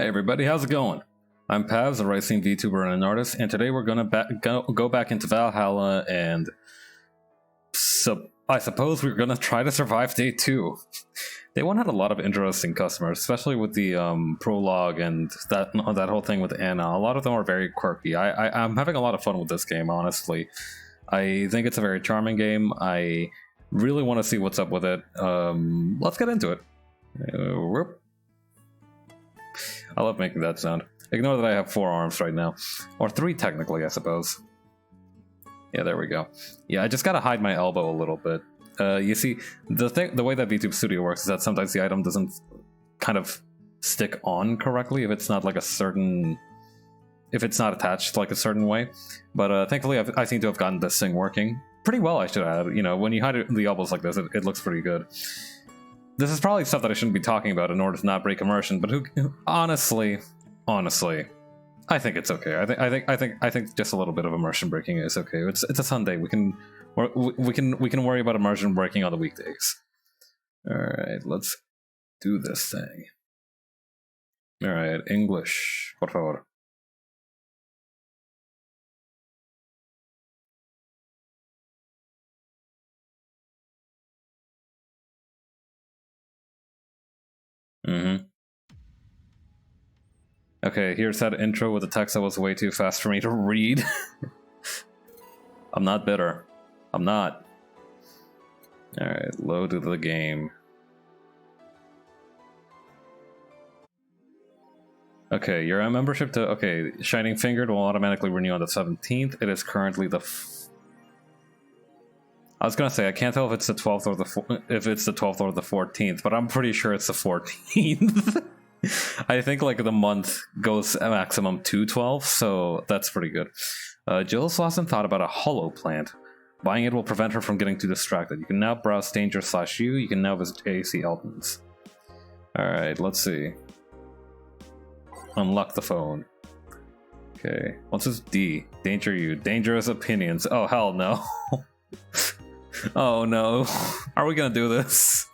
everybody, how's it going? I'm Pavs, a racing VTuber and an artist, and today we're gonna go back into Valhalla, and I suppose we're gonna try to survive day 2. Day 1 had a lot of interesting customers, especially with the prologue and that whole thing with Anna. A lot of them are very quirky. I'm having a lot of fun with this game, honestly. I think it's a very charming game. I really want to see what's up with it. Let's get into it. I love making that sound. Ignore that I have 4 arms right now. Or 3 technically, I suppose. Yeah, there we go. Yeah, I just gotta hide my elbow a little bit. You see, the way that VTube Studio works is that sometimes the item doesn't kind of stick on correctly if it's not like a certain... if it's not attached like a certain way. But thankfully I seem to have gotten this thing working pretty well, I should add. You know, when you hide the elbows like this, it looks pretty good. This is probably stuff that I shouldn't be talking about in order to not break immersion, but honestly, I think it's okay. I think just a little bit of immersion breaking is okay. It's a Sunday. We can worry about immersion breaking on the weekdays. All right, let's do this thing. All right, English, por favor. Okay, here's that intro with the text that was way too fast for me to read. I'm not bitter. I'm not. Alright, load to the game. Okay, you're a membership to... okay, Shining Fingered will automatically renew on the 17th. It is currently the... I was gonna say, I can't tell if it's the 12th or the 12th or the 14th, but I'm pretty sure it's the 14th. I think like the month goes a maximum to 12, so that's pretty good. Jill Slauson thought about a hollow plant. Buying it will prevent her from getting too distracted. You can now browse Danger/U. You can now visit AC Elton's. Alright, let's see. Unlock the phone. Okay, what's this D? Danger U. Dangerous opinions. Oh, hell no. Oh no. Are we gonna do this?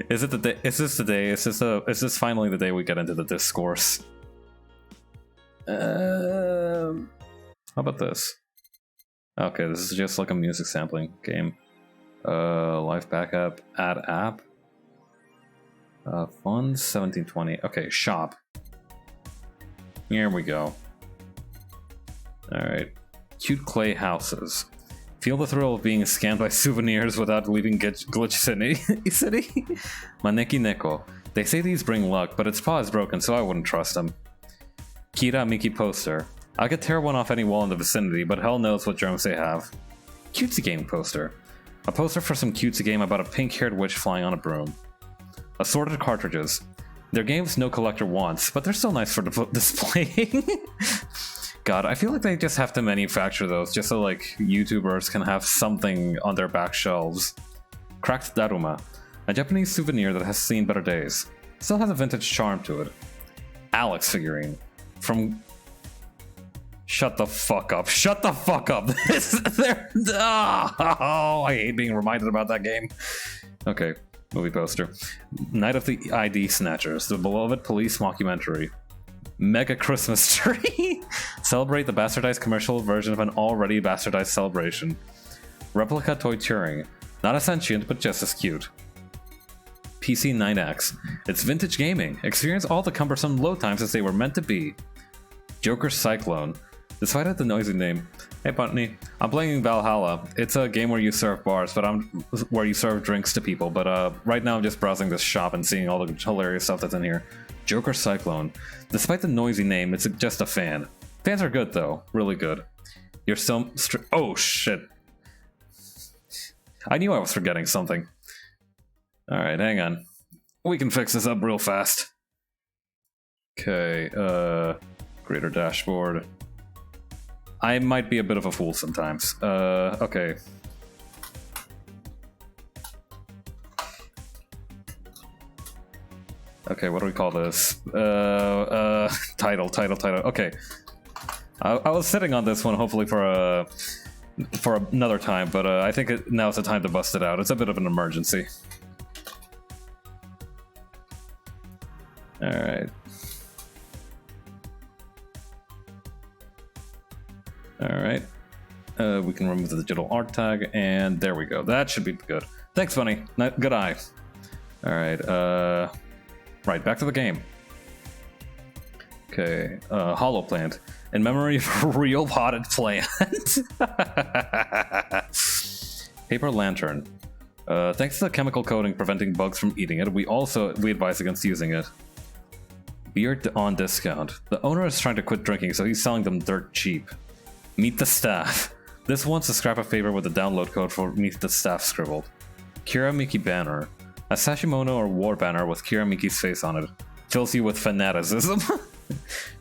Is it the day? Is this the day? Is this finally the day we get into the discourse? How about this? Okay, this is just like a music sampling game. Live backup, add app. Funds 1720. Okay, shop. Here we go. Alright. Cute clay houses. Feel the thrill of being scammed by souvenirs without leaving Glitch City. Maneki Neko. They say these bring luck, but its paw is broken, so I wouldn't trust them. Kira Miki poster. I could tear one off any wall in the vicinity, but hell knows what germs they have. Cutesy game poster. A poster for some cutesy game about a pink-haired witch flying on a broom. Assorted cartridges. They're games no collector wants, but they're still nice for displaying. God, I feel like they just have to manufacture those just so like YouTubers can have something on their back shelves. Cracked Daruma, a Japanese souvenir that has seen better days. Still has a vintage charm to it. Alex figurine. From... Shut the fuck up. Shut the fuck up. Oh, I hate being reminded about that game. Okay, movie poster. Night of the ID Snatchers, the beloved police mockumentary. Mega Christmas tree. Celebrate the bastardized commercial version of an already bastardized celebration. Replica toy Turing. Not as sentient, but just as cute. PC 9X. It's vintage gaming. Experience all the cumbersome load times as they were meant to be. Joker Cyclone. Despite the noisy name. Hey Putney, I'm playing Valhalla. It's a game where you serve bars, but where you serve drinks to people. But right now I'm just browsing this shop and seeing all the hilarious stuff that's in here. Joker Cyclone. Despite the noisy name, it's just a fan. Fans are good though, really good. You're still oh shit. I knew I was forgetting something. Alright, hang on. We can fix this up real fast. Okay, greater dashboard. I might be a bit of a fool sometimes. Okay. Okay, what do we call this? Title. Okay. I was sitting on this one hopefully for another time, but I think now's the time to bust it out. It's a bit of an emergency. Alright. Alright. We can remove the digital art tag, and there we go. That should be good. Thanks, Bunny. Good eye. Alright, right, back to the game. Okay, hollow plant. In memory of a real potted plant. Paper lantern. Thanks to the chemical coating preventing bugs from eating it, we advise against using it. Beer on discount. The owner is trying to quit drinking, so he's selling them dirt cheap. Meet the staff. This wants to scrap a favor with the download code for Meet the Staff scribbled. Kiramiki banner. A Sashimono or war banner with Kiramiki's face on it. Fills you with fanaticism.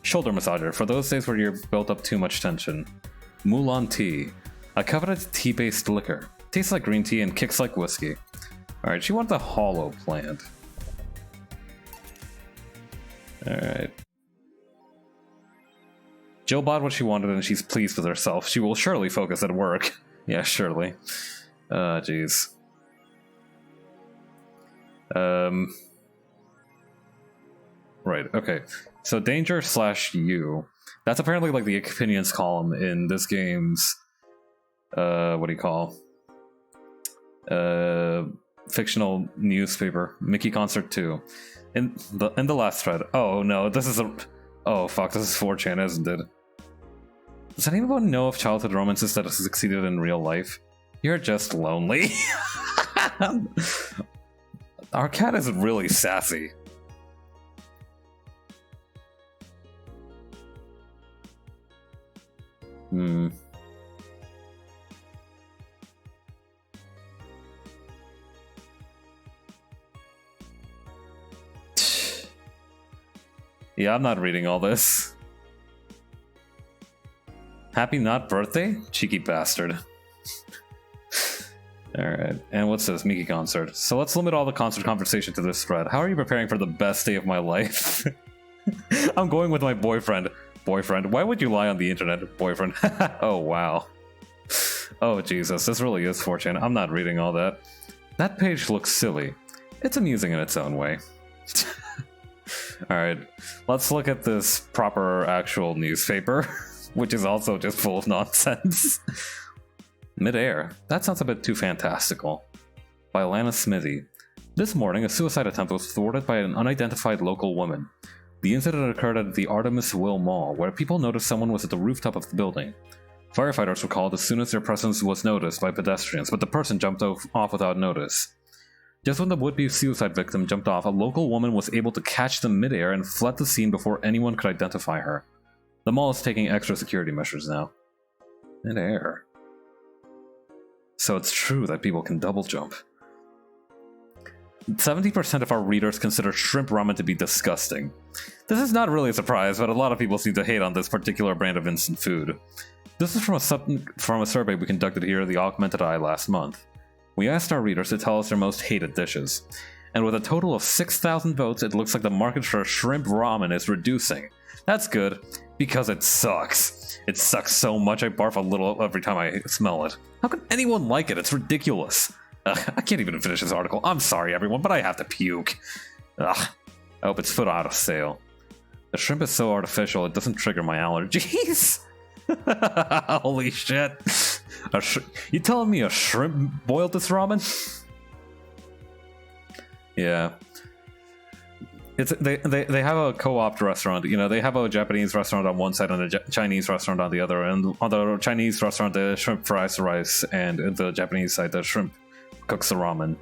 Shoulder massager. For those days where you're built up too much tension. Mulan tea. A coveted tea-based liquor. Tastes like green tea and kicks like whiskey. Alright, she wanted the hollow plant. Alright. Jill bought what she wanted and she's pleased with herself. She will surely focus at work. Yeah, surely. Jeez. Right, okay. So danger / you. That's apparently like the opinions column in this game's what do you call? Fictional newspaper. Mickey Concert 2. In the last thread. Oh no, this is a oh fuck, this is 4chan, isn't it? Does anyone know if childhood romances that have succeeded in real life? You're just lonely. Our cat is really sassy. Yeah, I'm not reading all this. Happy not birthday? Cheeky bastard. Alright, and what's this? Mickey concert. So let's limit all the concert conversation to this thread. How are you preparing for the best day of my life? I'm going with my boyfriend. Boyfriend? Why would you lie on the internet? Boyfriend. Oh, wow. Oh, Jesus. This really is 4chan. I'm not reading all that. That page looks silly. It's amusing in its own way. Alright, let's look at this proper actual newspaper, which is also just full of nonsense. Midair. That sounds a bit too fantastical. By Lana Smithy. This morning, a suicide attempt was thwarted by an unidentified local woman. The incident occurred at the Artemis Will Mall, where people noticed someone was at the rooftop of the building. Firefighters were called as soon as their presence was noticed by pedestrians, but the person jumped off without notice. Just when the would-be suicide victim jumped off, a local woman was able to catch them midair and fled the scene before anyone could identify her. The mall is taking extra security measures now. Midair. So it's true that people can double jump. 70% of our readers consider shrimp ramen to be disgusting. This is not really a surprise, but a lot of people seem to hate on this particular brand of instant food. This is from a survey we conducted here at the Augmented Eye last month. We asked our readers to tell us their most hated dishes. And with a total of 6,000 votes, it looks like the market for shrimp ramen is reducing. That's good, because it sucks. It sucks so much I barf a little every time I smell it. How can anyone like it? It's ridiculous. I can't even finish this article. I'm sorry, everyone, but I have to puke. Ugh. I hope it's put out of sale. The shrimp is so artificial, it doesn't trigger my allergies. Holy shit. You telling me a shrimp boiled this ramen? Yeah. They have a co-op restaurant. You know, they have a Japanese restaurant on one side and a Chinese restaurant on the other. And on the Chinese restaurant, the shrimp fries the rice, and in the Japanese side, the shrimp cooks the ramen.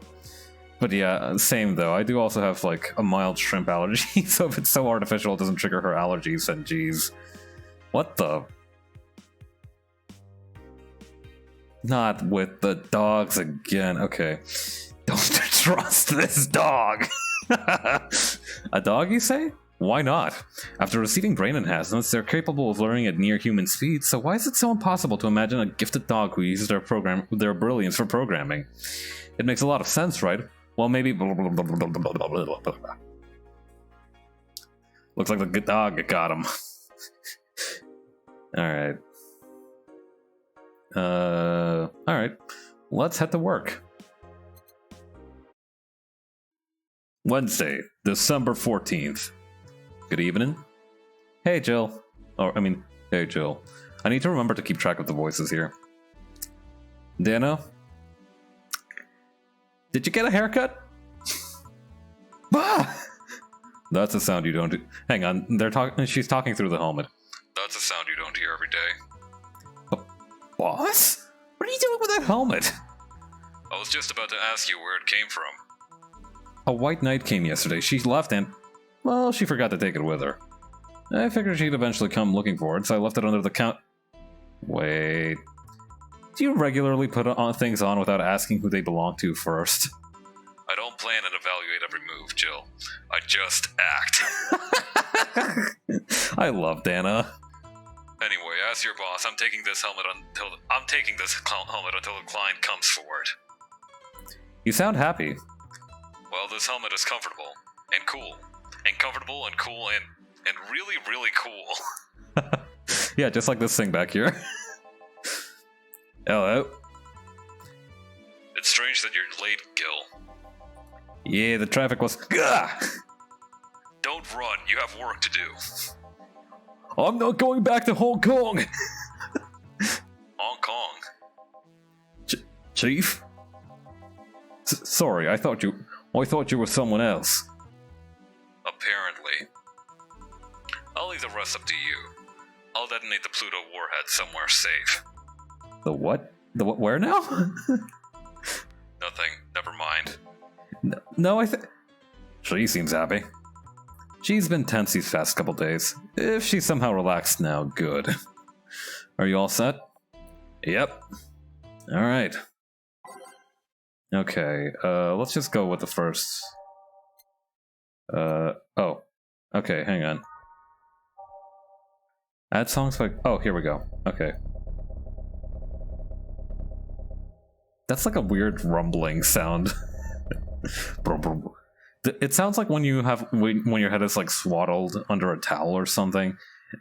But yeah, same though. I do also have like a mild shrimp allergy, so if it's so artificial it doesn't trigger her allergies, then geez. What the? Not with the dogs again. Okay. Don't trust this dog. A dog, you say? Why not? After receiving brain enhancements, they're capable of learning at near human speed, so why is it so impossible to imagine a gifted dog who uses their brilliance for programming? It makes a lot of sense, right? Well, maybe... Looks like the good dog got him. Alright. Alright. Let's head to work. Wednesday, December 14th. Good evening. Hey, Jill. Hey, Jill. I need to remember to keep track of the voices here. Dana? Did you get a haircut? Bah! That's a sound you don't do. Hang on, she's talking through the helmet. That's a sound you don't hear every day. Boss? What are you doing with that helmet? I was just about to ask you where it came from. A white knight came yesterday. She left and... well, she forgot to take it with her. I figured she'd eventually come looking for it, so I left it under the count... Wait... Do you regularly put things on without asking who they belong to first? I don't plan and evaluate every move, Jill. I just act. I love Dana. Anyway, as your boss, I'm taking this helmet until the client comes for it. You sound happy. Well, this helmet is comfortable and cool, and comfortable and cool and really, really cool. Yeah, just like this thing back here. Hello. It's strange that you're late, Gil. Yeah, the traffic was... Gah! Don't run, you have work to do. I'm not going back to Hong Kong! Hong Kong? Chief? Sorry, I thought you were someone else. Apparently. I'll leave the rest up to you. I'll detonate the Pluto warhead somewhere safe. The what? The what? Where now? Nothing. Never mind. No, I think... She seems happy. She's been tense these past couple days. If she's somehow relaxed now, good. Are you all set? Yep. Alright. Okay, let's just go with the first... oh. Okay, hang on. Add songs by... oh, here we go. Okay. That's like a weird rumbling sound. It sounds like when you have when your head is like swaddled under a towel or something,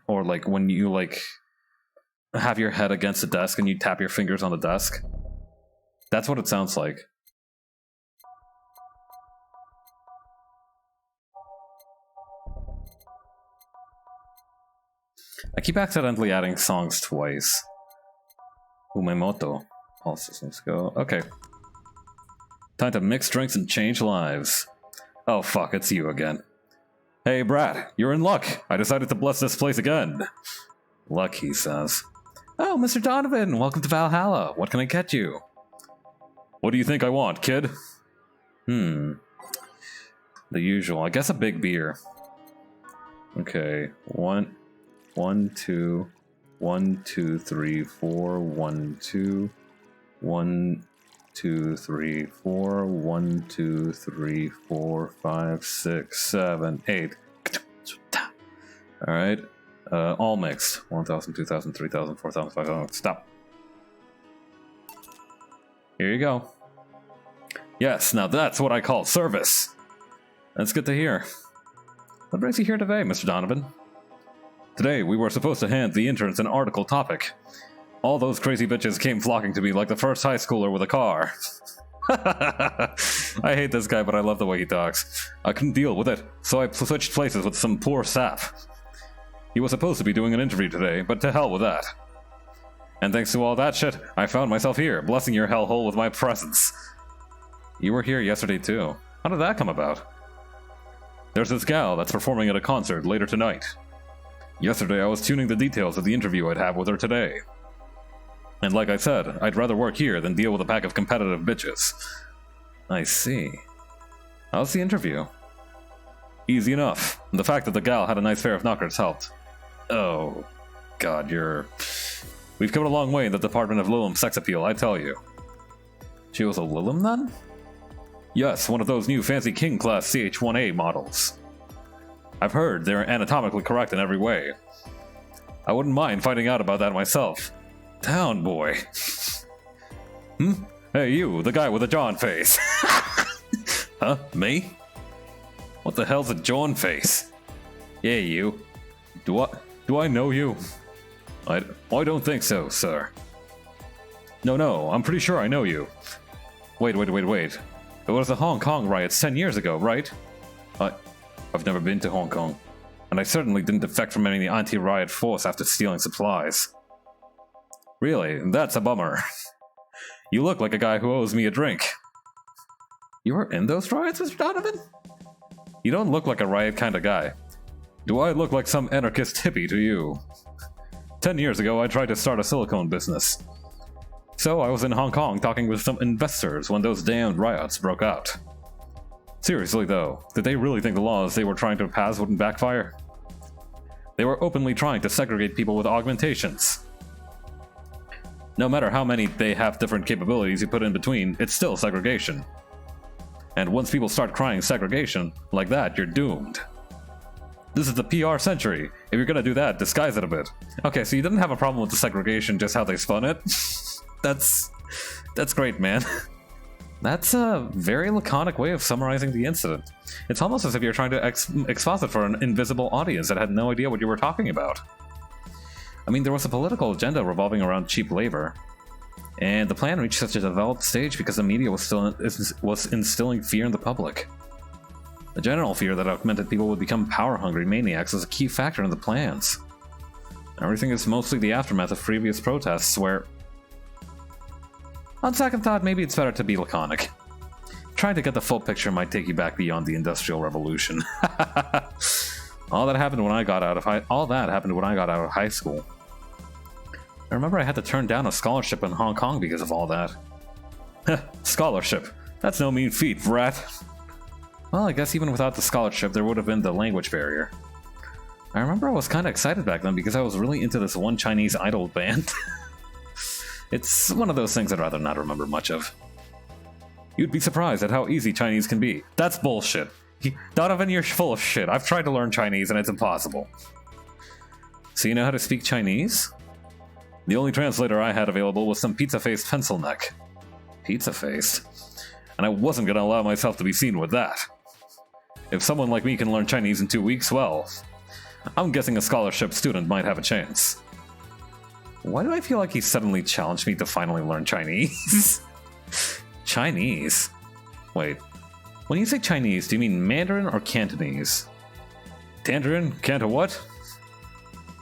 or like when you like have your head against the desk and you tap your fingers on the desk. That's what it sounds like. I keep accidentally adding songs twice. Umemoto. All systems go. Okay. Time to mix drinks and change lives. Oh fuck, it's you again. Hey Brad, you're in luck. I decided to bless this place again. Luck, he says. Oh, Mr. Donovan, welcome to Valhalla. What can I get you? What do you think I want, kid? The usual. I guess a big beer. Okay. 1, 2, 1, 2, 3, 4, 1, 2, 1, 2, 3, 4, 1, 2, 3, 4, 5, 6, 7, 8. Alright. All mixed. 1,000, 2,000, 3,000, 4,000, 5,000. Stop. Here you go. Yes, now that's what I call service. That's good to hear. What brings you here today, Mr. Donovan? Today, we were supposed to hand the interns an article topic. All those crazy bitches came flocking to me like the first high schooler with a car. I hate this guy, but I love the way he talks. I couldn't deal with it, so I switched places with some poor sap. He was supposed to be doing an interview today, but to hell with that. And thanks to all that shit, I found myself here, blessing your hellhole with my presence. You were here yesterday too. How did that come about? There's this gal that's performing at a concert later tonight. Yesterday I was tuning the details of the interview I'd have with her today. And like I said, I'd rather work here than deal with a pack of competitive bitches. I see. How's the interview? Easy enough. The fact that the gal had a nice pair of knockers helped. Oh, God, We've come a long way in the Department of Lilim sex appeal, I tell you. She was a Lilim then? Yes, one of those new fancy King class CH-1A models. I've heard they're anatomically correct in every way. I wouldn't mind finding out about that myself. Town boy. Hey you, the guy with the John face. Huh? Me? What the hell's a John face? Yeah, you. Do I know you? I don't think so, sir. No, I'm pretty sure I know you. Wait. It was the Hong Kong riots 10 years ago, right? I've never been to Hong Kong. And I certainly didn't defect from any anti-riot force after stealing supplies. Really? That's a bummer. You look like a guy who owes me a drink. You were in those riots, Mr. Donovan? You don't look like a riot kind of guy. Do I look like some anarchist hippie to you? 10 years ago, I tried to start a silicone business. So I was in Hong Kong talking with some investors when those damned riots broke out. Seriously though, did they really think the laws they were trying to pass wouldn't backfire? They were openly trying to segregate people with augmentations. No matter how many they have different capabilities you put in between, it's still segregation. And once people start crying segregation, like that, you're doomed. This is the PR century. If you're gonna do that, disguise it a bit. Okay, so you didn't have a problem with the segregation, just how they spun it? That's great, man. That's a very laconic way of summarizing the incident. It's almost as if you're trying to exposit for an invisible audience that had no idea what you were talking about. I mean, there was a political agenda revolving around cheap labor, and the plan reached such a developed stage because the media was instilling fear in the public. The general fear that augmented people would become power-hungry maniacs was a key factor in the plans. Everything is mostly the aftermath of previous protests where... On second thought, maybe it's better to be laconic. Trying to get the full picture might take you back beyond the Industrial Revolution. All that happened when I got out of high school. I remember I had to turn down a scholarship in Hong Kong because of all that. Scholarship. That's no mean feat, brat. Well, I guess even without the scholarship, there would have been the language barrier. I remember I was kind of excited back then because I was really into this one Chinese idol band. It's one of those things I'd rather not remember much of. You'd be surprised at how easy Chinese can be. That's bullshit. Donovan, you're full of shit. I've tried to learn Chinese and it's impossible. So you know how to speak Chinese? The only translator I had available was some pizza-faced pencil neck. Pizza-faced? And I wasn't gonna allow myself to be seen with that. If someone like me can learn Chinese in 2 weeks, well, I'm guessing a scholarship student might have a chance. Why do I feel like he suddenly challenged me to finally learn Chinese? Chinese? Wait, when you say Chinese, do you mean Mandarin or Cantonese? Mandarin? Canto what?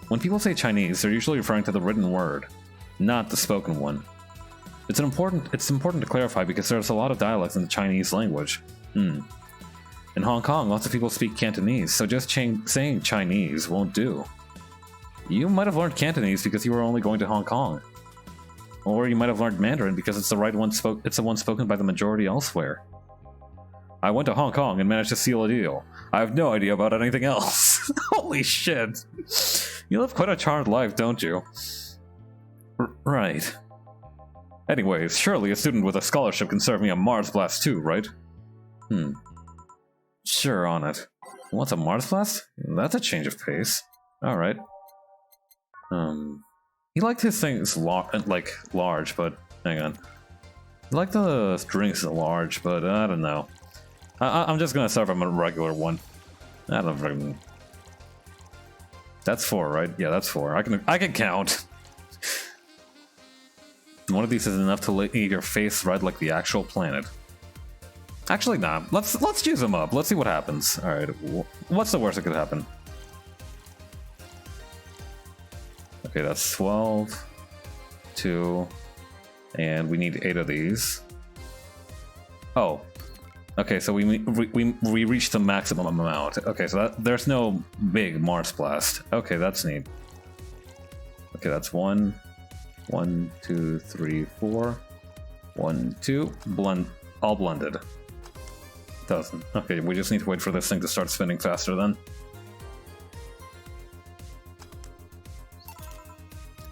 When people say Chinese, they're usually referring to the written word, not the spoken one. It's important to clarify because there's a lot of dialects in the Chinese language. In Hong Kong, lots of people speak Cantonese, so just saying Chinese won't do. You might have learned Cantonese because you were only going to Hong Kong. Or you might have learned Mandarin because it's the one spoken by the majority elsewhere. I went to Hong Kong and managed to seal a deal. I have no idea about anything else. Holy shit. You live quite a charmed life, don't you? Right. Anyways, surely a student with a scholarship can serve me a Mars Blast too, right? Sure, on it. What's a Mars Blast? That's a change of pace. Alright. He liked his things large, but hang on. He liked the drinks large, but I don't know. I'm just gonna serve him a regular one. I don't know. That's 4, right? Yeah, that's 4. I can count. One of these is enough to leave your face red like the actual planet. Actually, nah. Let's juice them up. Let's see what happens. All right. What's the worst that could happen? Okay, that's 12, 2, and we need 8 of these. Oh. Okay, so we reached the maximum amount. Okay, so there's no big Mars Blast. Okay, that's neat. Okay, that's 1, 2, 3, 4. 1, 2. All blended. Doesn't. Okay, we just need to wait for this thing to start spinning faster then.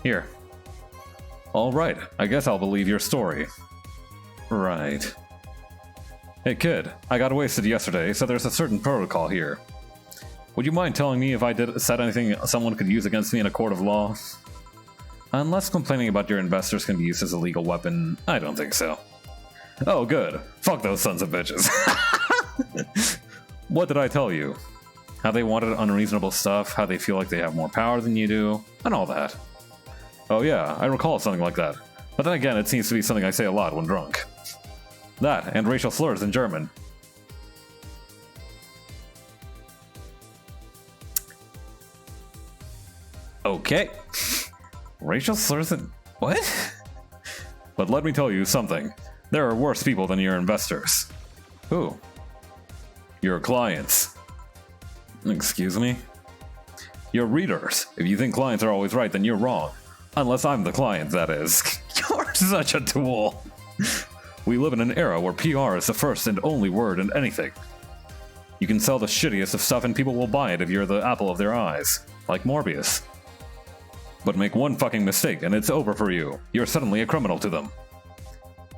Here. Alright, I guess I'll believe your story. Right. Hey kid, I got wasted yesterday, so there's a certain protocol here. Would you mind telling me if I said anything someone could use against me in a court of law? Unless complaining about your investors can be used as a legal weapon, I don't think so. Oh good, fuck those sons of bitches. What did I tell you? How they wanted unreasonable stuff, how they feel like they have more power than you do, and all that. Oh yeah, I recall something like that. But then again, it seems to be something I say a lot when drunk. That, and racial slurs in German. Okay. Racial slurs in... What? But let me tell you something. There are worse people than your investors. Who? Your clients. Excuse me? Your readers. If you think clients are always right, then you're wrong. Unless I'm the client, that is. You're such a tool. We live in an era where PR is the first and only word in anything. You can sell the shittiest of stuff and people will buy it if you're the apple of their eyes. Like Morbius. But make one fucking mistake and it's over for you. You're suddenly a criminal to them.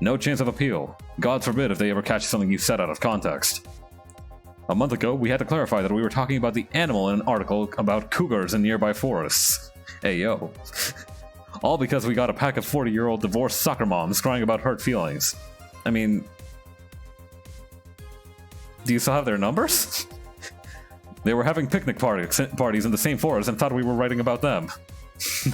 No chance of appeal. God forbid if they ever catch something you said out of context. A month ago, we had to clarify that we were talking about the animal in an article about cougars in nearby forests. Ayo. All because we got a pack of 40-year-old divorced soccer moms crying about hurt feelings. I mean... Do you still have their numbers? They were having picnic parties in the same forest and thought we were writing about them.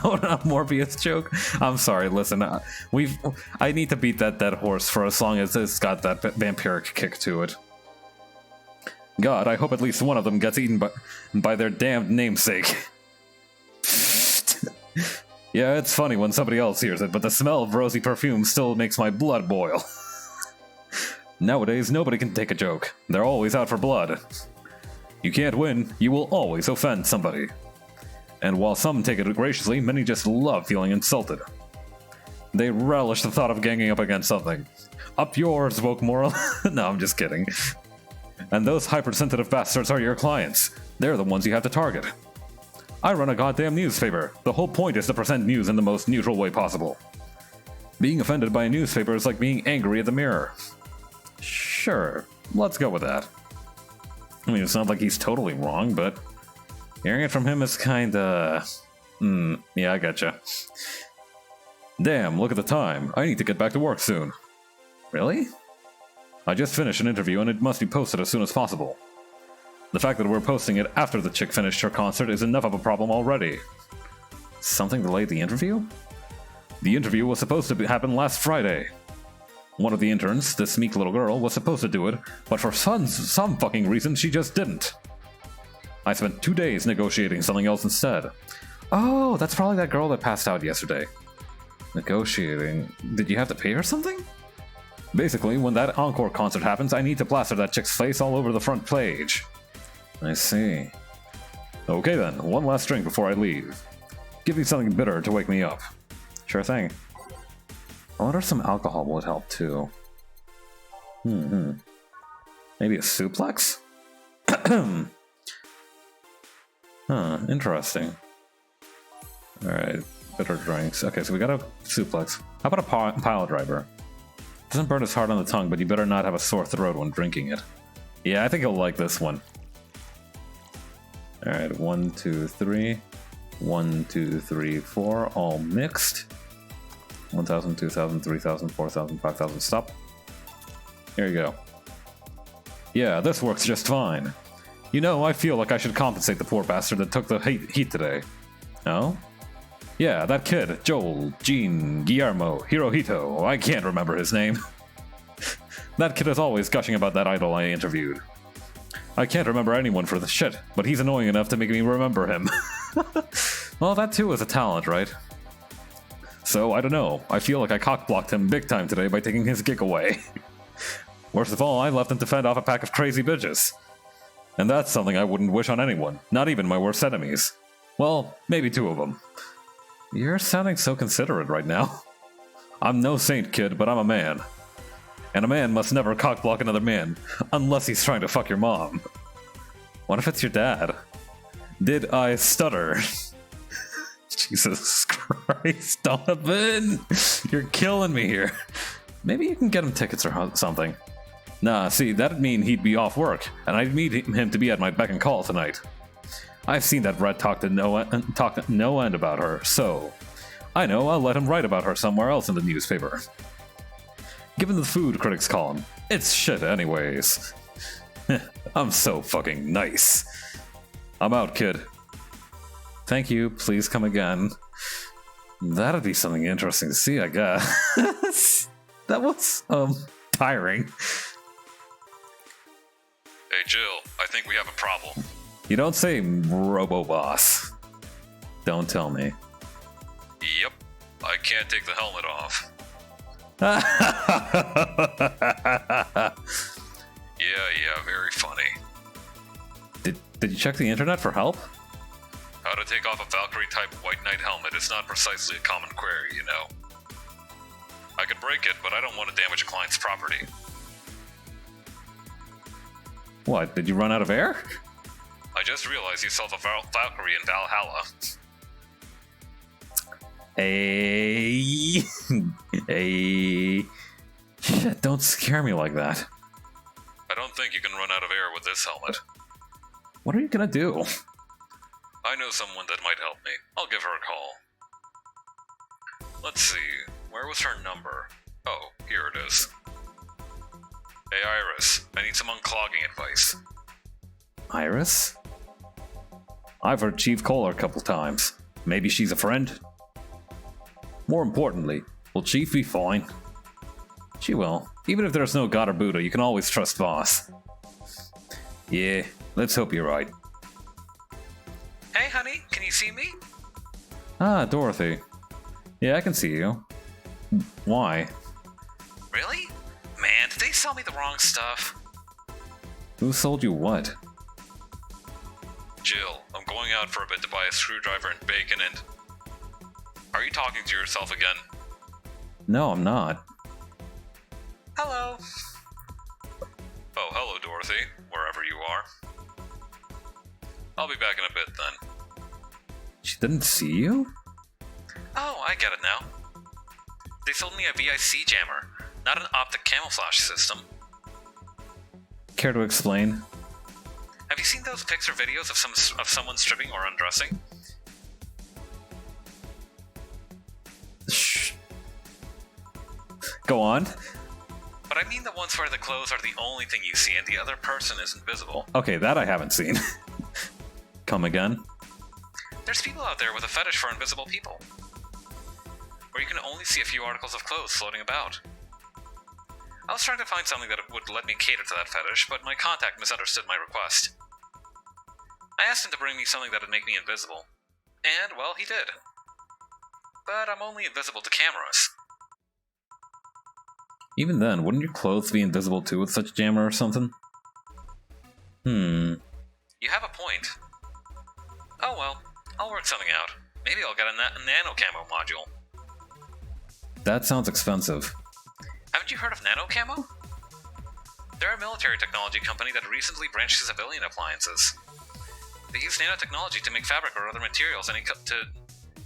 No, not Morbius joke. I'm sorry, listen. I need to beat that dead horse for as long as it's got that vampiric kick to it. God, I hope at least one of them gets eaten by their damned namesake. Yeah, it's funny when somebody else hears it, but the smell of rosy perfume still makes my blood boil. Nowadays, nobody can take a joke. They're always out for blood. You can't win, you will always offend somebody. And while some take it graciously, many just love feeling insulted. They relish the thought of ganging up against something. Up yours, woke moral. No, I'm just kidding. And those hypersensitive bastards are your clients. They're the ones you have to target. I run a goddamn newspaper. The whole point is to present news in the most neutral way possible. Being offended by a newspaper is like being angry at the mirror. Sure, let's go with that. I mean, it's not like he's totally wrong, but hearing it from him is kinda... yeah, I gotcha. Damn, look at the time. I need to get back to work soon. Really? I just finished an interview and it must be posted as soon as possible. The fact that we're posting it after the chick finished her concert is enough of a problem already. Something delayed the interview? The interview was supposed to happen last Friday. One of the interns, this meek little girl, was supposed to do it, but for some fucking reason she just didn't. I spent 2 days negotiating something else instead. Oh, that's probably that girl that passed out yesterday. Negotiating? Did you have to pay her something? Basically, when that encore concert happens, I need to plaster that chick's face all over the front page. I see. Okay then, one last drink before I leave. Give me something bitter to wake me up. Sure thing. I wonder if some alcohol would help too. Maybe a suplex? Huh, interesting. Alright, bitter drinks. Okay, so we got a suplex. How about a pile driver? Doesn't burn as hard on the tongue, but you better not have a sore throat when drinking it. Yeah, I think you'll like this one. Alright, 1, 2, 3. 1, 2, 3, 4, all mixed. 1,000, 2,000, 3,000, 4,000, 5,000, stop. Here you go. Yeah, this works just fine. You know, I feel like I should compensate the poor bastard that took the heat today. Oh? Yeah, that kid, Joel, Gene, Guillermo, Hirohito, I can't remember his name. That kid is always gushing about that idol I interviewed. I can't remember anyone for the shit, but he's annoying enough to make me remember him. Well, that too is a talent, right? So, I don't know, I feel like I cock-blocked him big time today by taking his gig away. Worst of all, I left him to fend off a pack of crazy bitches. And that's something I wouldn't wish on anyone, not even my worst enemies. Well, maybe 2 of them. You're sounding so considerate right now. I'm no saint, kid, but I'm a man. And a man must never cock-block another man, unless he's trying to fuck your mom. What if it's your dad? Did I stutter? Jesus Christ, Donovan! You're killing me here. Maybe you can get him tickets or something. Nah, see, that'd mean he'd be off work, and I'd need him to be at my beck and call tonight. I've seen that rat talk no end about her, so I know I'll let him write about her somewhere else in the newspaper. Given the food critics column, it's shit anyways. I'm so fucking nice. I'm out, kid. Thank you, please come again. That'd be something interesting to see, I guess. That was, tiring. Hey Jill, I think we have a problem. You don't say, Robo-Boss. Don't tell me. Yep. I can't take the helmet off. Yeah, very funny. Did you check the internet for help? How to take off a Valkyrie-type White Knight helmet is not precisely a common query, you know. I could break it, but I don't want to damage a client's property. What, did you run out of air? I just realized you saw the Valkyrie in Valhalla. Hey. Hey. Shit, don't scare me like that. I don't think you can run out of air with this helmet. What are you gonna do? I know someone that might help me. I'll give her a call. Let's see, where was her number? Oh, here it is. Hey Iris, I need some unclogging advice. Iris? I've heard Chief call her a couple times. Maybe she's a friend? More importantly, will Chief be fine? She will. Even if there's no God or Buddha, you can always trust Boss. Yeah, let's hope you're right. Hey honey, can you see me? Ah, Dorothy. Yeah, I can see you. Why? Really? Man, did they sell me the wrong stuff? Who sold you what? Jill, I'm going out for a bit to buy a screwdriver and bacon and... Are you talking to yourself again? No, I'm not. Hello. Oh, hello Dorothy, wherever you are. I'll be back in a bit then. She didn't see you? Oh, I get it now. They sold me a VIC jammer, not an optic camouflage system. Care to explain? Have you seen those pics or videos of someone stripping or undressing? Shh. Go on. But I mean the ones where the clothes are the only thing you see and the other person is invisible. Okay, that I haven't seen. Come again? There's people out there with a fetish for invisible people, where you can only see a few articles of clothes floating about. I was trying to find something that would let me cater to that fetish, but my contact misunderstood my request. I asked him to bring me something that would make me invisible, and, well, he did. But I'm only invisible to cameras. Even then, wouldn't your clothes be invisible too with such a jammer or something? You have a point. Oh well, I'll work something out. Maybe I'll get a nano camo module. That sounds expensive. Haven't you heard of nano camo? They're a military technology company that recently branched to civilian appliances. They use nanotechnology to make fabric or other materials to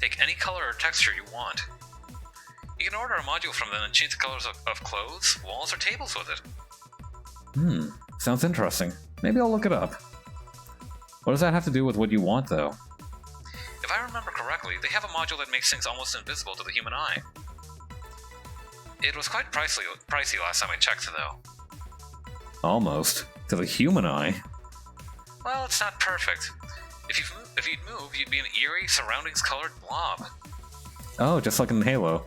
take any color or texture you want. You can order a module from them and change the colors of clothes, walls, or tables with it. Sounds interesting. Maybe I'll look it up. What does that have to do with what you want, though? If I remember correctly, they have a module that makes things almost invisible to the human eye. It was quite pricey last time I checked, though. Almost. To the human eye? Well, it's not perfect. If you'd move, you'd be an eerie, surroundings-colored blob. Oh, just like in Halo.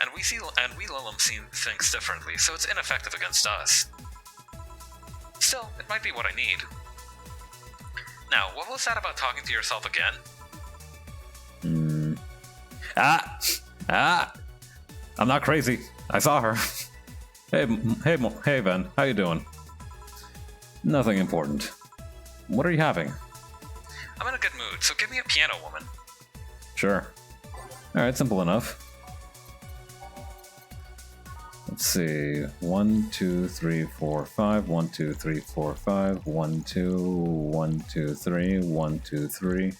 And we Lilum see things differently, so it's ineffective against us. Still, it might be what I need. Now, what was that about talking to yourself again? I'm not crazy. I saw her. Hey, Ben. How you doing? Nothing important. What are you having? I'm in a good mood, so give me a piano woman. Sure. Alright, simple enough. Let's see. 1, 2, 3, 4, 5. 1, 2, 3, 4, 5. 1, 2, 1, 2, 3. 1, 2, 3.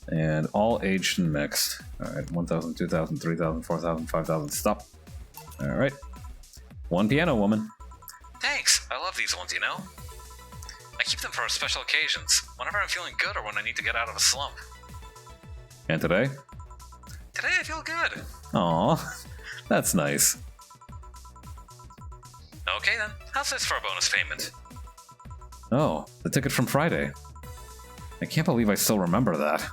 And all aged and mixed. Alright, 1,000, 2,000, 3,000, 4,000, 5,000. Stop. Alright. One piano woman. Thanks. I love these ones, you know? I keep them for special occasions, whenever I'm feeling good or when I need to get out of a slump. And today? Today I feel good. Aw, that's nice. Okay then, how's this for a bonus payment? Oh, the ticket from Friday. I can't believe I still remember that.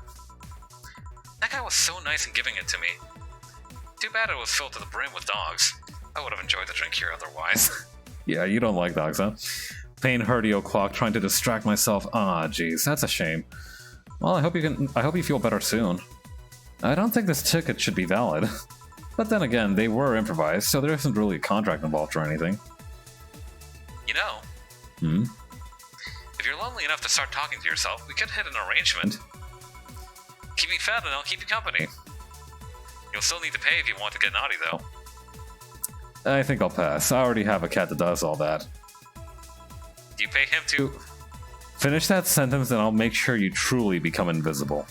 That guy was so nice in giving it to me. Too bad it was filled to the brim with dogs. I would have enjoyed the drink here otherwise. Yeah, you don't like dogs, huh? Paying Herdy O'Clock trying to distract myself. Ah, jeez, that's a shame. Well, I hope you feel better soon. I don't think this ticket should be valid. But then again, they were improvised, so there isn't really a contract involved or anything. You know, Hmm? if you're lonely enough to start talking to yourself, we could hit an arrangement. Keep me fed and I'll keep you company. You'll still need to pay if you want to get naughty, though. I think I'll pass. I already have a cat that does all that. Do you pay him to... Finish that sentence and I'll make sure you truly become invisible.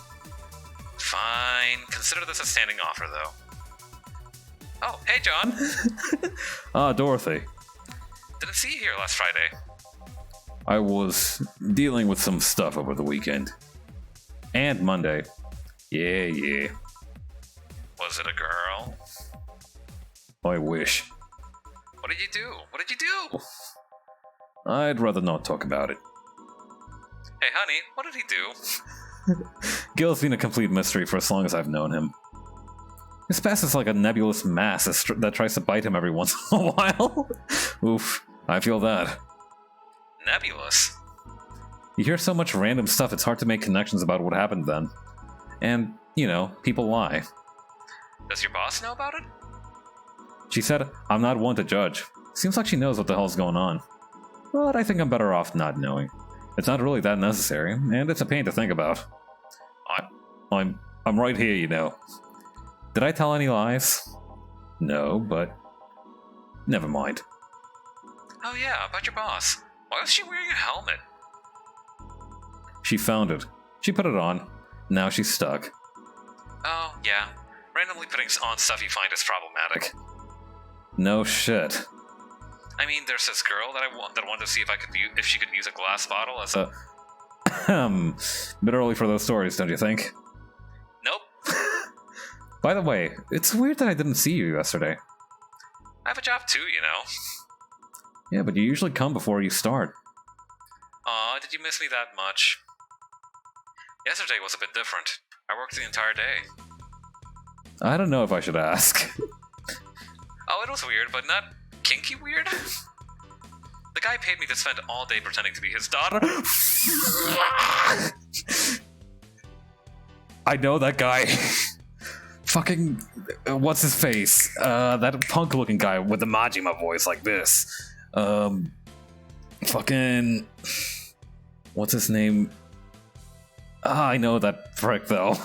Fine. Consider this a standing offer, though. Oh, hey, John. Dorothy. Didn't see you here last Friday. I was dealing with some stuff over the weekend. And Monday. Yeah. Was it a girl? I wish. What did you do? What did you do? I'd rather not talk about it. Hey, honey, what did he do? Gil's been a complete mystery for as long as I've known him. His past is like a nebulous mass that tries to bite him every once in a while. Oof, I feel that. Nebulous? You hear so much random stuff, it's hard to make connections about what happened then. And, you know, people lie. Does your boss know about it? She said, I'm not one to judge. Seems like she knows what the hell's going on. But I think I'm better off not knowing. It's not really that necessary, and it's a pain to think about. I'm right here, you know. Did I tell any lies? No, but never mind. Oh yeah, about your boss. Why was she wearing a helmet? She found it. She put it on. Now she's stuck. Oh, yeah. Randomly putting on stuff you find is problematic. No shit. I mean, there's this girl that wanted to see if she could use a glass bottle as a... Bit early for those stories, don't you think? Nope. By the way, it's weird that I didn't see you yesterday. I have a job too, you know. Yeah, but you usually come before you start. Aw, did you miss me that much? Yesterday was a bit different. I worked the entire day. I don't know if I should ask. Oh, it was weird, but not kinky weird? The guy paid me to spend all day pretending to be his daughter. I know that guy. Fucking... what's his face? That punk-looking guy with the Majima voice like this. Fucking... what's his name? I know that prick, though.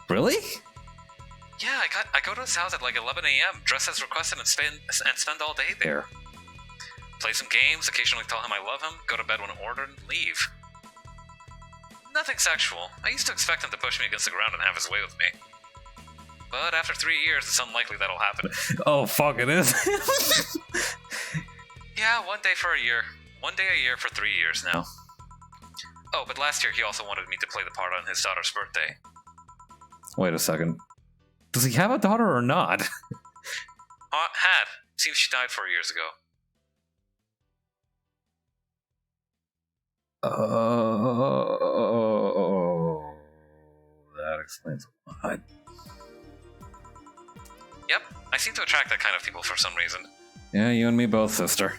Really? Yeah, I go to his house at like 11 a.m., dress as requested, and spend all day there. Play some games, occasionally tell him I love him, go to bed when ordered, and leave. Nothing sexual. I used to expect him to push me against the ground and have his way with me. But after 3 years, it's unlikely that'll happen. Oh, fuck, it is? Yeah, 1 day for a year. 1 day a year for 3 years now. Oh, but last year he also wanted me to play the part on his daughter's birthday. Wait a second. Does he have a daughter or not? Had. Seems she died 4 years ago. Oh, that explains a lot. Yep, I seem to attract that kind of people for some reason. Yeah, you and me both, sister.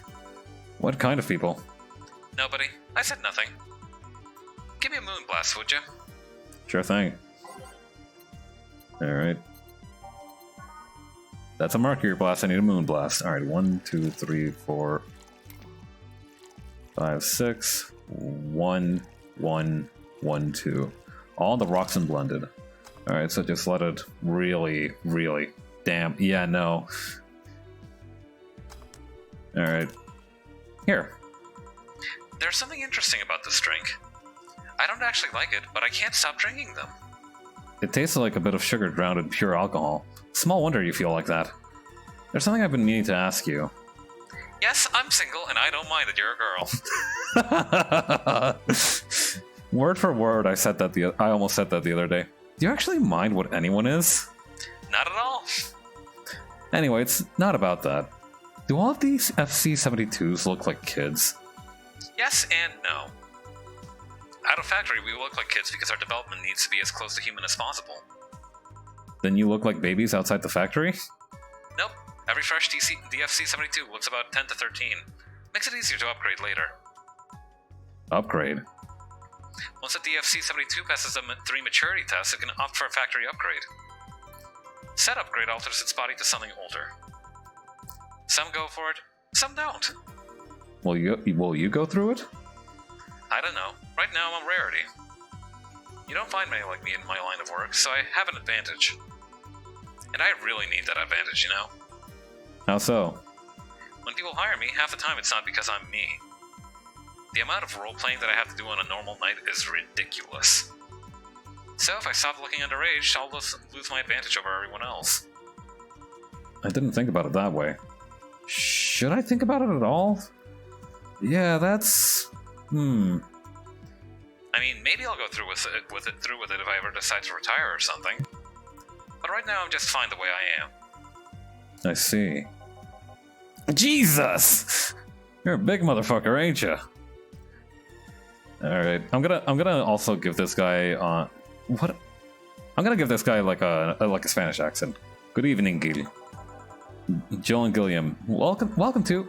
What kind of people? Nobody. I said nothing. Give me a moon blast, would you? Sure thing. Alright. That's a Mercury blast, I need a moon blast. Alright, 1, 2, 3, 4, 5, 6, 1, 1, 1, 2. All the rocks and blended. Alright, so just let it really, really... Damn, yeah, no. Alright. Here. There's something interesting about this drink. I don't actually like it, but I can't stop drinking them. It tastes like a bit of sugar drowned in pure alcohol. Small wonder you feel like that. There's something I've been meaning to ask you. Yes, I'm single, and I don't mind that you're a girl. Word for word, I almost said that the other day. Do you actually mind what anyone is? Not at all. Anyway, it's not about that. Do all of these FC-72s look like kids? Yes and no. Out of factory, we look like kids because our development needs to be as close to human as possible. Then you look like babies outside the factory? Nope. Every fresh DFC-72 looks about 10 to 13. Makes it easier to upgrade later. Upgrade? Once the DFC-72 passes the 3 maturity tests, it can opt for a factory upgrade. Said upgrade alters its body to something older. Some go for it, some don't. Will you go through it? I don't know. Right now I'm a rarity. You don't find many like me in my line of work, so I have an advantage. And I really need that advantage, you know? How so? When people hire me, half the time it's not because I'm me. The amount of role-playing that I have to do on a normal night is ridiculous. So if I stop looking underage, I'll lose my advantage over everyone else. I didn't think about it that way. Should I think about it at all? Yeah, that's... I mean, maybe I'll go through with it if I ever decide to retire or something. But right now I'm just fine the way I am. I see. Jesus! You're a big motherfucker, ain't ya? Alright, I'm gonna also give this guy, what? I'm gonna give this guy like a Spanish accent. Good evening, Gil. Jill and Gilliam. Welcome to...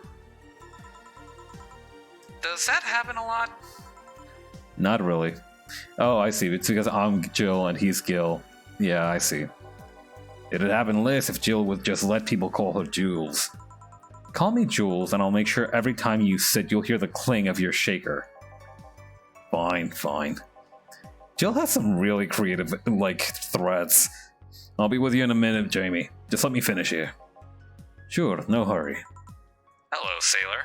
Does that happen a lot? Not really. Oh, I see. It's because I'm Jill and he's Gil. Yeah, I see. It'd happen less if Jill would just let people call her Jules. Call me Jules, and I'll make sure every time you sit, you'll hear the cling of your shaker. Fine, fine. Jill has some really creative, threats. I'll be with you in a minute, Jamie. Just let me finish here. Sure, no hurry. Hello, sailor.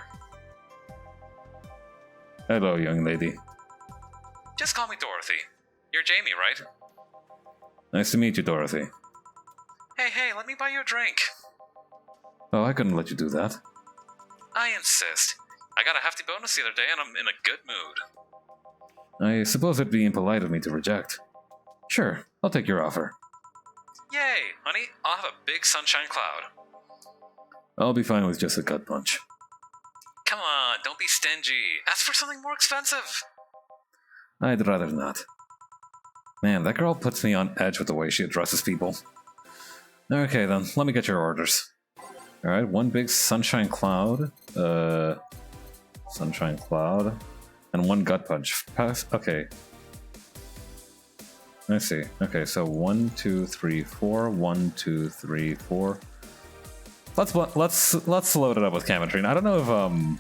Hello, young lady. Just call me Dorothy. You're Jamie, right? Nice to meet you, Dorothy. Hey, let me buy you a drink. Oh, I couldn't let you do that. I insist. I got a hefty bonus the other day and I'm in a good mood. I suppose it'd be impolite of me to reject. Sure, I'll take your offer. Yay, honey, I'll have a big sunshine cloud. I'll be fine with just a gut punch. Come on, don't be stingy. Ask for something more expensive. I'd rather not. Man, that girl puts me on edge with the way she addresses people. Okay then, let me get your orders. Alright, one big sunshine cloud. Sunshine cloud. And one gut punch. Pass. Okay. I see. Okay, so 1, 2, 3, 4. 1, 2, 3, 4. Let's load it up with Cametrine. I don't know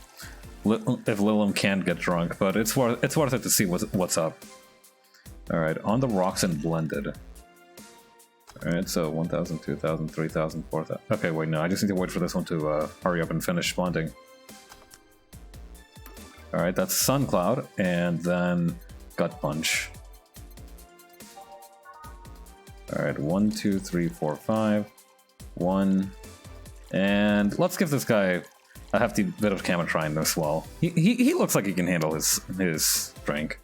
if Lilum can get drunk, but it's worth it to see what's up. All right, on the rocks and blended. All right, so 1,000, 2,000, 3,000, 4,000. Okay, wait, no, I just need to wait for this one to hurry up and finish blending. All right, that's Sun Cloud, and then Gut Punch. All right, 1, 2, 3, 4, 5. 1. And let's give this guy a hefty bit of Cametrine as well. He looks like he can handle his drink.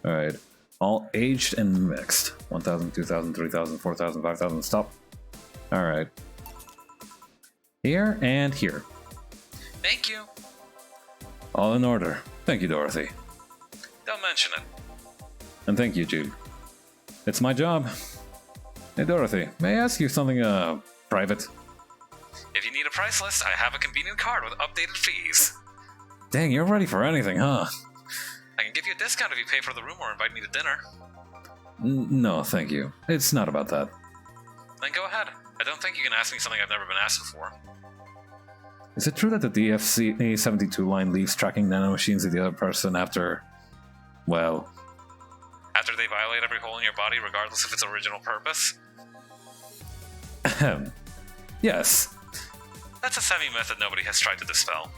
All right, all aged and mixed. 1,000, 2,000, 3,000, 4,000, 5,000. Stop. All right. Here and here. Thank you. All in order. Thank you, Dorothy. Don't mention it. And thank you, Jude. It's my job. Hey, Dorothy, may I ask you something private? If you need a price list, I have a convenient card with updated fees. Dang, you're ready for anything, huh? I can give you a discount if you pay for the room or invite me to dinner. No, thank you. It's not about that. Then go ahead. I don't think you can ask me something I've never been asked before. Is it true that the DFC-72 line leaves tracking nanomachines to the other person after... well... After they violate every hole in your body, regardless of its original purpose? Ahem. Yes. That's a semi-myth that nobody has tried to dispel.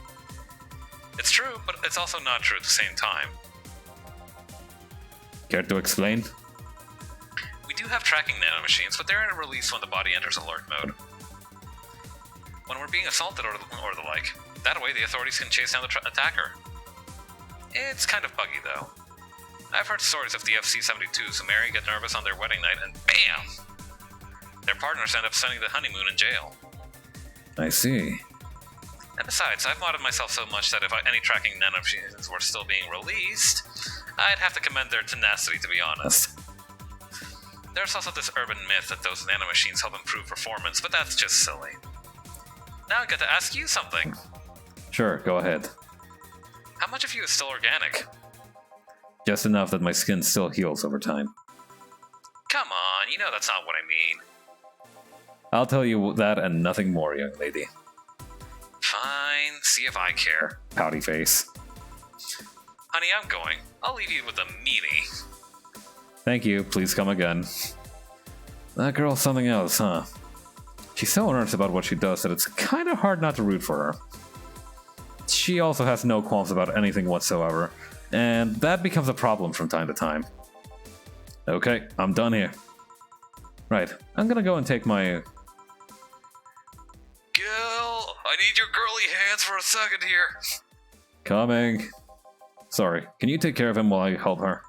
It's true, but it's also not true at the same time. Care to explain? We do have tracking nanomachines, but they're in a release when the body enters alert mode. When we're being assaulted or the like, that way the authorities can chase down the attacker. It's kind of buggy, though. I've heard stories of DFC-72s who marry, get nervous on their wedding night, and BAM! Their partners end up spending the honeymoon in jail. I see. And besides, I've modded myself so much that if any tracking nanomachines were still being released, I'd have to commend their tenacity, to be honest. There's also this urban myth that those nanomachines help improve performance, but that's just silly. Now I get to ask you something. Sure, go ahead. How much of you is still organic? Just enough that my skin still heals over time. Come on, you know that's not what I mean. I'll tell you that and nothing more, young lady. Fine, see if I care. Pouty face. Honey, I'm going. I'll leave you with a meanie. Thank you, please come again. That girl's something else, huh? She's so earnest about what she does that it's kinda hard not to root for her. She also has no qualms about anything whatsoever, and that becomes a problem from time to time. Okay, I'm done here. Right, I'm gonna go and take my... Gil, I need your girly hands for a second here. Coming. Sorry, can you take care of him while I help her?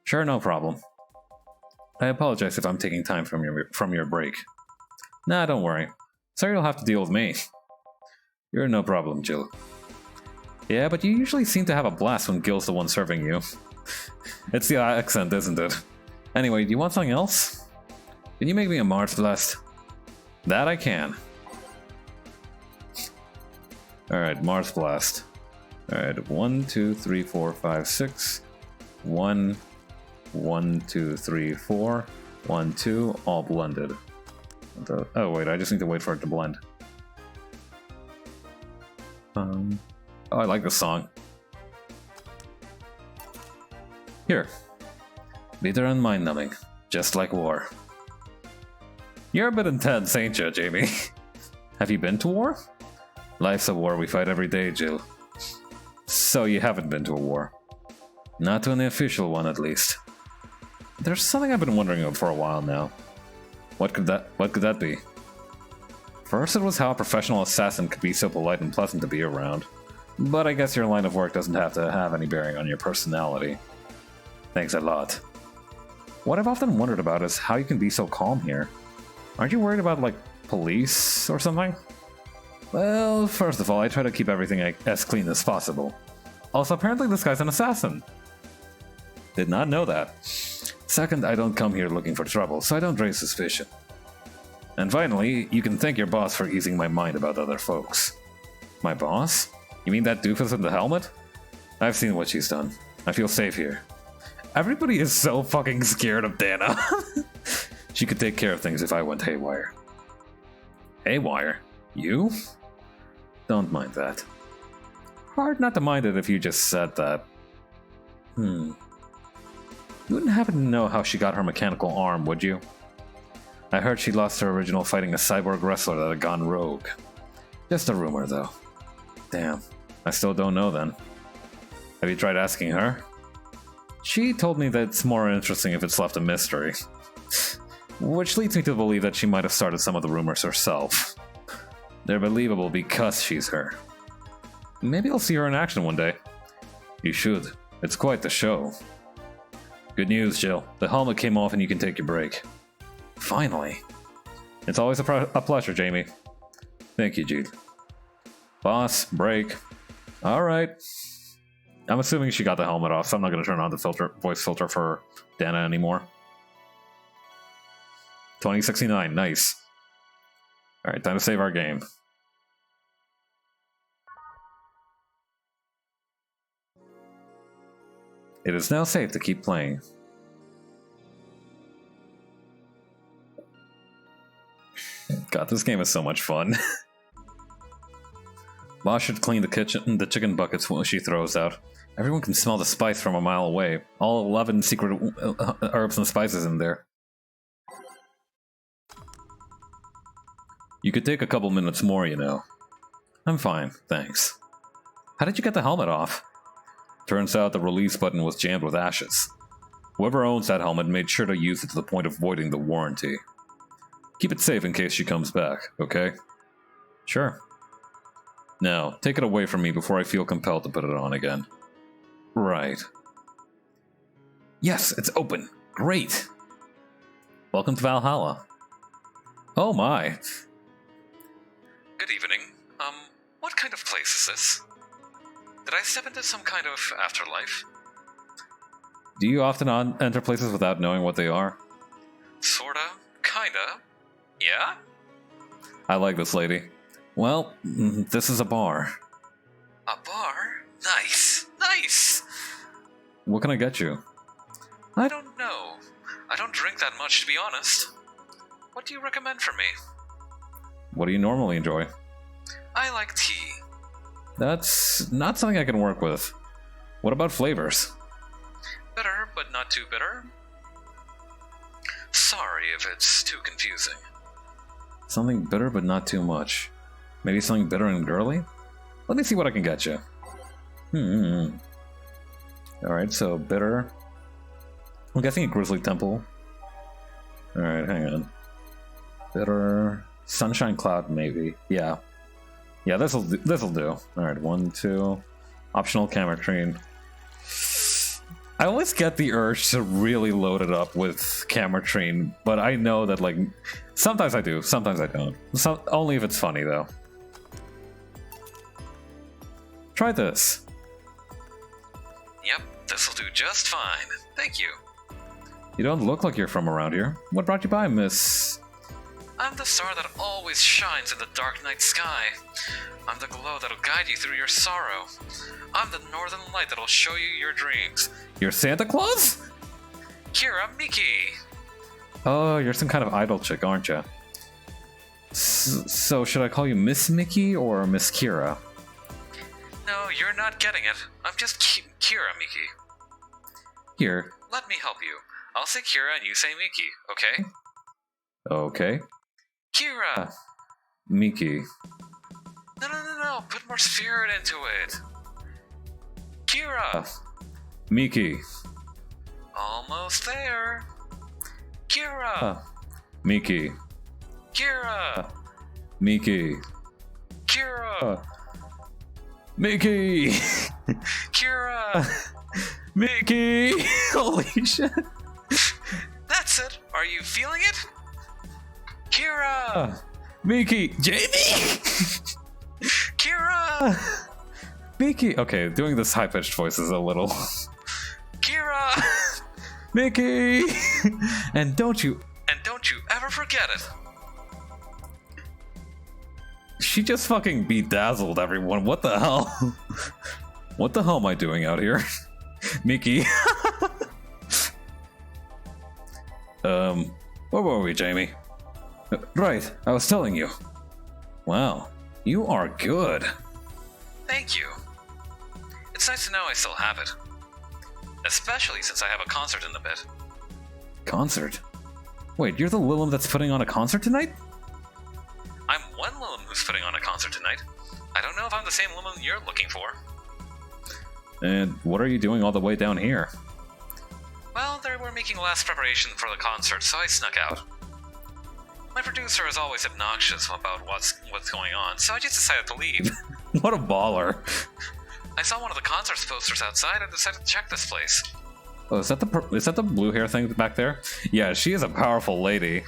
Sure, no problem. I apologize if I'm taking time from your break. Nah, don't worry. Sorry you'll have to deal with me. You're no problem, Jill. Yeah, but you usually seem to have a blast when Gil's the one serving you. It's the accent, isn't it? Anyway, do you want something else? Can you make me a Mars Blast? That I can. Alright, Mars Blast. Alright, 1, 2, 3, 4, 5, 6. 1, 1, 2, 3, 4. 1, 2, all blended. Oh wait, I just need to wait for it to blend. Oh, I like this song. Here. Bitter and mind-numbing, just like war. You're a bit intense, ain't you, Jamie? Have you been to war? Life's a war we fight every day, Jill. So you haven't been to a war. Not to an official one, at least. There's something I've been wondering about for a while now. What could that be? First, it was how a professional assassin could be so polite and pleasant to be around. But I guess your line of work doesn't have to have any bearing on your personality. Thanks a lot. What I've often wondered about is how you can be so calm here. Aren't you worried about, like, police or something? Well, first of all, I try to keep everything as clean as possible. Also, apparently this guy's an assassin. Did not know that. Second, I don't come here looking for trouble, so I don't raise suspicion. And finally, you can thank your boss for easing my mind about other folks. My boss? You mean that doofus in the helmet? I've seen what she's done. I feel safe here. Everybody is so fucking scared of Dana. She could take care of things if I went haywire. Haywire? You? Don't mind that. Hard not to mind it if you just said that. You wouldn't happen to know how she got her mechanical arm, would you? I heard she lost her original fighting a cyborg wrestler that had gone rogue. Just a rumor, though. Damn, I still don't know then. Have you tried asking her? She told me that it's more interesting if it's left a mystery. Which leads me to believe that she might have started some of the rumors herself. They're believable because she's her. Maybe I'll see her in action one day. You should. It's quite the show. Good news, Jill. The helmet came off and you can take your break. Finally. It's always a pleasure, Jamie. Thank you, Jude. Boss, break. Alright. I'm assuming she got the helmet off, so I'm not going to turn on the voice filter for Dana anymore. 2069, nice. Alright, time to save our game. It is now safe to keep playing. God, this game is so much fun. Boss should clean the chicken buckets when she throws out. Everyone can smell the spice from a mile away. All 11 secret herbs and spices in there. You could take a couple minutes more, you know. I'm fine, thanks. How did you get the helmet off? Turns out the release button was jammed with ashes. Whoever owns that helmet made sure to use it to the point of voiding the warranty. Keep it safe in case she comes back, okay? Sure. Now, take it away from me before I feel compelled to put it on again. Right. Yes, it's open. Great. Welcome to Valhalla. Oh my. Good evening. What kind of place is this? Did I step into some kind of afterlife? Do you often enter places without knowing what they are? Sorta. Kinda. Yeah? I like this lady. Well, this is a bar. A bar? Nice. Nice! What can I get you? I don't know. I don't drink that much, to be honest. What do you recommend for me? What do you normally enjoy? I like tea. That's not something I can work with. What about flavors? Bitter, but not too bitter. Sorry if it's too confusing. Something bitter but not too much. Maybe something bitter and girly? Let me see what I can get you. Alright, so bitter. I'm guessing a Grizzly Temple. Alright, hang on. Bitter. Sunshine Cloud, maybe. Yeah. Yeah, this'll do. Alright, 1, 2. Optional Camertrine. I always get the urge to really load it up with Camertrine, but I know that, like, sometimes I do, sometimes I don't. Only if it's funny, though. Try this. Yep, this'll do just fine. Thank you. You don't look like you're from around here. What brought you by, Miss... I'm the star that always shines in the dark night sky. I'm the glow that'll guide you through your sorrow. I'm the northern light that'll show you your dreams. You're Santa Claus? Kira Miki! Oh, you're some kind of idol chick, aren't you? So should I call you Miss Mickey or Miss Kira? No, you're not getting it. I'm just Kira Miki. Here. Let me help you. I'll say Kira and you say Miki, okay? Okay. Kira! Miki. No. Put more spirit into it. Kira! Miki. Almost there. Kira! Miki. Kira! Miki. Kira! Mickey! Kira! Mickey! Holy shit! That's it! Are you feeling it? Kira! Mickey! Jamie! Kira! Mickey! Okay, doing this high-pitched voice is a little... Kira! Mickey! And don't you ever forget it! She just fucking bedazzled everyone. What the hell? What the hell am I doing out here? Mickey. Where were we, Jamie? Right, I was telling you. Wow, you are good. Thank you. It's nice to know I still have it. Especially since I have a concert in a bit. Concert? Wait, you're the Lilim that's putting on a concert tonight? I'm one Lilim who's putting on a concert tonight. I don't know if I'm the same Lilim you're looking for. And what are you doing all the way down here? Well, they were making last preparation for the concert, so I snuck out. My producer is always obnoxious about what's going on, so I just decided to leave. What a baller. I saw one of the concerts posters outside and decided to check this place. Oh, is that the blue hair thing back there? Yeah, she is a powerful lady.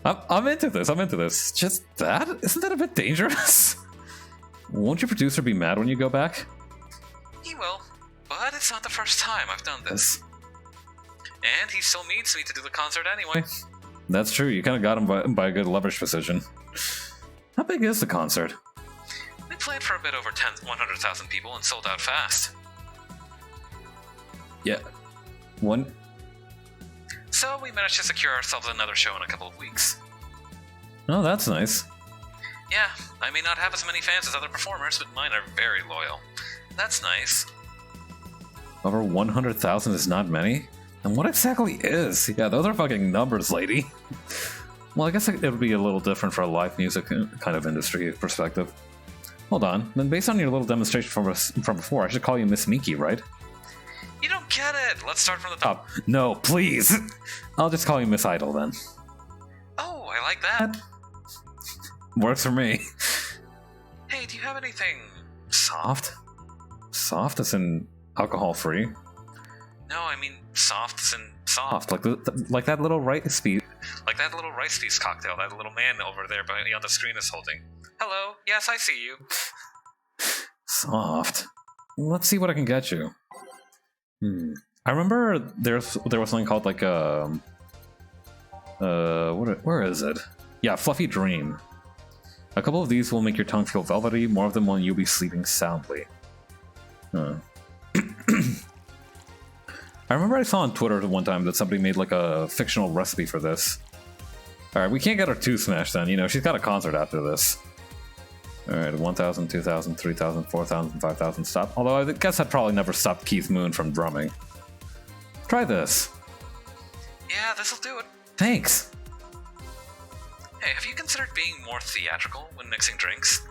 I'm into this. Just that? Isn't that a bit dangerous? Won't your producer be mad when you go back? He will, but it's not the first time I've done this. And he still needs me to do the concert anyway. That's true, you kind of got him by a good leverage position. How big is the concert? We played for a bit over 100,000 people and sold out fast. Yeah. One? So we managed to secure ourselves another show in a couple of weeks. Oh, that's nice. Yeah, I may not have as many fans as other performers, but mine are very loyal. That's nice. Over 100,000 is not many? And what exactly is? Yeah, those are fucking numbers, lady. Well, I guess it would be a little different for a live music kind of industry perspective. Hold on, then based on your little demonstration from before, I should call you Miss Miki, right? You don't get it! Let's start from the top. No, please! I'll just call you Miss Idol then. Oh, I like that. Works for me. Hey, do you have anything... Soft? Soft as in alcohol-free? No, I mean soft as in soft. Like that little rice piece. Like that little rice piece cocktail that little man over there on the screen is holding. Hello, yes, I see you. Soft. Let's see what I can get you. I remember there was something called like where is it? Yeah, Fluffy Dream. A couple of these will make your tongue feel velvety, more of them when you'll be sleeping soundly. I remember I saw on Twitter one time that somebody made like a fictional recipe for this. Alright, we can't get her too smashed then. You know, she's got a concert after this. Alright, 1,000, 2,000, 3,000, 4,000, 5,000 stop. Although I guess that probably never stopped Keith Moon from drumming. Try this. Yeah, this'll do it. Thanks. Hey, have you considered being more theatrical when mixing drinks?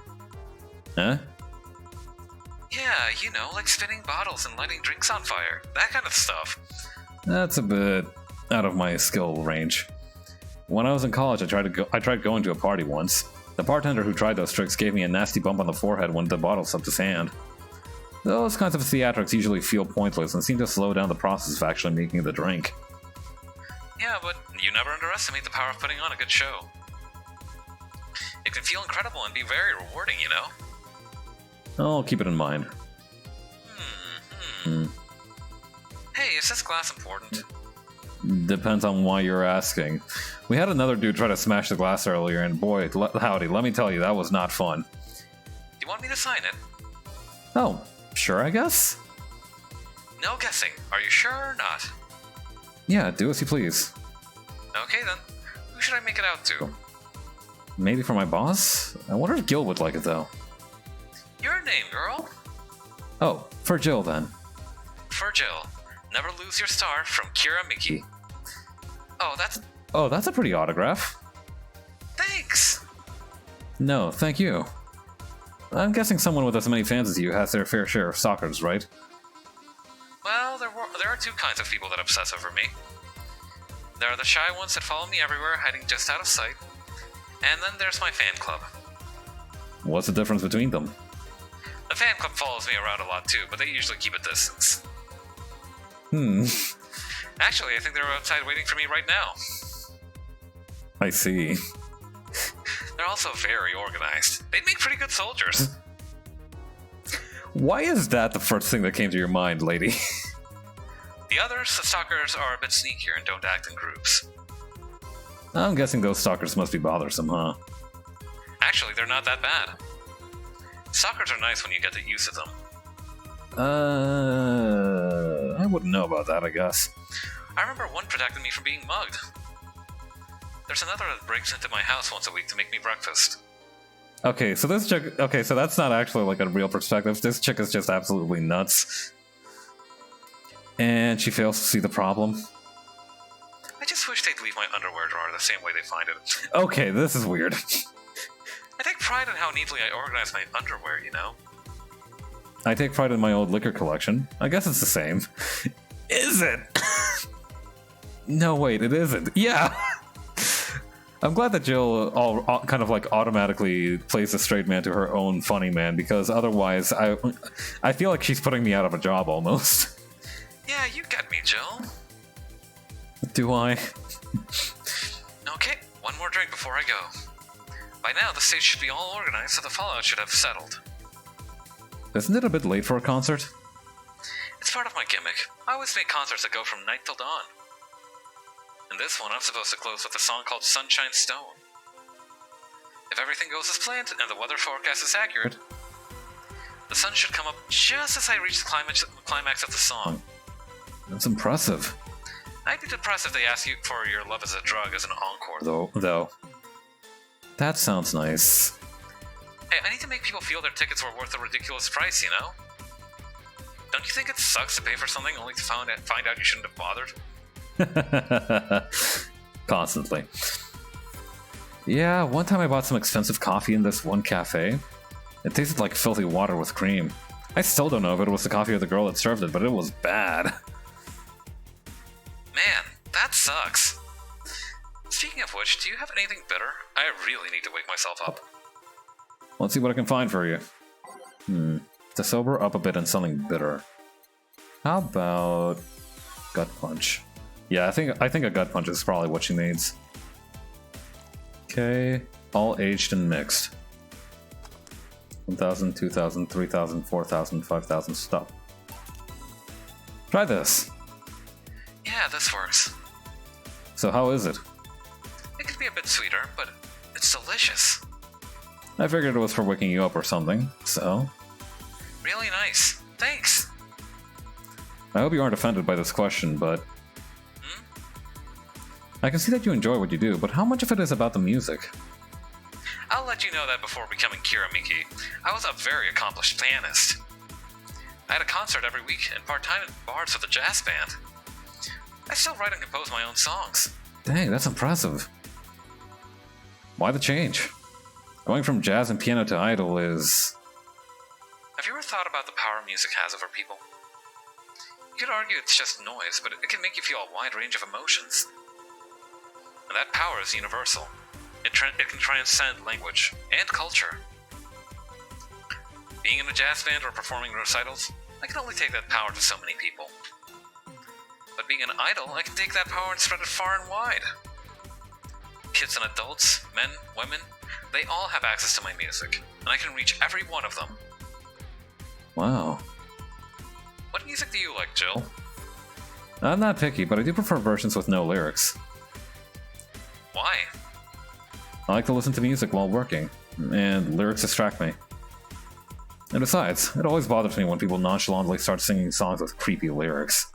Huh? Yeah, you know, like spinning bottles and lighting drinks on fire. That kind of stuff. That's a bit out of my skill range. When I was in college, I tried going to a party once. The bartender who tried those tricks gave me a nasty bump on the forehead when the bottle slipped his hand. Those kinds of theatrics usually feel pointless and seem to slow down the process of actually making the drink. Yeah, but you never underestimate the power of putting on a good show. It can feel incredible and be very rewarding, you know? I'll keep it in mind. Hey, is this glass important? Depends on why you're asking. We had another dude try to smash the glass earlier, and boy, howdy, let me tell you, that was not fun. Do you want me to sign it? Oh, sure, I guess? No guessing. Are you sure or not? Yeah, do as you please. Okay then. Who should I make it out to? Maybe for my boss? I wonder if Gil would like it, though. Your name, girl? Oh, for Jill, then. For Jill. Never lose your star from Kira Miki. Oh, that's a pretty autograph. Thanks! No, thank you. I'm guessing someone with as many fans as you has their fair share of stalkers, right? Well, there are two kinds of people that obsess over me. There are the shy ones that follow me everywhere, hiding just out of sight. And then there's my fan club. What's the difference between them? The fan club follows me around a lot too, but they usually keep a distance. Actually, I think they're outside waiting for me right now. I see. They're also very organized. They'd make pretty good soldiers. Why is that the first thing that came to your mind, lady? The others, the stalkers, are a bit sneakier and don't act in groups. I'm guessing those stalkers must be bothersome, huh? Actually, they're not that bad. Stalkers are nice when you get the use of them. I wouldn't know about that, I guess. I remember one protected me from being mugged. There's another that breaks into my house once a week to make me breakfast. Okay, so this chick... Okay, so that's not actually like a real perspective. This chick is just absolutely nuts. And she fails to see the problem. I just wish they'd leave my underwear drawer the same way they find it. Okay, this is weird. I take pride in how neatly I organize my underwear, you know? I take pride in my old liquor collection. I guess it's the same. Is it? No, wait, it isn't. Yeah! I'm glad that Jill kind of like automatically plays a straight man to her own funny man, because otherwise I feel like she's putting me out of a job almost. Yeah, you get me, Jill. Do I? Okay, one more drink before I go. By now, the stage should be all organized, so the fallout should have settled. Isn't it a bit late for a concert? It's part of my gimmick. I always make concerts that go from night till dawn. In this one, I'm supposed to close with a song called Sunshine Stone. If everything goes as planned, and the weather forecast is accurate, the sun should come up just as I reach the climax of the song. That's impressive. I'd be depressed if they asked you for your love as a drug as an encore, Though. That sounds nice. Hey, I need to make people feel their tickets were worth a ridiculous price, you know? Don't you think it sucks to pay for something only to find out you shouldn't have bothered? Constantly. Yeah, one time I bought some expensive coffee in this one cafe. It tasted like filthy water with cream. I still don't know if it was the coffee or the girl that served it, but it was bad. Man, that sucks. Speaking of which, do you have anything bitter? I really need to wake myself up. Let's see what I can find for you. To sober up a bit and something bitter. How about gut punch? Yeah, I think a gut punch is probably what she needs. Okay, all aged and mixed. 1,000, 2,000, 3,000, 4,000, 5,000, stop. Try this. Yeah, this works. So how is it? It could be a bit sweeter, but it's delicious. I figured it was for waking you up or something, so... Really nice. Thanks. I hope you aren't offended by this question, but... I can see that you enjoy what you do, but how much of it is about the music? I'll let you know that before becoming Kiramiki, I was a very accomplished pianist. I had a concert every week and part-time in bars with a jazz band. I still write and compose my own songs. Dang, that's impressive. Why the change? Going from jazz and piano to idol is... Have you ever thought about the power music has over people? You could argue it's just noise, but it can make you feel a wide range of emotions. And that power is universal. It can transcend language and culture. Being in a jazz band or performing recitals, I can only take that power to so many people. But being an idol, I can take that power and spread it far and wide. Kids and adults, men, women, they all have access to my music, and I can reach every one of them. Wow. What music do you like, Jill? I'm not picky, but I do prefer versions with no lyrics. Why? I like to listen to music while working, and lyrics distract me. And besides, it always bothers me when people nonchalantly start singing songs with creepy lyrics.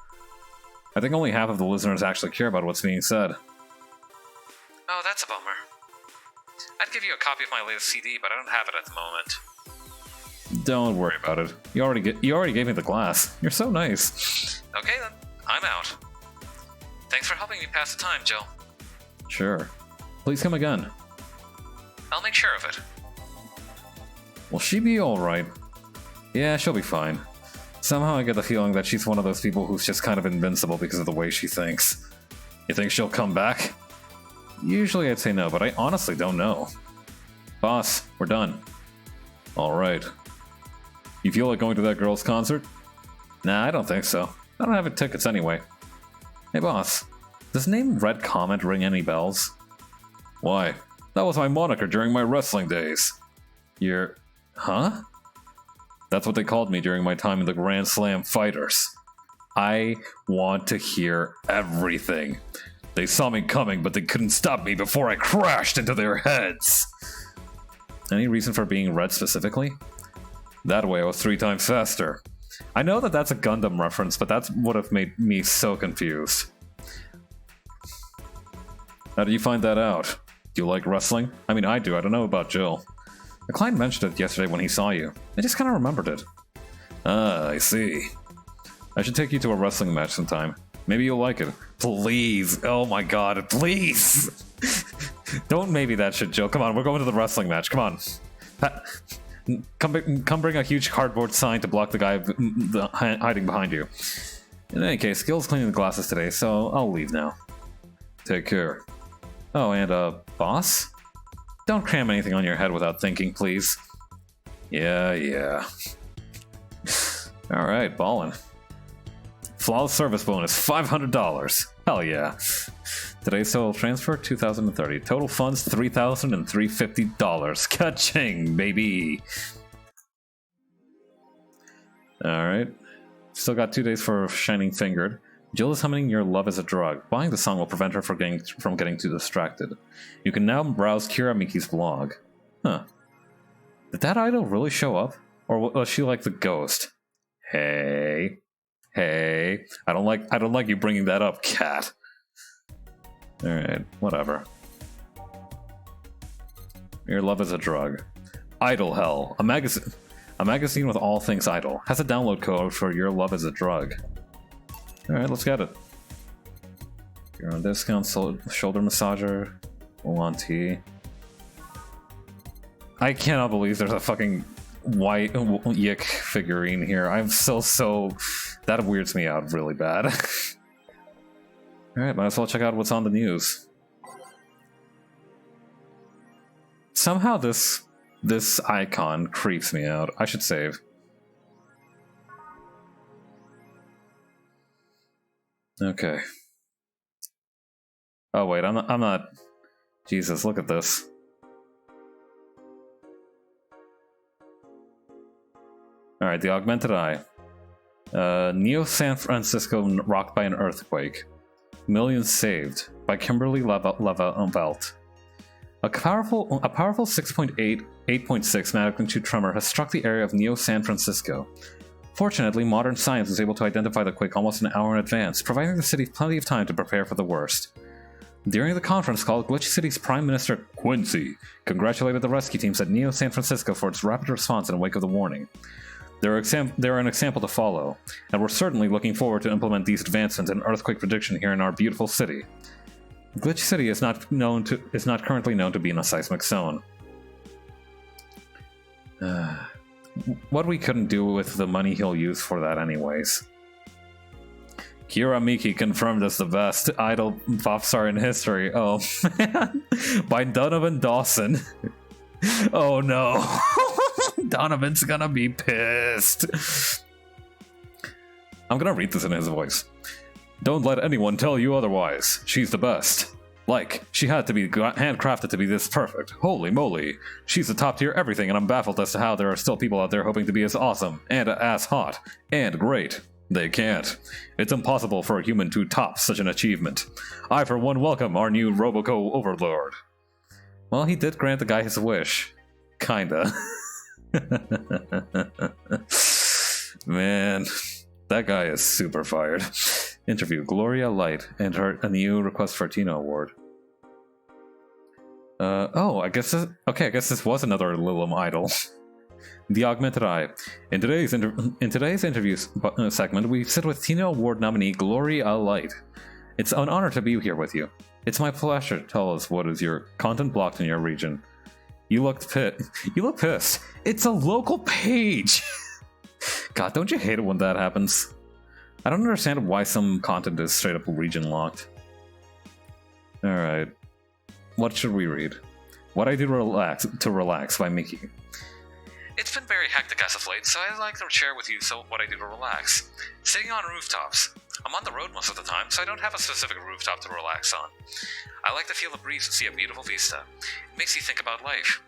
I think only half of the listeners actually care about what's being said. Oh, that's a bummer. I'd give you a copy of my latest CD, but I don't have it at the moment. Don't worry about it. You already gave me the glass. You're so nice. Okay then, I'm out. Thanks for helping me pass the time, Jill. Sure. Please come again. I'll make sure of it. Will she be alright? Yeah, she'll be fine. Somehow I get the feeling that she's one of those people who's just kind of invincible because of the way she thinks. You think she'll come back? Usually I'd say no, but I honestly don't know. Boss, we're done. Alright. You feel like going to that girl's concert? Nah, I don't think so. I don't have any tickets anyway. Hey boss, does the name Red Comet ring any bells? Why? That was my moniker during my wrestling days. You're... Huh? That's what they called me during my time in the Grand Slam Fighters. I want to hear everything. They saw me coming, but they couldn't stop me before I crashed into their heads. Any reason for being red specifically? That way I was 3 times faster. I know that that's a Gundam reference, but that's what have made me so confused. How did you find that out? Do you like wrestling? I mean, I do. I don't know about Jill. The client mentioned it yesterday when he saw you. I just kind of remembered it. Ah, I see. I should take you to a wrestling match sometime. Maybe you'll like it. Please. Oh my god, please. Don't maybe that shit, Jill. Come on, we're going to the wrestling match. Come on. Come bring a huge cardboard sign to block the guy hiding behind you. In any case, Gil's cleaning the glasses today, so I'll leave now. Take care. Oh, and boss? Don't cram anything on your head without thinking, please. Yeah. Alright, ballin'. Flawless service bonus, $500. Hell yeah. Today's total transfer, $2,030. Total funds, $3,350. Ka-ching, baby! Alright. Still got 2 days for Shining Fingered. Jill is humming Your Love is a Drug. Buying the song will prevent her from getting too distracted. You can now browse Kiramiki's blog. Huh. Did that idol really show up? Or was she like the ghost? Hey. I don't like you bringing that up, cat. Alright, whatever. Your Love is a Drug. Idol Hell. A magazine with all things idol. Has a download code for Your Love is a Drug. Alright, let's get it. You're on discount, shoulder massager, on tea. I cannot believe there's a fucking white yick figurine here. I'm so... That weirds me out really bad. Alright, might as well check out what's on the news. Somehow this icon creeps me out. I should save. Okay. Oh wait, I'm not... Jesus, look at this. Alright, the Augmented Eye. Neo San Francisco rocked by an earthquake. Millions saved by Kimberly Levelt. A powerful 8.6 magnitude tremor has struck the area of Neo San Francisco. Fortunately, modern science was able to identify the quake almost an hour in advance, providing the city plenty of time to prepare for the worst. During the conference call, Glitch City's Prime Minister Quincy congratulated the rescue teams at Neo San Francisco for its rapid response in the wake of the warning. They're an example to follow, and we're certainly looking forward to implement these advancements in earthquake prediction here in our beautiful city. Glitch City is not currently known to be in a seismic zone. What we couldn't do with the money he'll use for that anyways. Kira Miki confirmed as the best idol pop star in history. Oh man. By Donovan Dawson. Oh no. Donovan's gonna be pissed. I'm gonna read this in his voice. Don't let anyone tell you otherwise. She's the best. Like, she had to be handcrafted to be this perfect. Holy moly. She's the top tier everything, and I'm baffled as to how there are still people out there hoping to be as awesome, and as hot, and great. They can't. It's impossible for a human to top such an achievement. I, for one, welcome our new Roboco Overlord. Well, he did grant the guy his wish. Kinda. Man, that guy is super fired. Interview Gloria Light and a new request for a Tino award. I guess this was another Lilum idol. The Augmented Eye. In today's interview segment, we sit with Tino Award nominee Gloria Light. It's an honor to be here with you. It's my pleasure. Tell us, what is your content blocked in your region? You look pissed. It's a local page. God, don't you hate it when that happens? I don't understand why some content is straight up region locked. Alright. What should we read? What I Do to Relax by Mickey. It's been very hectic as of late, so I'd like to share with you what I do to relax. Sitting on rooftops. I'm on the road most of the time, so I don't have a specific rooftop to relax on. I like to feel the breeze and see a beautiful vista. It makes you think about life.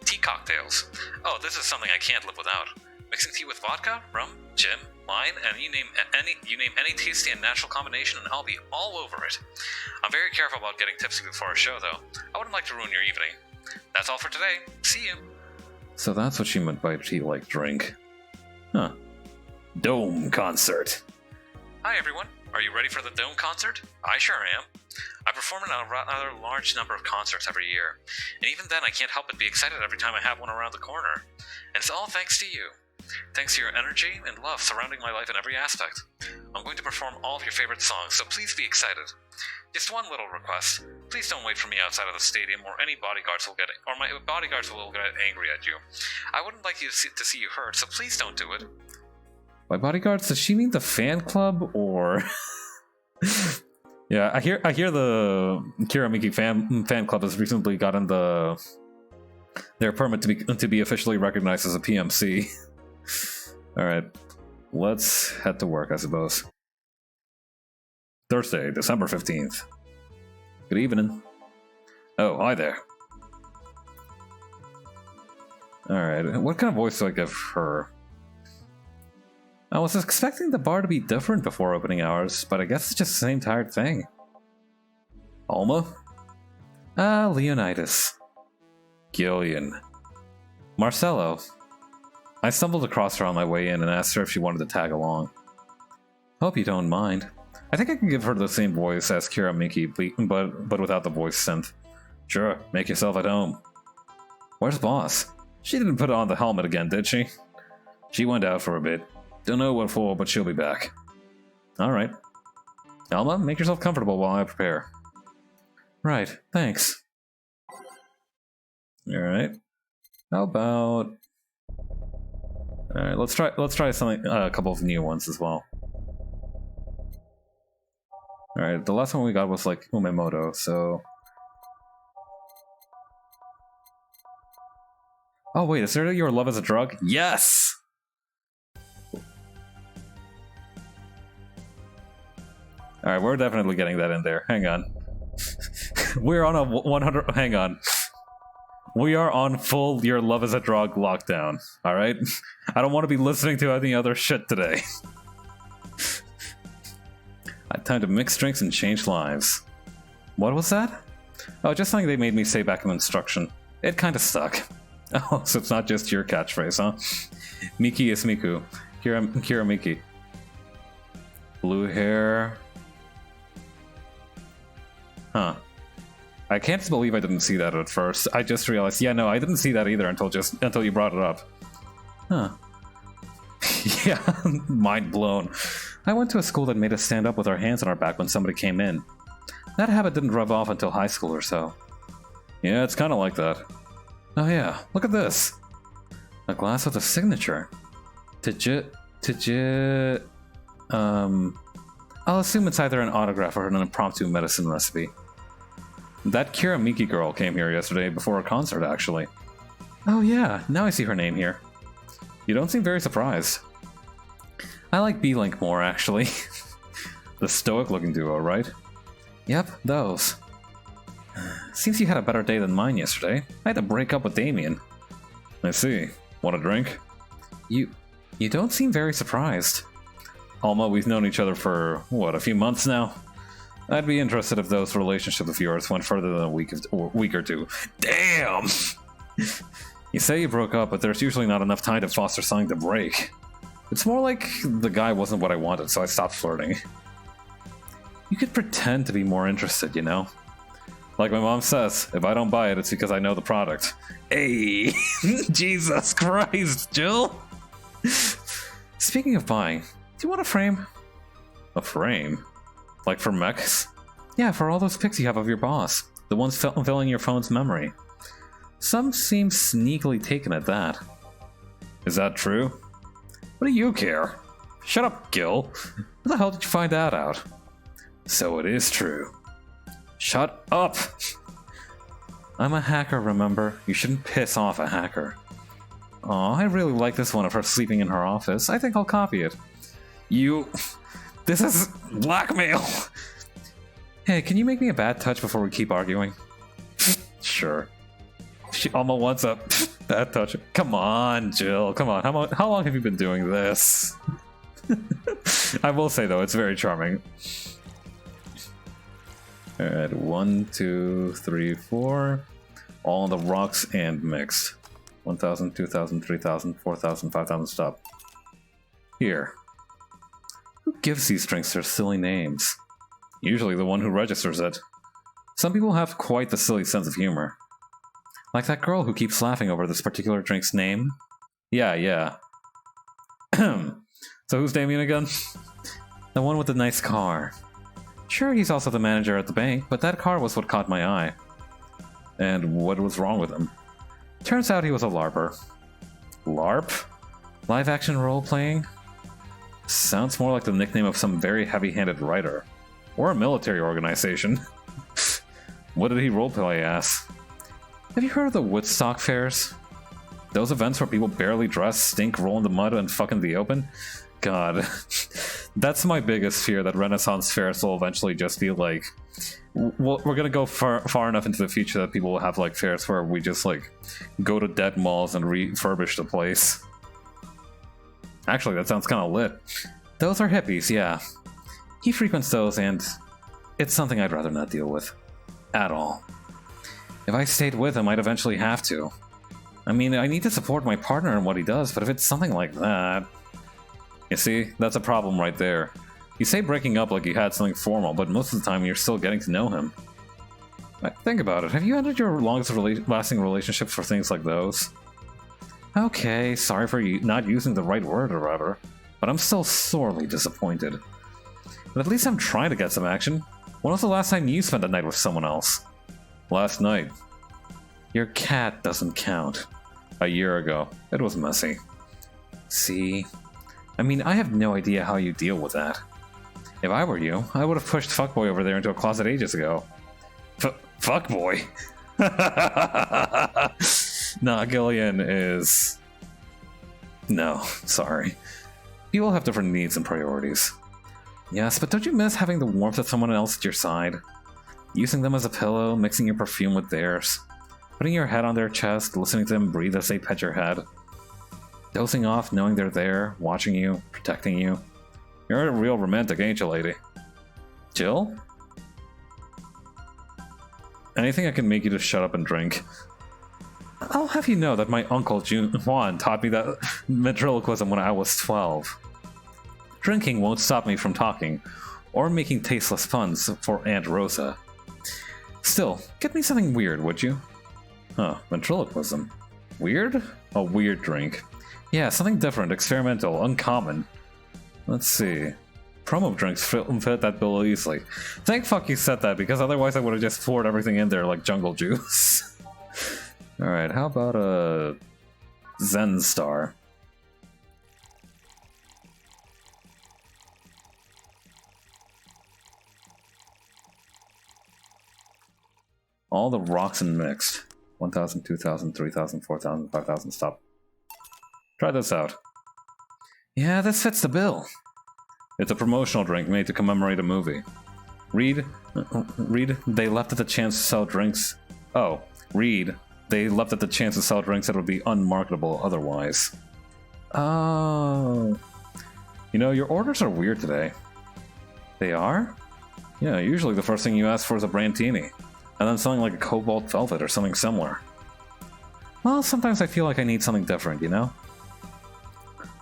Tea cocktails. Oh, this is something I can't live without. Mixing tea with vodka, rum, gin, wine, and you name any tasty and natural combination, and I'll be all over it. I'm very careful about getting tipsy before a show, though. I wouldn't like to ruin your evening. That's all for today. See you. So that's what she meant by tea like drink. Huh. Dome concert. Hi everyone. Are you ready for the Dome concert? I sure am. I perform in a rather large number of concerts every year, and even then I can't help but be excited every time I have one around the corner. And it's all thanks to you. Thanks to your energy and love surrounding my life in every aspect. I'm going to perform all of your favorite songs, so please be excited. Just one little request. Please don't wait for me outside of the stadium, or my bodyguards will get angry at you. I wouldn't like you to see you hurt, so please don't do it. By bodyguards, does she mean the fan club, or... Yeah, I hear the Kira Miki fan club has recently gotten their permit to be officially recognized as a PMC. Alright, let's head to work, I suppose. Thursday, December 15th. Good evening. Oh, hi there. Alright, what kind of voice do I give her? I was expecting the bar to be different before opening hours, but I guess it's just the same tired thing. Alma? Leonidas. Gillian. Marcello. I stumbled across her on my way in and asked her if she wanted to tag along. Hope you don't mind. I think I can give her the same voice as Kira Miki, but without the voice synth. Sure, make yourself at home. Where's Boss? She didn't put on the helmet again, did she? She went out for a bit. Don't know what for, but she'll be back. Alright. Alma, make yourself comfortable while I prepare. Right, thanks. Alright. How about... Alright, let's try something, a couple of new ones as well. Alright, the last one we got was like Umemoto, so... Oh wait, is there Your Love is a Drug? Yes! Alright, we're definitely getting that in there. Hang on. We're on a 100... Hang on. We are on full Your Love is a Drug lockdown. Alright? I don't want to be listening to any other shit today. Time to mix drinks and change lives. What was that? Oh, just something they made me say back in instruction. It kinda stuck. Oh, so it's not just your catchphrase, huh? Miki is Miku. Kiramiki. Blue hair. Huh. I can't believe I didn't see that at first. I just realized, yeah, no, I didn't see that either until you brought it up. Huh. Yeah, mind blown. I went to a school that made us stand up with our hands on our back when somebody came in. That habit didn't rub off until high school or so. Yeah, it's kind of like that. Oh yeah, look at this. A glass with a signature. I'll assume it's either an autograph or an impromptu medicine recipe. That Kiramiki girl came here yesterday before a concert, actually. Oh yeah, now I see her name here. You don't seem very surprised. I like B-Link more, actually. The stoic-looking duo, right? Yep, those. Seems you had a better day than mine yesterday. I had to break up with Damien. I see. Want a drink? You don't seem very surprised. Alma, we've known each other for, what, a few months now? I'd be interested if those relationships of yours went further than a week or two. Damn! You say you broke up, but there's usually not enough time to foster something to break. It's more like the guy wasn't what I wanted, so I stopped flirting. You could pretend to be more interested, you know? Like my mom says, if I don't buy it, it's because I know the product. Hey! Jesus Christ, Jill! Speaking of buying, do you want a frame? A frame? Like for mechs? Yeah, for all those pics you have of your boss. The ones filling your phone's memory. Some seem sneakily taken at that. Is that true? What do you care? Shut up, Gil. How the hell did you find that out? So it is true. Shut up! I'm a hacker, remember? You shouldn't piss off a hacker. Aw, I really like this one of her sleeping in her office. I think I'll copy it. You... This is blackmail! Hey, can you make me a bad touch before we keep arguing? Sure. She almost wants a bad touch. Come on, Jill. Come on. How long have you been doing this? I will say, though, it's very charming. Alright, 1, 2, 3, 4. All on the rocks and mixed. 1,000, 2,000, 3,000, 4,000, 5,000, stop. Here. Who gives these drinks their silly names? Usually the one who registers it. Some people have quite the silly sense of humor. Like that girl who keeps laughing over this particular drink's name. Yeah. So who's Damien again? The one with the nice car. Sure, he's also the manager at the bank, but that car was what caught my eye. And what was wrong with him? Turns out he was a LARPer. LARP? Live-action role-playing? Sounds more like the nickname of some very heavy-handed writer. Or a military organization. What did he roleplay as? Have you heard of the Woodstock fairs? Those events where people barely dress, stink, roll in the mud, and fuck in the open? God. That's my biggest fear, that Renaissance fairs will eventually just be like... Well, we're gonna go far enough into the future that people will have like fairs where we just like go to dead malls and refurbish the place. Actually, that sounds kind of lit. Those are hippies, yeah. He frequents those, and it's something I'd rather not deal with. At all. If I stayed with him, I'd eventually have to. I mean, I need to support my partner in what he does, but if it's something like that... You see, that's a problem right there. You say breaking up like you had something formal, but most of the time you're still getting to know him. Think about it. Have you ended your longest-lasting relationships for things like those? Okay, sorry for not using the right word or whatever, but I'm still sorely disappointed. But at least I'm trying to get some action. When was the last time you spent a night with someone else? Last night. Your cat doesn't count. A year ago. It was messy. See? I mean, I have no idea how you deal with that. If I were you, I would have pushed Fuckboy over there into a closet ages ago. Fuckboy? Nah, Gillian is... No, sorry. People have different needs and priorities. Yes, but don't you miss having the warmth of someone else at your side? Using them as a pillow, mixing your perfume with theirs. Putting your head on their chest, listening to them breathe as they pet your head. Dozing off, knowing they're there, watching you, protecting you. You're a real romantic, ain't you, lady? Jill? Anything I can make you just shut up and drink. I'll have you know that my uncle Juan taught me that ventriloquism when I was 12. Drinking won't stop me from talking, or making tasteless puns for Aunt Rosa. Still, get me something weird, would you? Huh, ventriloquism. Weird? A weird drink. Yeah, something different, experimental, uncommon. Let's see. Promo drinks fit that bill easily. Thank fuck you said that, because otherwise I would have just poured everything in there like jungle juice. Alright, how about a Zen Star? All the rocks and mixed. 1,000, 2,000, 3,000, 4,000, 5,000, stop. Try this out. Yeah, this fits the bill. It's a promotional drink made to commemorate a movie. Read, they left at the chance to sell drinks. Oh, read, they left at the chance to sell drinks that would be unmarketable otherwise. Oh. You know, your orders are weird today. They are? Yeah, usually the first thing you ask for is a Brantini. And then something like a Cobalt Velvet or something similar. Well, sometimes I feel like I need something different, you know?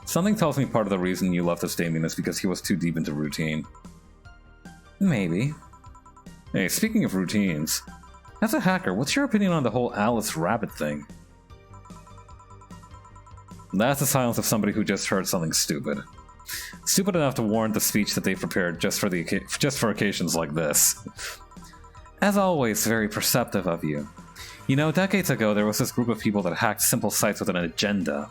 Something tells me part of the reason you left this Damien is because he was too deep into routine. Maybe. Hey, speaking of routines, as a hacker, what's your opinion on the whole Alice Rabbit thing? That's the silence of somebody who just heard something stupid. Stupid enough to warrant the speech that they prepared just for occasions like this. As always, very perceptive of you. You know, decades ago there was this group of people that hacked simple sites with an agenda.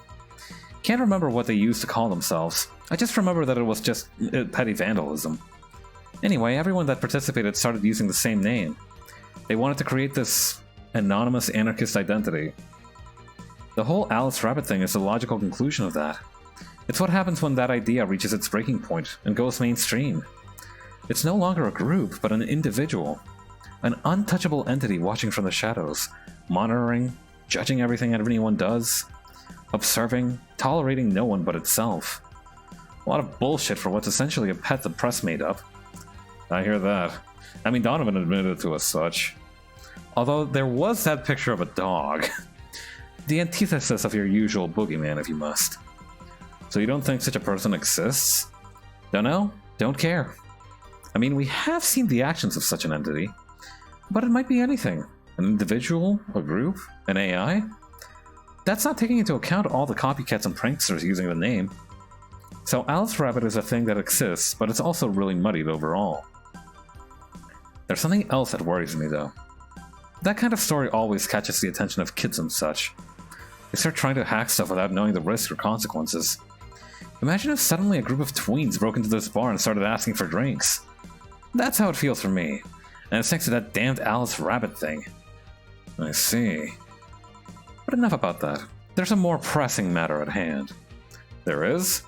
Can't remember what they used to call themselves. I just remember that it was just petty vandalism. Anyway, everyone that participated started using the same name. They wanted to create this anonymous anarchist identity. The whole Alice Rabbit thing is the logical conclusion of that. It's what happens when that idea reaches its breaking point and goes mainstream. It's no longer a group, but an individual. An untouchable entity watching from the shadows, monitoring, judging everything anyone does, observing, tolerating no one but itself. A lot of bullshit for what's essentially a pet the press made up. I hear that. I mean, Donovan admitted to as such. Although there was that picture of a dog. The antithesis of your usual boogeyman, if you must. So you don't think such a person exists? Don't know? Don't care. I mean, we have seen the actions of such an entity. But it might be anything. An individual, a group, an AI? That's not taking into account all the copycats and pranksters using the name. So Alice Rabbit is a thing that exists, but it's also really muddied overall. There's something else that worries me, though. That kind of story always catches the attention of kids and such. They start trying to hack stuff without knowing the risks or consequences. Imagine if suddenly a group of tweens broke into this bar and started asking for drinks. That's how it feels for me. And it's thanks to that damned Alice Rabbit thing. I see. But enough about that. There's a more pressing matter at hand. There is?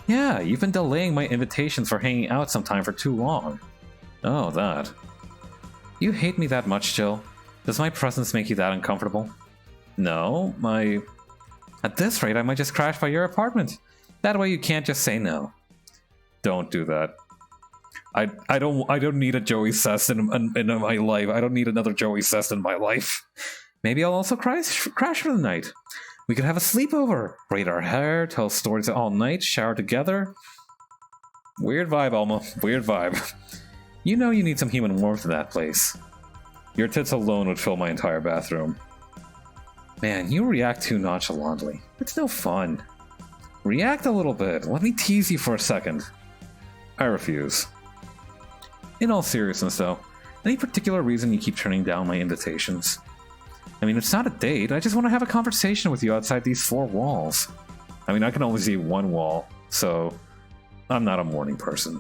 Yeah, you've been delaying my invitations for hanging out sometime for too long. Oh, that. You hate me that much, Jill? Does my presence make you that uncomfortable? No, At this rate, I might just crash by your apartment. That way you can't just say no. Don't do that. I don't need a Joey Sest in my life. I don't need another Joey Sest in my life. Maybe I'll also crash for the night. We could have a sleepover, braid our hair, tell stories all night, shower together. Weird vibe, Alma. Weird vibe. You know you need some human warmth in that place. Your tits alone would fill my entire bathroom. Man, you react too nonchalantly. It's no fun. React a little bit. Let me tease you for a second. I refuse. In all seriousness, though, any particular reason you keep turning down my invitations? I mean, it's not a date. I just want to have a conversation with you outside these four walls. I mean, I can only see one wall, so I'm not a morning person.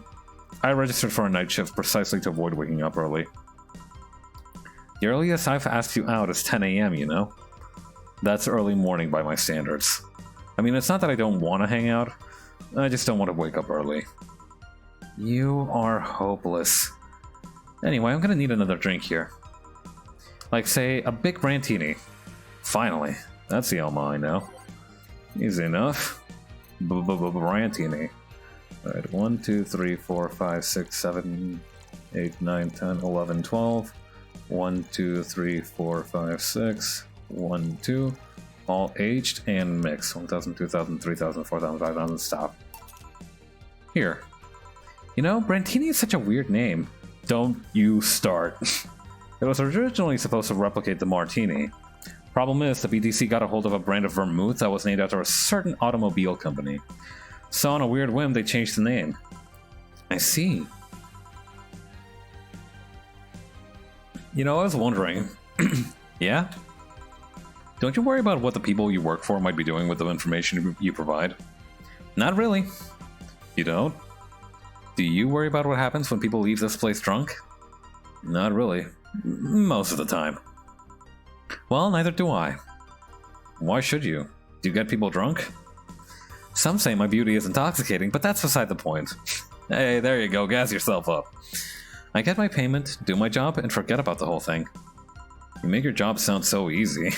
I registered for a night shift precisely to avoid waking up early. The earliest I've asked you out is 10 a.m., you know? That's early morning by my standards. I mean, it's not that I don't want to hang out. I just don't want to wake up early. You are hopeless. Anyway, I'm gonna need another drink here. Like, say, a big Brantini. Finally. That's the Elma I know. Easy enough. Brantini. Alright, 1, 2, 3, 4, 5, 6, 7, 8, 9, 10, 11, 12. 1, 2, 3, 4, 5, 6. 1, 2, all aged and mixed. 1,000, 2,000, 3,000, 4,000, 5,000, stop. Here. You know, Brantini is such a weird name. Don't you start. It was originally supposed to replicate the Martini. Problem is, the BDC got a hold of a brand of vermouth that was named after a certain automobile company. So on a weird whim, they changed the name. I see. You know, I was wondering... Yeah? Don't you worry about what the people you work for might be doing with the information you provide? Not really. You don't? Do you worry about what happens when people leave this place drunk? Not really. Most of the time. Well, neither do I. Why should you? Do you get people drunk? Some say my beauty is intoxicating, but that's beside the point. Hey, there you go, gas yourself up. I get my payment, do my job, and forget about the whole thing. You make your job sound so easy.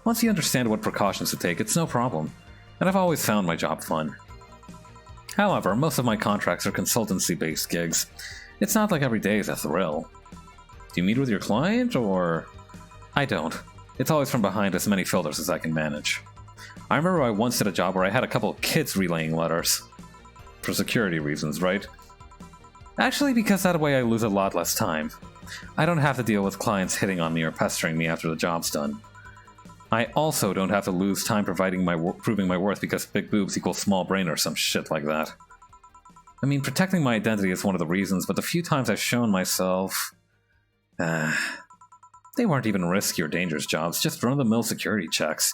Once you understand what precautions to take, it's no problem. And I've always found my job fun. However, most of my contracts are consultancy-based gigs. It's not like every day is a thrill. Do you meet with your client, or...? I don't. It's always from behind as many filters as I can manage. I remember I once did a job where I had a couple of kids relaying letters. For security reasons, right? Actually, because that way I lose a lot less time. I don't have to deal with clients hitting on me or pestering me after the job's done. I also don't have to lose time proving my worth because big boobs equals small brain or some shit like that. I mean, protecting my identity is one of the reasons, but the few times I've shown myself... they weren't even risky or dangerous jobs, just run-of-the-mill security checks.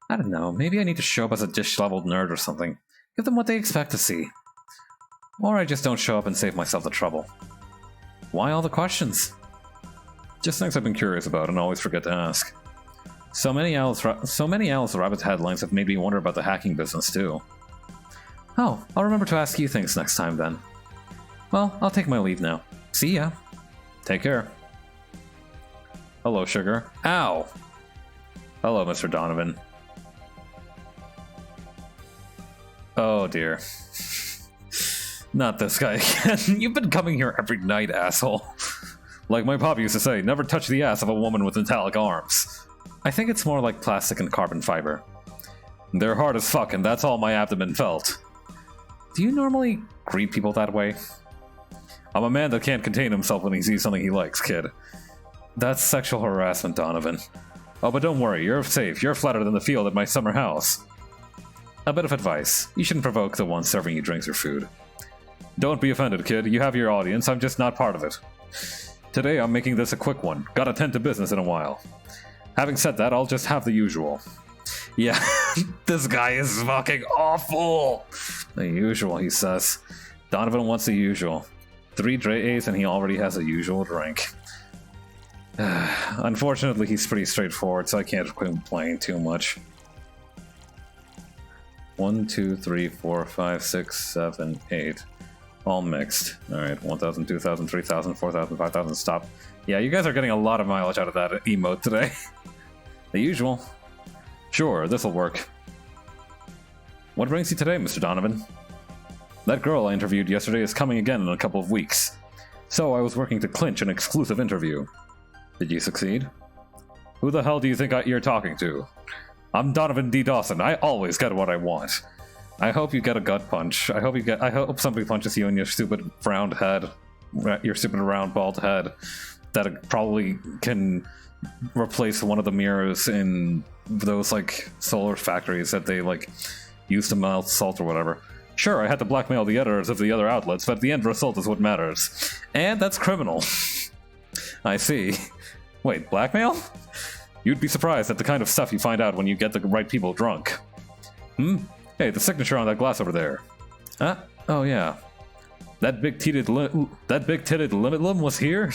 I don't know, maybe I need to show up as a dish-leveled nerd or something. Give them what they expect to see. Or I just don't show up and save myself the trouble. Why all the questions? Just things I've been curious about and always forget to ask. So many Alice Rabbit headlines have made me wonder about the hacking business too. Oh, I'll remember to ask you things next time then. Well, I'll take my leave now. See ya. Take care. Hello, Sugar. Ow! Hello, Mr. Donovan. Oh dear. Not this guy again. You've been coming here every night, asshole. Like my pop used to say, never touch the ass of a woman with metallic arms. I think it's more like plastic and carbon fiber. They're hard as fuck, and that's all my abdomen felt. Do you normally greet people that way? I'm a man that can't contain himself when he sees something he likes, kid. That's sexual harassment, Donovan. Oh, but don't worry, you're safe. You're flatter than the field at my summer house. A bit of advice. You shouldn't provoke the one serving you drinks or food. Don't be offended, kid. You have your audience. I'm just not part of it. Today, I'm making this a quick one. Gotta tend to business in a while. Having said that, I'll just have the usual. Yeah, this guy is fucking awful! The usual, he says. Donovan wants the usual. 3 Dre's and he already has a usual drink. Unfortunately, he's pretty straightforward, so I can't complain too much. 1, 2, 3, 4, 5, 6, 7, 8. All mixed. Alright, 1,000, 2,000, 3,000, 4,000, 5,000, stop. Yeah, you guys are getting a lot of mileage out of that emote today. The usual. Sure, this'll work. What brings you today, Mr. Donovan? That girl I interviewed yesterday is coming again in a couple of weeks. So I was working to clinch an exclusive interview. Did you succeed? Who the hell do you think you're talking to? I'm Donovan D. Dawson. I always get what I want. I hope you get a gut punch. I hope somebody punches you in your stupid round head. Your stupid round bald head. That probably can replace one of the mirrors in those, like, solar factories that they, like, use to melt salt or whatever. Sure, I had to blackmail the editors of the other outlets, but the end result is what matters. And that's criminal. I see. Wait, blackmail? You'd be surprised at the kind of stuff you find out when you get the right people drunk. Hey, the signature on that glass over there. Huh? Oh yeah. That big-titted Limitlum was here?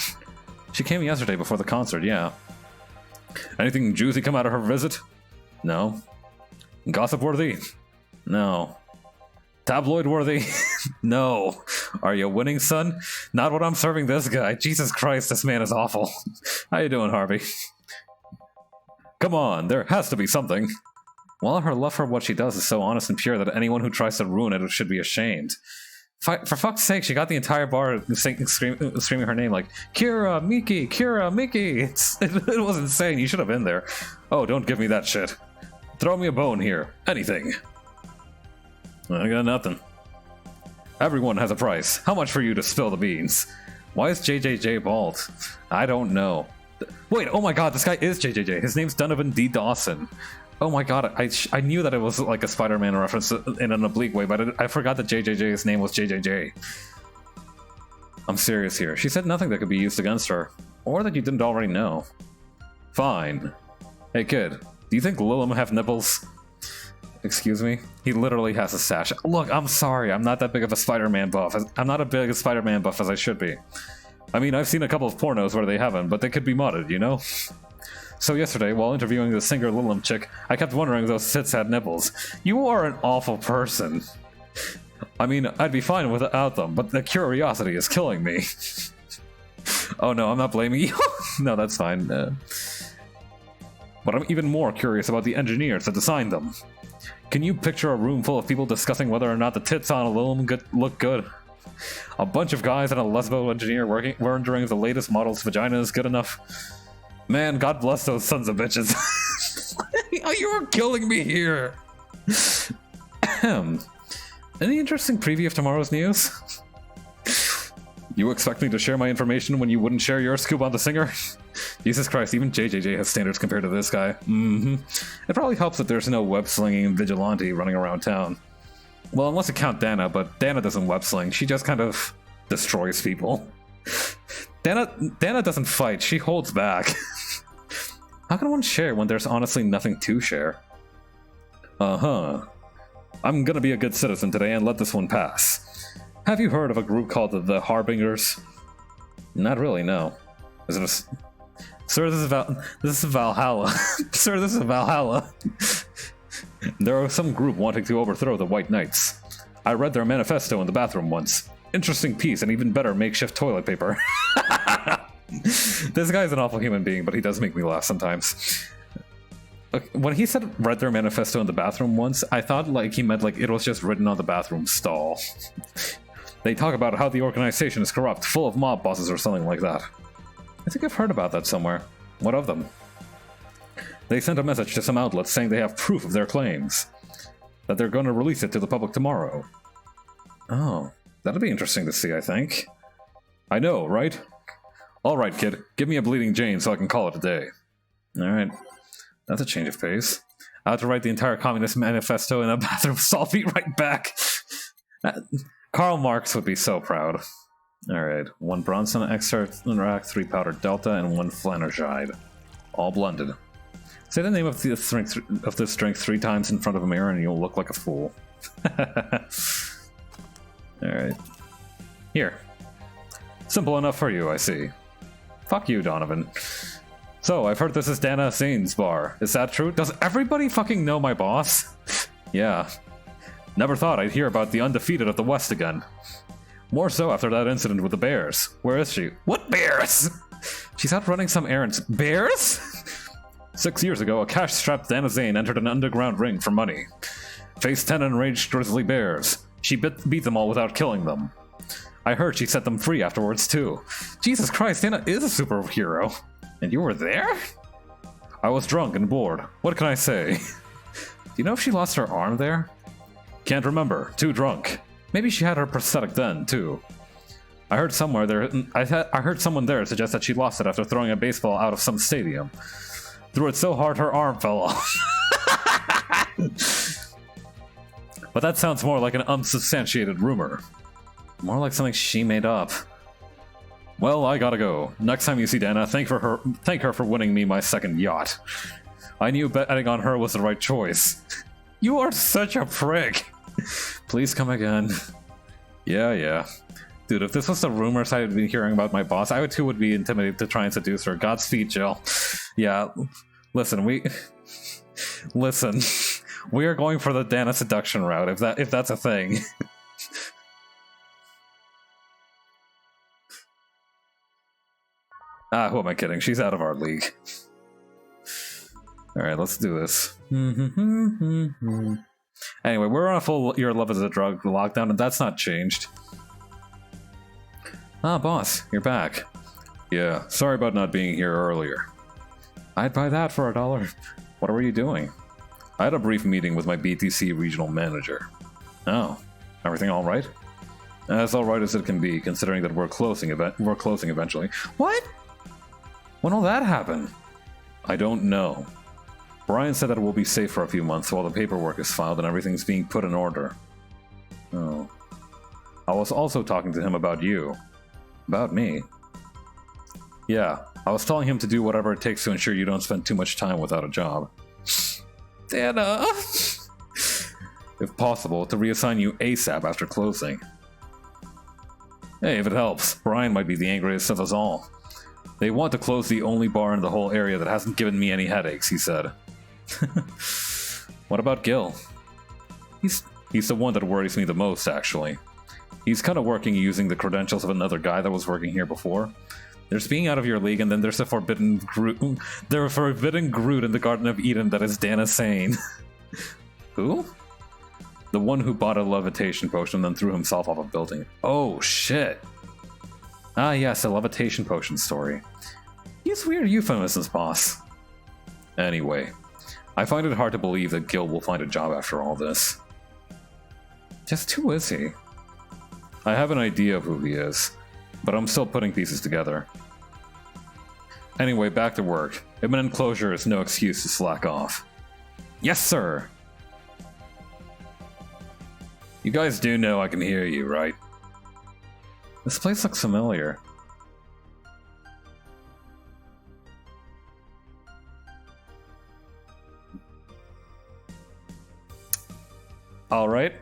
She came yesterday before the concert, yeah. Anything juicy come out of her visit? No. Gossip-worthy? No. Tabloid-worthy? No. Are you winning, son? Not what I'm serving this guy. Jesus Christ, this man is awful. How you doing, Harvey? Come on, there has to be something. Well, her love for what she does is so honest and pure that anyone who tries to ruin it should be ashamed. For fuck's sake, she got the entire bar screaming her name like, Kira, Miki, Kira, Miki! It was insane, you should have been there. Oh, don't give me that shit. Throw me a bone here. Anything. I got nothing. Everyone has a price. How much for you to spill the beans? Why is JJJ bald? I don't know. Wait, oh my god, this guy is JJJ. His name's Donovan D. Dawson. Oh my god, I knew that it was like a Spider-Man reference in an oblique way, but I forgot that JJJ's name was JJJ. I'm serious here. She said nothing that could be used against her. Or that you didn't already know. Fine. Hey kid, do you think Lilum have nipples? Excuse me? He literally has a sash. Look, I'm sorry, I'm not that big of a Spider-Man buff. I'm not as big a Spider-Man buff as I should be. I mean, I've seen a couple of pornos where they haven't, but they could be modded, you know? So yesterday, while interviewing the singer Lilum chick, I kept wondering if those tits had nipples. You are an awful person. I mean, I'd be fine without them, but the curiosity is killing me. Oh no, I'm not blaming you. No, that's fine. But I'm even more curious about the engineers that designed them. Can you picture a room full of people discussing whether or not the tits on a Lilum look good? A bunch of guys and a lesbo engineer wondering if the latest model's vagina is good enough? Man, God bless those sons of bitches. You are killing me here. Any interesting preview of tomorrow's news? You expect me to share my information when you wouldn't share your scoop on the singer? Jesus Christ, even JJJ has standards compared to this guy. It probably helps that there's no web-slinging vigilante running around town. Well, unless you count Dana, but Dana doesn't web-sling. She just kind of destroys people. Dana doesn't fight, she holds back. How can one share when there's honestly nothing to share? I'm gonna be a good citizen today and let this one pass. Have you heard of a group called the Harbingers? Not really, no. Is it a... Sir, this is Valhalla. Sir, this is Valhalla. There are some group wanting to overthrow the White Knights. I read their manifesto in the bathroom once. Interesting piece and even better makeshift toilet paper. This guy's an awful human being, but he does make me laugh sometimes. When he said read their manifesto in the bathroom once, I thought like he meant like it was just written on the bathroom stall. They talk about how the organization is corrupt, full of mob bosses or something like that. I think I've heard about that somewhere. What of them? They sent a message to some outlets saying they have proof of their claims. That they're going to release it to the public tomorrow. Oh, that'll be interesting to see, I think. I know, right? Alright, kid. Give me a bleeding Jane so I can call it a day. Alright. That's a change of pace. I have to write the entire Communist Manifesto in a bathroom stall, be right back. Karl Marx would be so proud. Alright. 1 Bronson extract, 3 powdered Delta, and 1 Flanergide. All blended. Say the name of this drink 3 times in front of a mirror and you'll look like a fool. Alright. Here. Simple enough for you, I see. Fuck you, Donovan. So, I've heard this is Dana Zane's bar. Is that true? Does everybody fucking know my boss? Yeah. Never thought I'd hear about the undefeated of the West again. More so after that incident with the bears. Where is she? What bears? She's out running some errands. Bears? 6 years ago, a cash-strapped Dana Zane entered an underground ring for money. Faced 10 enraged grizzly bears. She beat them all without killing them. I heard she set them free afterwards, too. Jesus Christ, Dana is a superhero. And you were there? I was drunk and bored. What can I say? Do you know if she lost her arm there? Can't remember. Too drunk. Maybe she had her prosthetic then, too. I heard someone there suggest that she lost it after throwing a baseball out of some stadium. Threw it so hard her arm fell off. But that sounds more like an unsubstantiated rumor. More like something she made up. Well, I gotta go. Next time you see Dana, thank her for winning me my second yacht. I knew betting on her was the right choice. You are such a prick. Please come again. Yeah. Dude, if this was the rumors I had been hearing about my boss, I too would be intimidated to try and seduce her. Godspeed, Jill. Yeah, listen, we are going for the Dana seduction route, if that's a thing. Who am I kidding? She's out of our league. Alright, let's do this. Anyway, we're on a full Your Love is a Drug lockdown, and that's not changed. Ah, boss, you're back. Yeah, sorry about not being here earlier. I'd buy that for $1. What were you doing? I had a brief meeting with my BTC regional manager. Oh, everything all right? As all right as it can be, considering that we're closing eventually. What? When will that happen? I don't know. Brian said that we'll be safe for a few months while the paperwork is filed and everything's being put in order. Oh. I was also talking to him about you. About me? Yeah, I was telling him to do whatever it takes to ensure you don't spend too much time without a job. Dana! If possible, to reassign you ASAP after closing. Hey, if it helps, Brian might be the angriest of us all. They want to close the only bar in the whole area that hasn't given me any headaches, he said. What about Gil? He's the one that worries me the most, actually. He's kind of working using the credentials of another guy that was working here before. There's being out of your league, and then there's the forbidden Groot. The forbidden Groot in the Garden of Eden that is Dana sane. Who? The one who bought a levitation potion and then threw himself off a building. Oh, shit. Ah, yes, a levitation potion story. Use weird euphemisms, boss. Anyway, I find it hard to believe that Gil will find a job after all this. Just who is he? I have an idea of who he is, but I'm still putting pieces together. Anyway, back to work. Imminent closure is no excuse to slack off. Yes, sir! You guys do know I can hear you, right? This place looks familiar. Alright.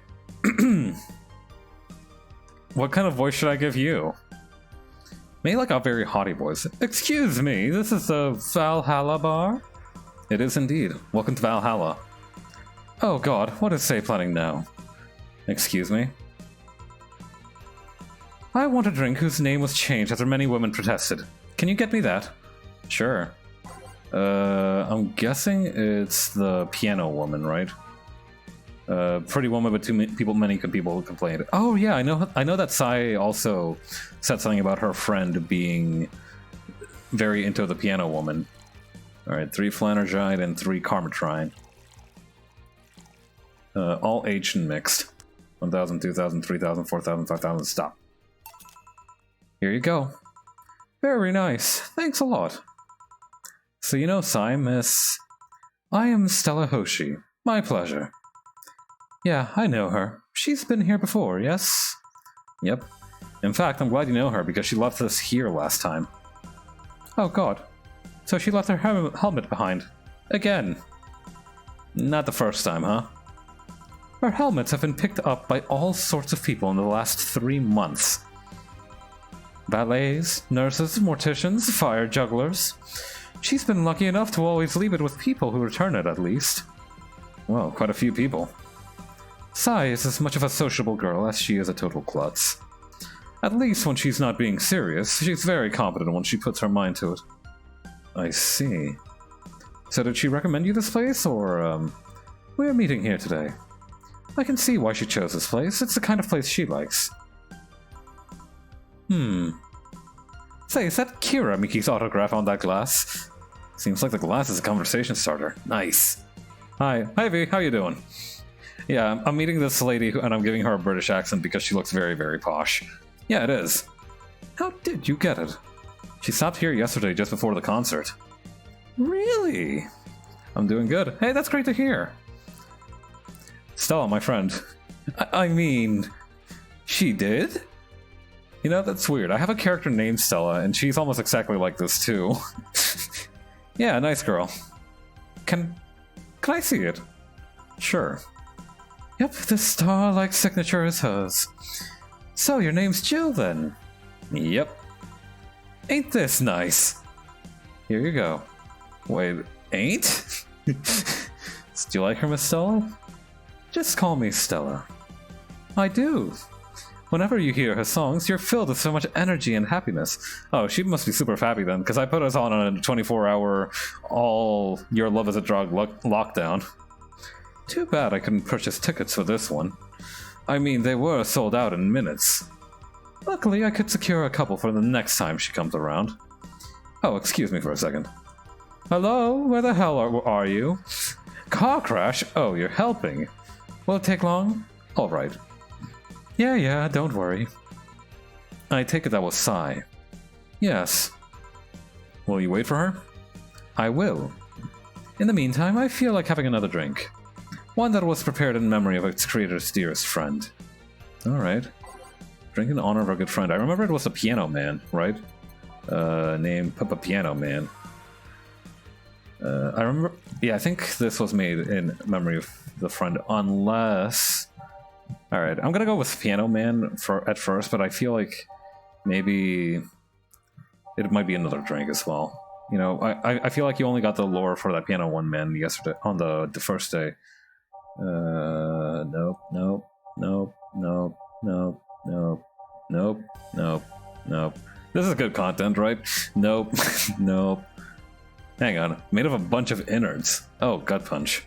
What kind of voice should I give you? Maybe like a very haughty voice. Excuse me, this is the Valhalla bar? It is indeed. Welcome to Valhalla. Oh god, what is Say planning now? Excuse me? I want a drink whose name was changed after many women protested. Can you get me that? Sure. I'm guessing it's the piano woman, right? Pretty woman, but many people complained. Oh yeah, I know that Sai also said something about her friend being very into the piano woman. Alright, 3 Flanergide and 3 Karmatrine. All H and mixed. 1,000, 2,000, 3,000, 4,000, 5,000, stop. Here you go. Very nice. Thanks a lot. So you know Sai, miss... I am Stella Hoshi. My pleasure. Yeah, I know her. She's been here before, yes? Yep. In fact, I'm glad you know her because she left us here last time. Oh god. So she left her helmet behind. Again. Not the first time, huh? Her helmets have been picked up by all sorts of people in the last 3 months. Valets, nurses, morticians, fire jugglers. She's been lucky enough to always leave it with people who return it, at least. Well, quite a few people. Sai is as much of a sociable girl as she is a total klutz. At least when she's not being serious, she's very competent when she puts her mind to it. I see. So did she recommend you this place, or, We're meeting here today. I can see why she chose this place. It's the kind of place she likes. Say, is that Kira Miki's autograph on that glass? Seems like the glass is a conversation starter. Nice. Hi. Hi, V. How you doing? Yeah, I'm meeting this lady and I'm giving her a British accent because she looks very, very posh. Yeah, it is. How did you get it? She stopped here yesterday just before the concert. Really? I'm doing good. Hey, that's great to hear. Stella, my friend. I mean... She did? You know, that's weird. I have a character named Stella, and she's almost exactly like this, too. Yeah, nice girl. Can I see it? Sure. Yep, the star-like signature is hers. So, your name's Jill, then? Yep. Ain't this nice? Here you go. Wait, ain't? Do you like her, Miss Stella? Just call me Stella. I do. Whenever you hear her songs, you're filled with so much energy and happiness. Oh, she must be super happy then, because I put us on a 24-hour all your love is a drug lockdown. Too bad I couldn't purchase tickets for this one. I mean, they were sold out in minutes. Luckily, I could secure a couple for the next time she comes around. Oh, excuse me for a second. Hello? Where the hell are you? Car crash? Oh, you're helping. Will it take long? Alright. Yeah, don't worry. I take it that was Sai. Yes. Will you wait for her? I will. In the meantime, I feel like having another drink. One that was prepared in memory of its creator's dearest friend. Alright. Drink in honor of our good friend. I remember it was a Piano Man, right? Named Papa Piano Man. I remember... Yeah, I think this was made in memory of the friend, unless... Alright, I'm gonna go with Piano Man at first, but I feel like maybe it might be another drink as well. You know, I feel like you only got the lore for that Piano One Man yesterday, on the first day. Nope. This is good content, right? Nope. Nope. Hang on. Made of a bunch of innards. Oh, gut punch.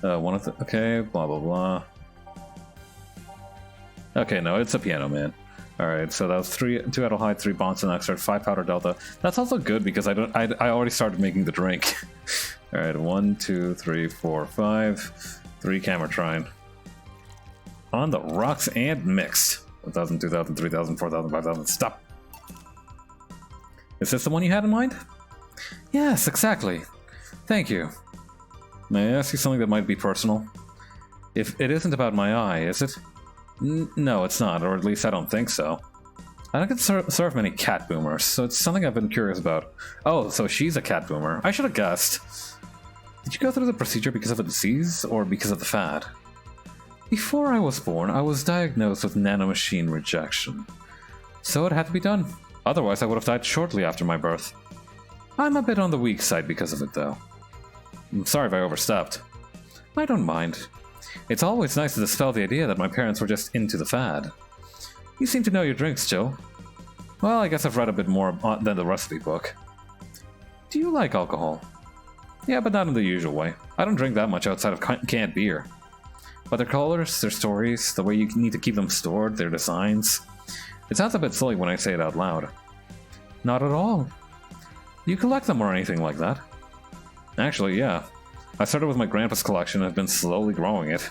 One of the... Okay, blah, blah, blah. Okay, no, it's a Piano Man. Alright, so that was 2 Adelhyde, 3 Bonson extract, 5 Powder Delta. That's also good because I already started making the drink. Alright, 1, 2, 3, 4, 5. 3 Camertrine. On the rocks and mixed. 1,000, 2,000, 3,000, 4,000, 5,000. Stop! Is this the one you had in mind? Yes, exactly. Thank you. May I ask you something that might be personal? If it isn't about my eye, is it? No, it's not, or at least I don't think so. I don't get to serve many cat boomers, so it's something I've been curious about. Oh, so she's a cat boomer. I should have guessed. Did you go through the procedure because of a disease, or because of the fad? Before I was born, I was diagnosed with nanomachine rejection. So it had to be done. Otherwise, I would have died shortly after my birth. I'm a bit on the weak side because of it, though. I'm sorry if I overstepped. I don't mind. It's always nice to dispel the idea that my parents were just into the fad. You seem to know your drinks, Jill. Well, I guess I've read a bit more than the recipe book. Do you like alcohol? Yeah, but not in the usual way. I don't drink that much outside of canned beer. But their colors, their stories, the way you need to keep them stored, their designs... It sounds a bit silly when I say it out loud. Not at all. You collect them or anything like that? Actually, yeah. I started with my grandpa's collection and have been slowly growing it.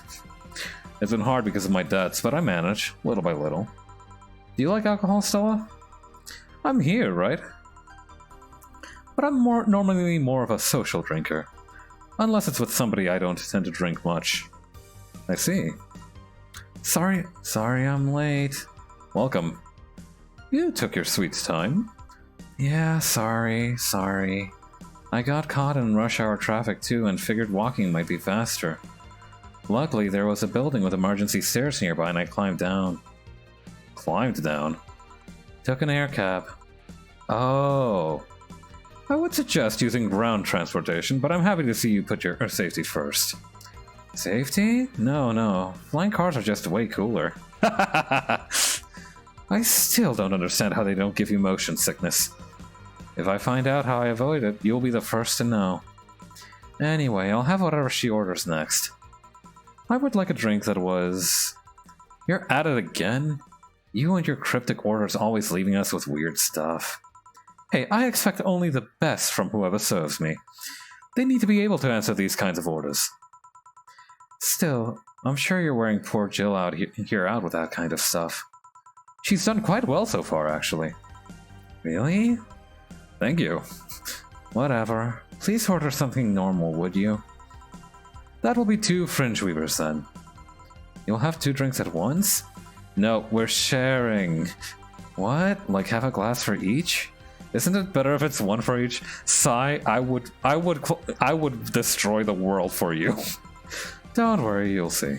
It's been hard because of my debts, but I manage, little by little. Do you like alcohol, Stella? I'm here, right? But I'm normally more of a social drinker. Unless it's with somebody I don't tend to drink much. I see. Sorry I'm late. Welcome. You took your sweet time. Yeah, sorry. I got caught in rush hour traffic too and figured walking might be faster. Luckily, there was a building with emergency stairs nearby and I climbed down. Climbed down? Took an air cab. Oh. I would suggest using ground transportation, but I'm happy to see you put your safety first. Safety? No. Flying cars are just way cooler. I still don't understand how they don't give you motion sickness. If I find out how I avoid it, you'll be the first to know. Anyway, I'll have whatever she orders next. I would like a drink that was... You're at it again? You and your cryptic orders always leaving us with weird stuff. Hey, I expect only the best from whoever serves me. They need to be able to answer these kinds of orders. Still, I'm sure you're wearing poor Jill out with that kind of stuff. She's done quite well so far, actually. Really? Thank you. Whatever. Please order something normal, would you? That will be 2 Fringe Weavers, then. You'll have 2 drinks at once? No, we're sharing. What? Like half a glass for each? Isn't it better if it's 1 for each? Sigh, I would destroy the world for you. Don't worry, you'll see.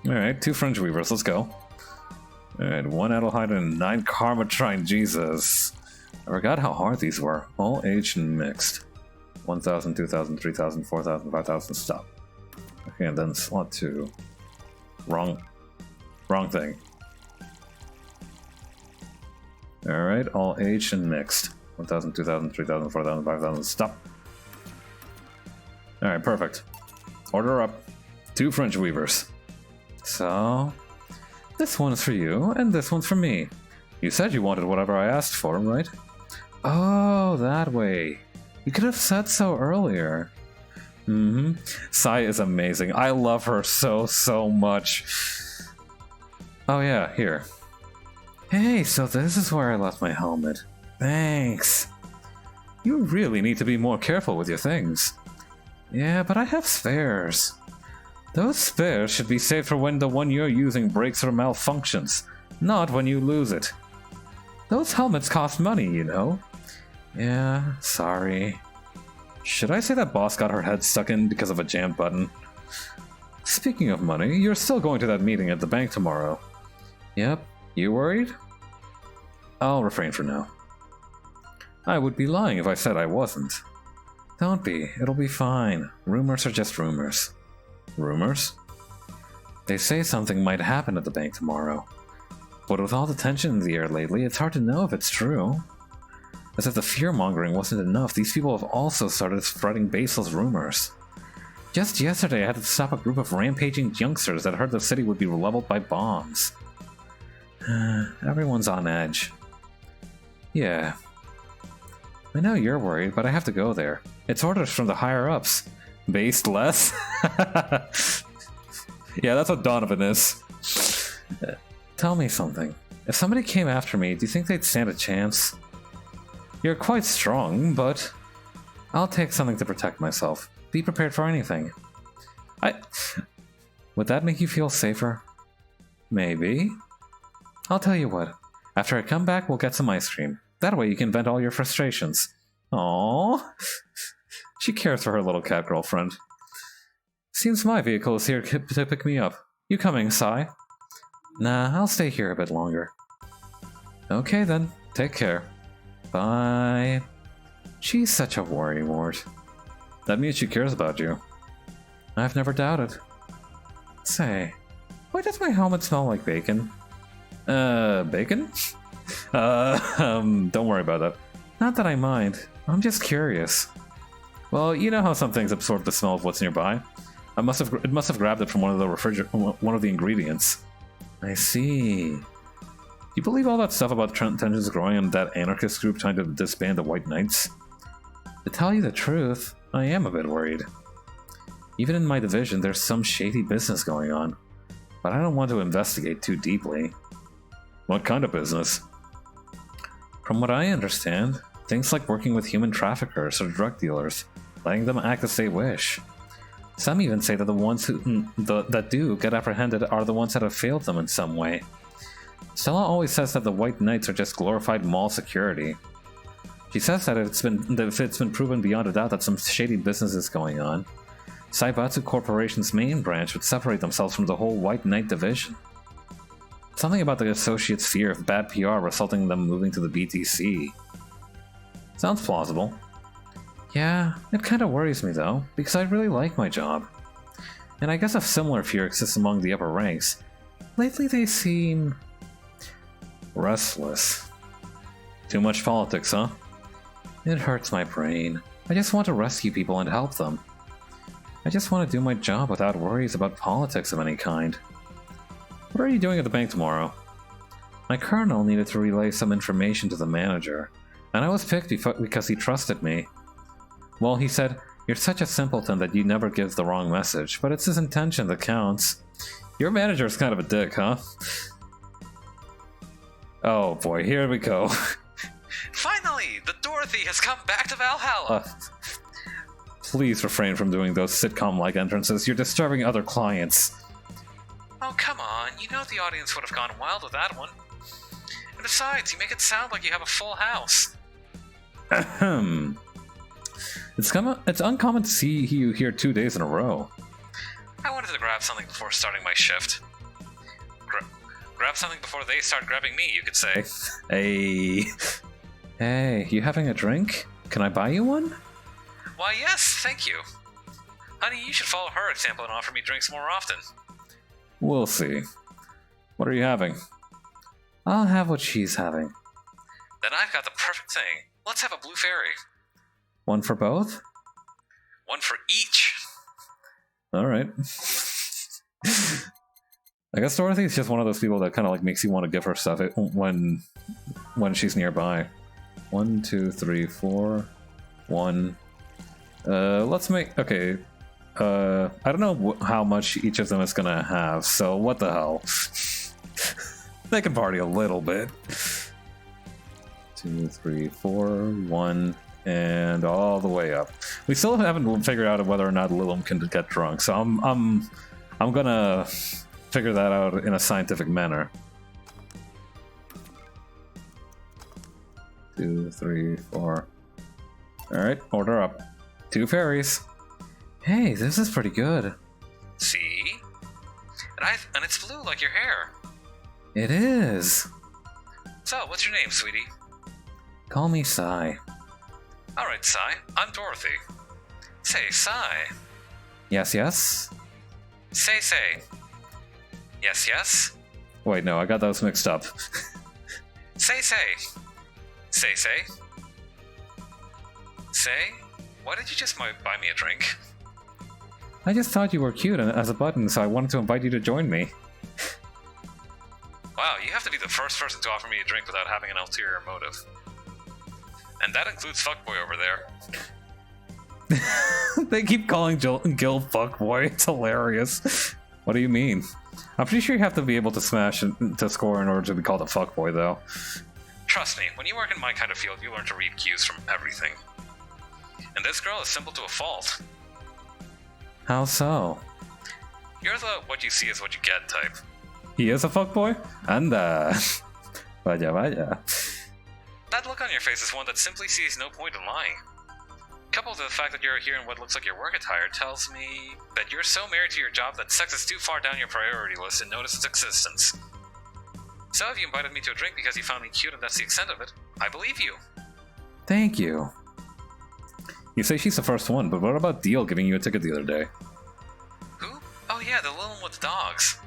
Alright, 2 Fringe Weavers, let's go. Alright, 1 Adelhyde and 9 Karmatrine, Jesus. I forgot how hard these were. All aged and mixed. 1,000, 2,000, 3,000, 4,000, 5,000, stop. Okay, and then slot 2. Wrong thing. Alright, all aged and mixed. 1,000, 2,000, 3,000, 4,000, 5,000, stop. Alright, perfect. Order up. 2 Fringe Weavers. So... This one's for you, and this one's for me. You said you wanted whatever I asked for, right? Oh, that way. You could have said so earlier. Sai is amazing. I love her so much. Oh yeah, here. Hey, so this is where I left my helmet. Thanks. You really need to be more careful with your things. Yeah, but I have spares. Those spares should be saved for when the one you're using breaks or malfunctions, not when you lose it. Those helmets cost money, you know. Yeah, sorry. Should I say that boss got her head stuck in because of a jammed button? Speaking of money, you're still going to that meeting at the bank tomorrow. Yep, you worried? I'll refrain from now. I would be lying if I said I wasn't. Don't be, it'll be fine. Rumors are just rumors. Rumors? They say something might happen at the bank tomorrow. But with all the tension in the air lately, it's hard to know if it's true. As if the fear-mongering wasn't enough, these people have also started spreading baseless rumors. Just yesterday, I had to stop a group of rampaging youngsters that heard the city would be leveled by bombs. Everyone's on edge. Yeah. I know you're worried, but I have to go there. It's orders from the higher-ups. Based less? Yeah, that's what Donovan is. Tell me something. If somebody came after me, do you think they'd stand a chance? You're quite strong, but I'll take something to protect myself. Be prepared for anything. Would that make you feel safer? Maybe. I'll tell you what. After I come back, we'll get some ice cream. That way you can vent all your frustrations. Aww. She cares for her little cat girlfriend. Seems my vehicle is here to pick me up. You coming, Sai? Nah, I'll stay here a bit longer. Okay then, take care. Bye. She's such a worrywart. That means she cares about you. I've never doubted. Say, why does my helmet smell like bacon? Bacon? Don't worry about that. Not that I mind. I'm just curious. Well, you know how some things absorb the smell of what's nearby. It must have grabbed it from one of the ingredients. I see. You believe all that stuff about tensions growing and that anarchist group trying to disband the White Knights? To tell you the truth, I am a bit worried. Even in my division, there's some shady business going on. But I don't want to investigate too deeply. What kind of business? From what I understand, things like working with human traffickers or drug dealers, letting them act as they wish. Some even say that the ones that do get apprehended are the ones that have failed them in some way. Stella always says that the White Knights are just glorified mall security. She says that if it's been proven beyond a doubt that some shady business is going on, Saibatsu Corporation's main branch would separate themselves from the whole White Knight division. Something about the associates' fear of bad PR resulting in them moving to the BTC. Sounds plausible. Yeah, it kinda worries me though, because I really like my job. And I guess a similar fear exists among the upper ranks. Lately they seem... restless. Too much politics, huh? It hurts my brain. I just want to rescue people and help them. I just want to do my job without worries about politics of any kind. What are you doing at the bank tomorrow? My colonel needed to relay some information to the manager, and I was picked because he trusted me. Well, he said, "You're such a simpleton that you never give the wrong message, but it's his intention that counts." Your manager's kind of a dick, huh? Oh boy, here we go. Finally! The Dorothy has come back to Valhalla! Please refrain from doing those sitcom-like entrances. You're disturbing other clients. Oh, come on. You know the audience would have gone wild with that one. And besides, you make it sound like you have a full house. Ahem. It's uncommon to see you here 2 days in a row. I wanted to grab something before starting my shift. Grab something before they start grabbing me, you could say. Hey, you having a drink? Can I buy you one? Why, yes, thank you. Honey, you should follow her example and offer me drinks more often. We'll see. What are you having? I'll have what she's having. Then I've got the perfect thing. Let's have a blue fairy. One for both? One for each. Alright. I guess Dorothy's just one of those people that kind of like makes you want to give her stuff when she's nearby. 1, 2, 3, 4, 1. Let's make okay. I don't know how much each of them is gonna have, so what the hell? They can party a little bit. 2, 3, 4, 1, and all the way up. We still haven't figured out whether or not Lilum can get drunk, so I'm gonna figure that out in a scientific manner. 2, 3, 4. All right, order up. 2 fairies. Hey, this is pretty good. See? And it's blue like your hair. It is. So, what's your name, sweetie? Call me Sai. Alright, Sai. I'm Dorothy. Say, Sai. Yes, yes? Say. Yes, yes? Wait, no, I got those mixed up. Say. Say. Say? Why did you just buy me a drink? I just thought you were cute as a button, so I wanted to invite you to join me. Wow, you have to be the first person to offer me a drink without having an ulterior motive. And that includes fuckboy over there. They keep calling Gil fuckboy. It's hilarious. What do you mean? I'm pretty sure you have to be able to smash to score in order to be called a fuckboy, though. Trust me, when you work in my kind of field, you learn to read cues from everything. And this girl is simple to a fault. How so? You're the what you see is what you get type. He is a fuckboy? Anda. Vaya. That look on your face is one that simply sees no point in lying. Coupled with the fact that you're here in what looks like your work attire tells me that you're so married to your job that sex is too far down your priority list and notice its existence. So if you invited me to a drink because you found me cute and that's the extent of it, I believe you. Thank you. You say she's the first one, but what about Deal giving you a ticket the other day? Who? Oh yeah, the little one with the dogs.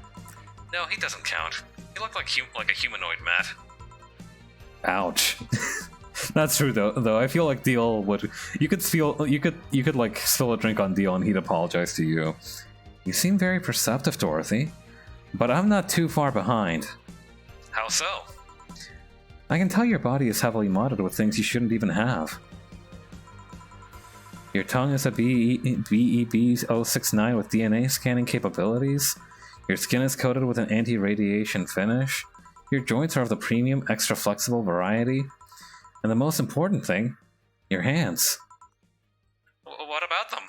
No, he doesn't count. He looked like a humanoid, Matt. Ouch. That's true though. I feel like Deal would. You could like spill a drink on Deal and he'd apologize to you. You seem very perceptive, Dorothy, but I'm not too far behind. How so? I can tell your body is heavily modded with things you shouldn't even have. Your tongue is a VEB-069 with DNA scanning capabilities. Your skin is coated with an anti-radiation finish. Your joints are of the premium, extra flexible variety. And the most important thing, your hands. What about them?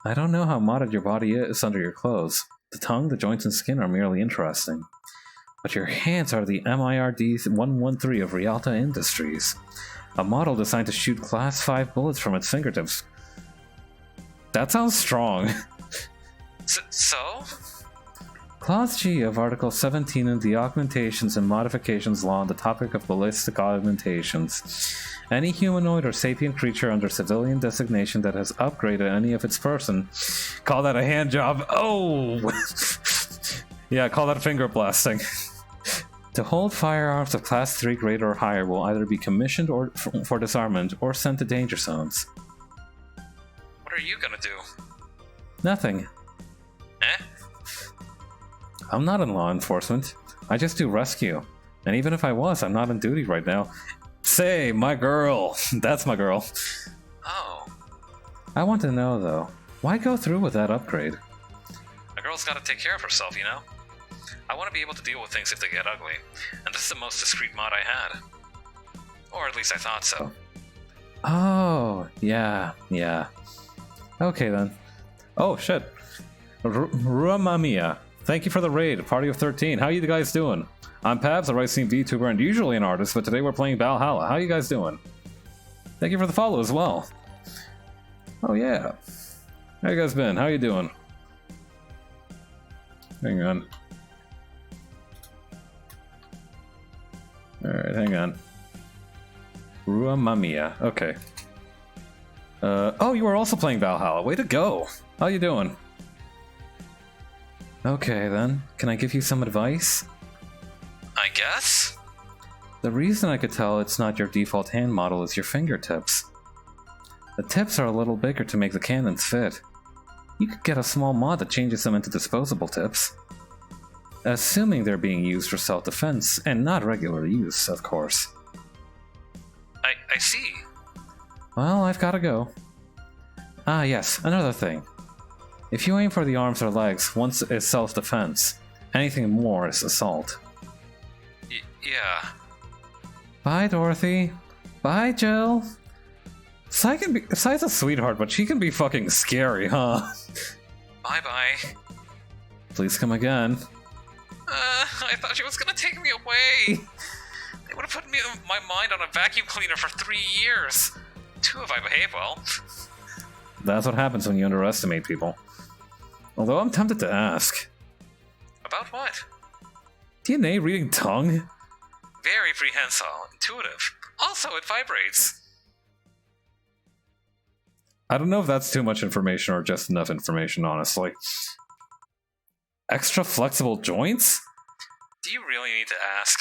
I don't know how modded your body is under your clothes. The tongue, the joints, and skin are merely interesting. But your hands are the MIRD-113 of Rialta Industries. A model designed to shoot Class 5 bullets from its fingertips. That sounds strong. So? Clause G of Article 17 in the Augmentations and Modifications Law on the topic of ballistic augmentations. Any humanoid or sapient creature under civilian designation that has upgraded any of its person, call that a hand job. Oh! Yeah, call that finger blasting. To hold firearms of Class 3 grade or higher will either be commissioned or for disarmament or sent to danger zones. What are you gonna do? Nothing. Eh? I'm not in law enforcement. I just do rescue. And even if I was, I'm not on duty right now. Say, my girl. That's my girl. Oh. I want to know, though, why go through with that upgrade? A girl's gotta take care of herself, you know? I want to be able to deal with things if they get ugly, and this is the most discreet mod I had. Or at least I thought so. Oh, yeah. Okay then. Oh, shit. Ruamamia. Thank you for the raid, Party of 13. How you guys doing? I'm Pabs, a Rising VTuber and usually an artist, but today we're playing Valhalla. How you guys doing? Thank you for the follow as well. Oh yeah. How you guys been? How you doing? Hang on. Alright, hang on. Ruamamia. Okay. Oh, you were also playing Valhalla. Way to go. How you doing? Okay, then. Can I give you some advice? I guess? The reason I could tell it's not your default hand model is your fingertips. The tips are a little bigger to make the cannons fit. You could get a small mod that changes them into disposable tips. Assuming they're being used for self-defense, and not regular use, of course. I see. Well, I've gotta go. Ah, yes, another thing. If you aim for the arms or legs, once it's self-defense. Anything more is assault. Yeah. Bye, Dorothy. Bye, Jill. Sai's a sweetheart, but she can be fucking scary, huh? Bye-bye. Please come again. I thought she was gonna take me away. They would have put my mind on a vacuum cleaner for 3 years. 2 if I behave well. That's what happens when you underestimate people. Although I'm tempted to ask. About what? DNA reading tongue? Very prehensile, intuitive. Also, it vibrates. I don't know if that's too much information or just enough information, honestly. Extra flexible joints? Do you really need to ask?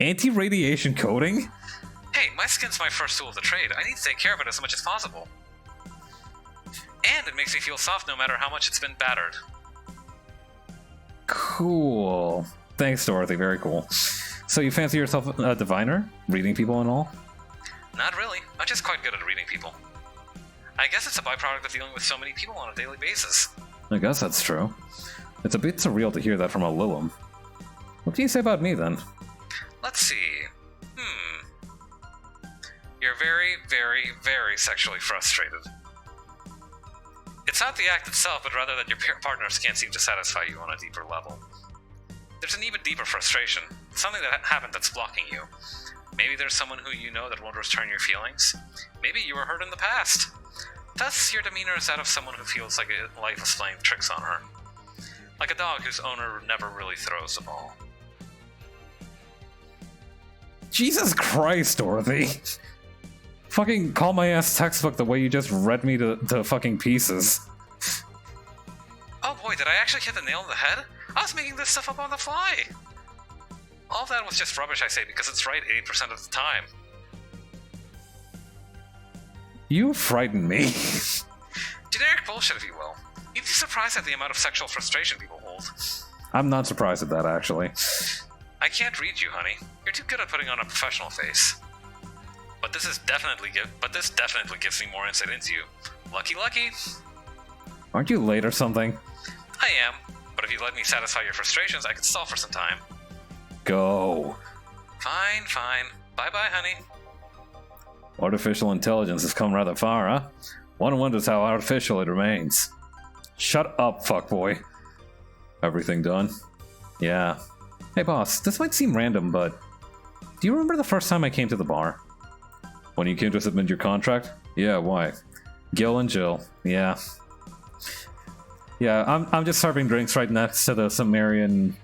Anti-radiation coating? Hey, my skin's my first tool of the trade. I need to take care of it as much as possible. And it makes me feel soft no matter how much it's been battered. Cool. Thanks, Dorothy. Very cool. So you fancy yourself a diviner? Reading people and all? Not really. I'm just quite good at reading people. I guess it's a byproduct of dealing with so many people on a daily basis. I guess that's true. It's a bit surreal to hear that from a Lilum. What do you say about me, then? Let's see. You're very, very, very sexually frustrated. It's not the act itself, but rather that your partners can't seem to satisfy you on a deeper level. There's an even deeper frustration. Something that happened that's blocking you. Maybe there's someone who you know that won't return your feelings. Maybe you were hurt in the past. Thus, your demeanor is that of someone who feels like life is playing tricks on her. Like a dog whose owner never really throws the ball. Jesus Christ, Dorothy! Fucking call my ass textbook the way you just read me to fucking pieces. Oh boy, did I actually hit the nail on the head? I was making this stuff up on the fly! All of that was just rubbish, I say, because it's right 80% of the time. You frighten me. Generic bullshit, if you will. You'd be surprised at the amount of sexual frustration people hold. I'm not surprised at that, actually. I can't read you, honey. You're too good at putting on a professional face. But this definitely gives me more insight into you. Lucky, lucky. Aren't you late or something? I am, but if you let me satisfy your frustrations, I could stall for some time. Go. Fine, fine. Bye-bye, honey. Artificial intelligence has come rather far, huh? One wonders how artificial it remains. Shut up, fuckboy. Everything done? Yeah. Hey boss, this might seem random, but do you remember the first time I came to the bar? When you came to submit your contract? Yeah, why? Gil and Jill. Yeah. Yeah, I'm just serving drinks right next to the Sumerian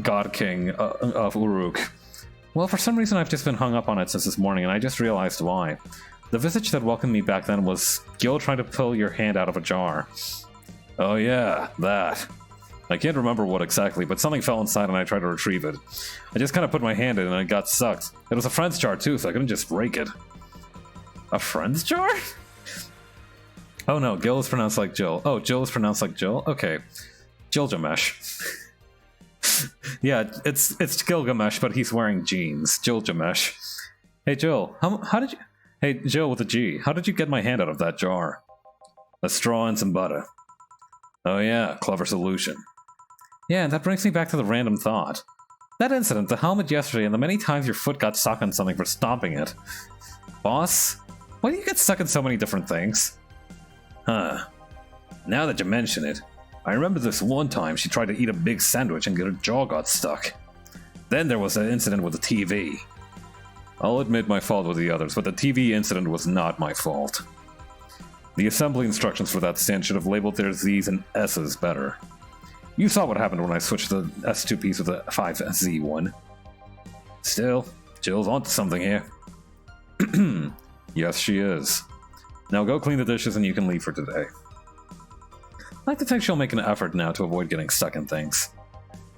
God King of Uruk. Well, for some reason I've just been hung up on it since this morning, and I just realized why. The visage that welcomed me back then was Gil trying to pull your hand out of a jar. Oh yeah, that. I can't remember what exactly, but something fell inside and I tried to retrieve it. I just kind of put my hand in and it got sucked. It was a friend's jar too, so I couldn't just break it. A friend's jar? Oh no, Gil is pronounced like Jill. Oh, Jill is pronounced like Jill? Okay. Gilgamesh. Yeah, it's Gilgamesh, but he's wearing jeans. Gilgamesh. Hey Jill, how did you... Hey Jill with a G, how did you get my hand out of that jar? A straw and some butter. Oh yeah, clever solution. Yeah, and that brings me back to the random thought. That incident, the helmet yesterday, and the many times your foot got stuck on something for stomping it. Boss, why do you get stuck in so many different things? Huh. Now that you mention it, I remember this one time she tried to eat a big sandwich and her jaw got stuck. Then there was that incident with the TV. I'll admit my fault with the others, but the TV incident was not my fault. The assembly instructions for that stand should have labeled their Z's and S's better. You saw what happened when I switched the S2 piece with the 5Z one. Still, Jill's onto something here. Yes, she is. Now go clean the dishes and you can leave for today. I like to think she'll make an effort now to avoid getting stuck in things.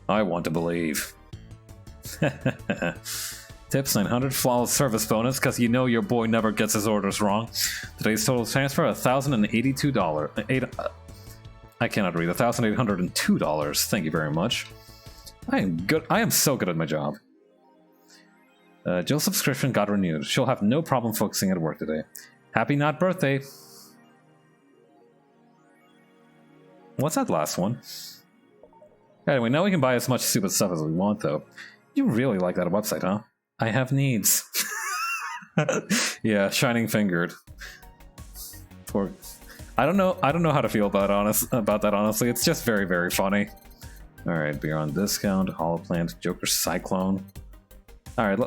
I want to believe. Tips 900, flawless service bonus, because you know your boy never gets his orders wrong. Today's total transfer, $1,082. I cannot read. $1,802. Thank you very much. I am good. I am so good at my job. Jill's subscription got renewed. She'll have no problem focusing at work today. Happy not birthday. What's that last one? Anyway, now we can buy as much stupid stuff as we want, though. You really like that website, huh? I have needs. Yeah, shining fingered. Poor. I don't know how to feel about that. Honestly, it's just very, very funny. All right, beer on discount. Hollow Plant, Joker Cyclone. All right,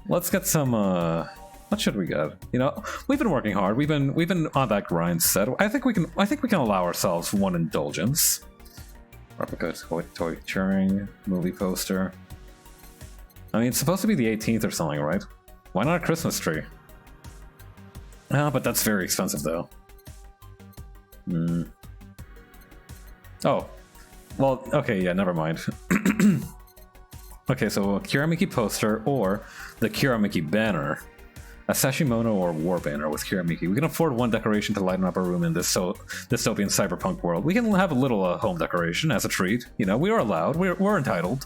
let's get some. What should we get? You know, we've been working hard. We've been on that grind set. I think we can allow ourselves one indulgence. Replica toy Turing movie poster. I mean, it's supposed to be the 18th or something, right? Why not a Christmas tree? Ah, but that's very expensive, though. Oh. Well, okay, yeah, never mind. Okay, so a Kiramiki poster or the Kiramiki banner. A Sashimono or war banner with Kiramiki. We can afford one decoration to lighten up our room in this dystopian cyberpunk world. We can have a little home decoration as a treat. You know, we are allowed. We're entitled.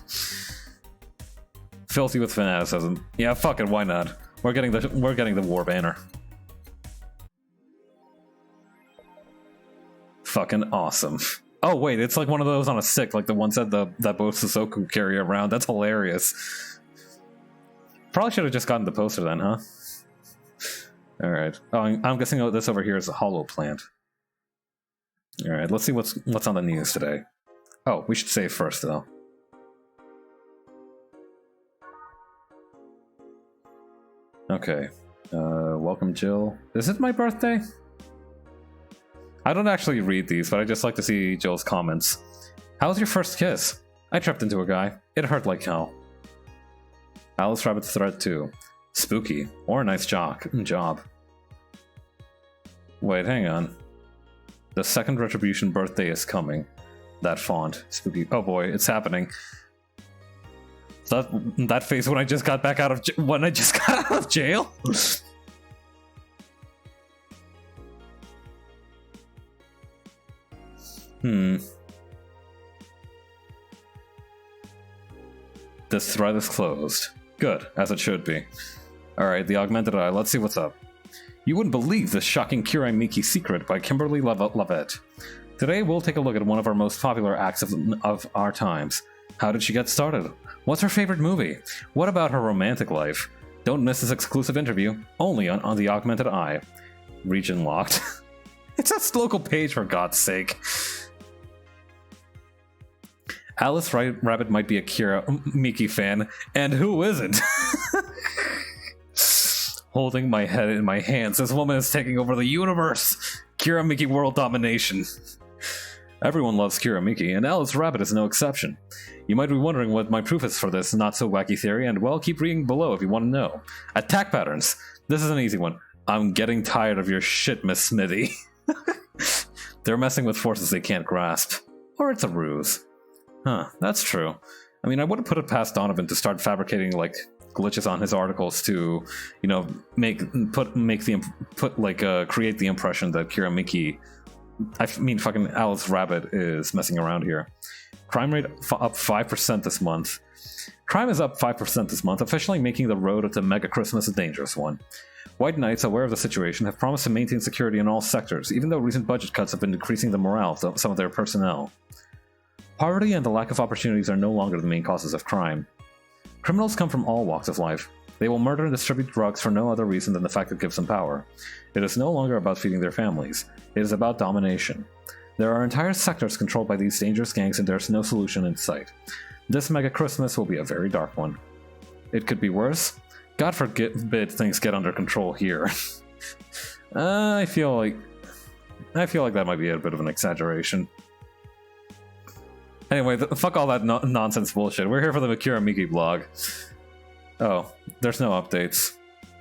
Filthy with fanaticism. Yeah, fuck it, why not? We're getting the war banner. Fucking awesome. Oh wait, it's like one of those on a stick, like the ones that that both Suzoku carry around. That's hilarious. Probably should have just gotten the poster then, huh? Alright. Oh, I'm guessing this over here is a hollow plant. Alright, let's see what's on the news today. Oh, we should save first though. Okay. Welcome, Jill. Is it my birthday? I don't actually read these, but I just like to see Jill's comments. How was your first kiss? I tripped into a guy. It hurt like hell. Alice Rabbit's thread 2. Spooky. Or a nice job. Wait, hang on. The second Retribution birthday is coming. That font. Spooky. Oh boy, it's happening. That face when I just got back out of jail? This thread is closed. Good, as it should be. Alright, the augmented eye. Let's see what's up. You wouldn't believe this shocking Kiramiki secret by Kimberly Lovett. Today we'll take a look at one of our most popular acts of our times. How did she get started? What's her favorite movie? What about her romantic life? Don't miss this exclusive interview, only on the augmented eye. Region locked. It's a local page, for God's sake. Alice Rabbit might be a Kiramiki fan, and who isn't? Holding my head in my hands, this woman is taking over the universe! Kiramiki world domination. Everyone loves Kiramiki, and Alice Rabbit is no exception. You might be wondering what my proof is for this not-so-wacky theory, and well, keep reading below if you want to know. Attack patterns. This is an easy one. I'm getting tired of your shit, Miss Smithy. They're messing with forces they can't grasp. Or it's a ruse. Huh, that's true. I mean, I wouldn't put it past Donovan to start fabricating, like, glitches on his articles to, you know, create the impression that Kiramiki, I mean, fucking Alice Rabbit is messing around here. Crime rate up 5% this month. Crime is up 5% this month, officially making the road to Mega Christmas a dangerous one. White Knights, aware of the situation, have promised to maintain security in all sectors, even though recent budget cuts have been decreasing the morale of some of their personnel. Poverty and the lack of opportunities are no longer the main causes of crime. Criminals come from all walks of life. They will murder and distribute drugs for no other reason than the fact it gives them power. It is no longer about feeding their families. It is about domination. There are entire sectors controlled by these dangerous gangs, and there's no solution in sight. This Mega Christmas will be a very dark one. It could be worse. God forbid things get under control here. I feel like that might be a bit of an exaggeration. Anyway, fuck all that nonsense bullshit. We're here for the Kiramiki blog. Oh, there's no updates.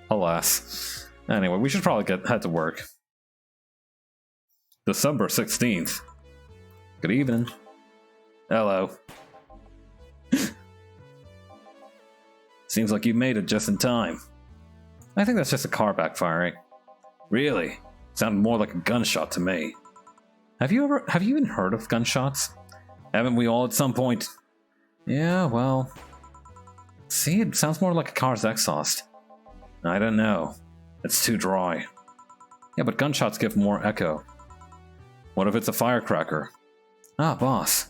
Alas. Anyway, we should probably head to work. December 16th. Good evening. Hello. Seems like you made it just in time. I think that's just a car backfiring. Really? Sounded more like a gunshot to me. Have you even heard of gunshots? Haven't we all at some point? Yeah, well... See, it sounds more like a car's exhaust. I don't know. It's too dry. Yeah, but gunshots give more echo. What if it's a firecracker? Ah, boss.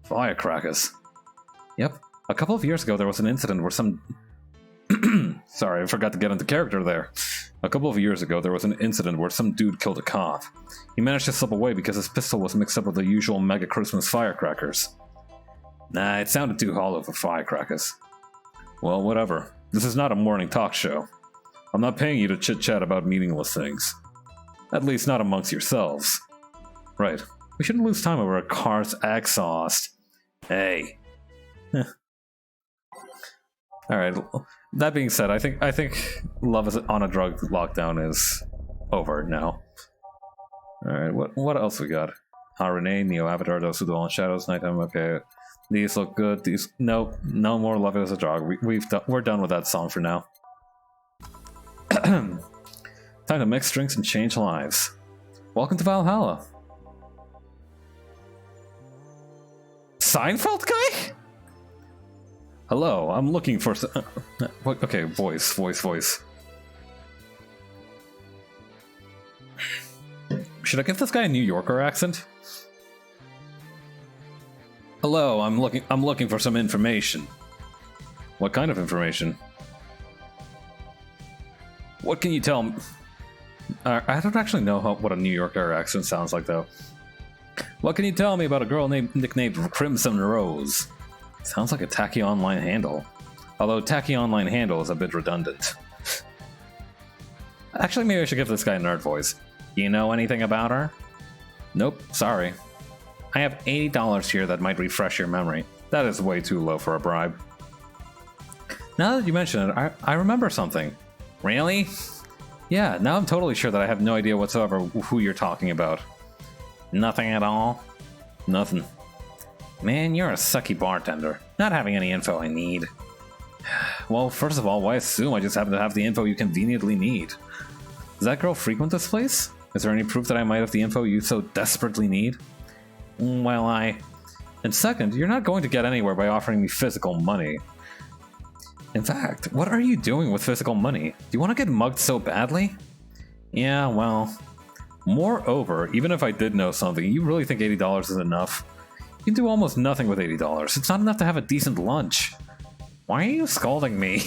Firecrackers. Yep. A couple of years ago, there was an incident where some... Sorry, I forgot to get into character there. A couple of years ago, there was an incident where some dude killed a cop. He managed to slip away because his pistol was mixed up with the usual mega Christmas firecrackers. Nah, it sounded too hollow for firecrackers. Well, whatever. This is not a morning talk show. I'm not paying you to chit-chat about meaningless things. At least not amongst yourselves. Right. We shouldn't lose time over a car's exhaust. Hey. Alright. That being said, I think Love is on a Drug lockdown is over now. Alright, what else we got? Renee, Neo Avatar, Those Who Dwell in Shadows, Nighttime, okay. These look good, these... No more Love is a Drug. We're done with that song for now. Time to mix drinks and change lives. Welcome to Valhalla. Seinfeld guy? Hello, I'm looking for... okay, voice. Should I give this guy a New Yorker accent? Hello, I'm looking for some information. What kind of information? What can you tell me? I don't actually know what a New Yorker accent sounds like, though. What can you tell me about a girl nicknamed Crimson Rose? Sounds like a tacky online handle. Although tacky online handle is a bit redundant. Actually, maybe I should give this guy a nerd voice. Do you know anything about her? Nope, sorry. I have $80 here that might refresh your memory. That is way too low for a bribe. Now that you mention it, I remember something. Really? Yeah, now I'm totally sure that I have no idea whatsoever who you're talking about. Nothing at all? Nothing. Man, you're a sucky bartender. Not having any info I need. Well, first of all, why assume I just happen to have the info you conveniently need? Does that girl frequent this place? Is there any proof that I might have the info you so desperately need? Well, And second, you're not going to get anywhere by offering me physical money. In fact, what are you doing with physical money? Do you want to get mugged so badly? Yeah, well... Moreover, even if I did know something, you really think $80 is enough? You can do almost nothing with $80. It's not enough to have a decent lunch. Why are you scolding me?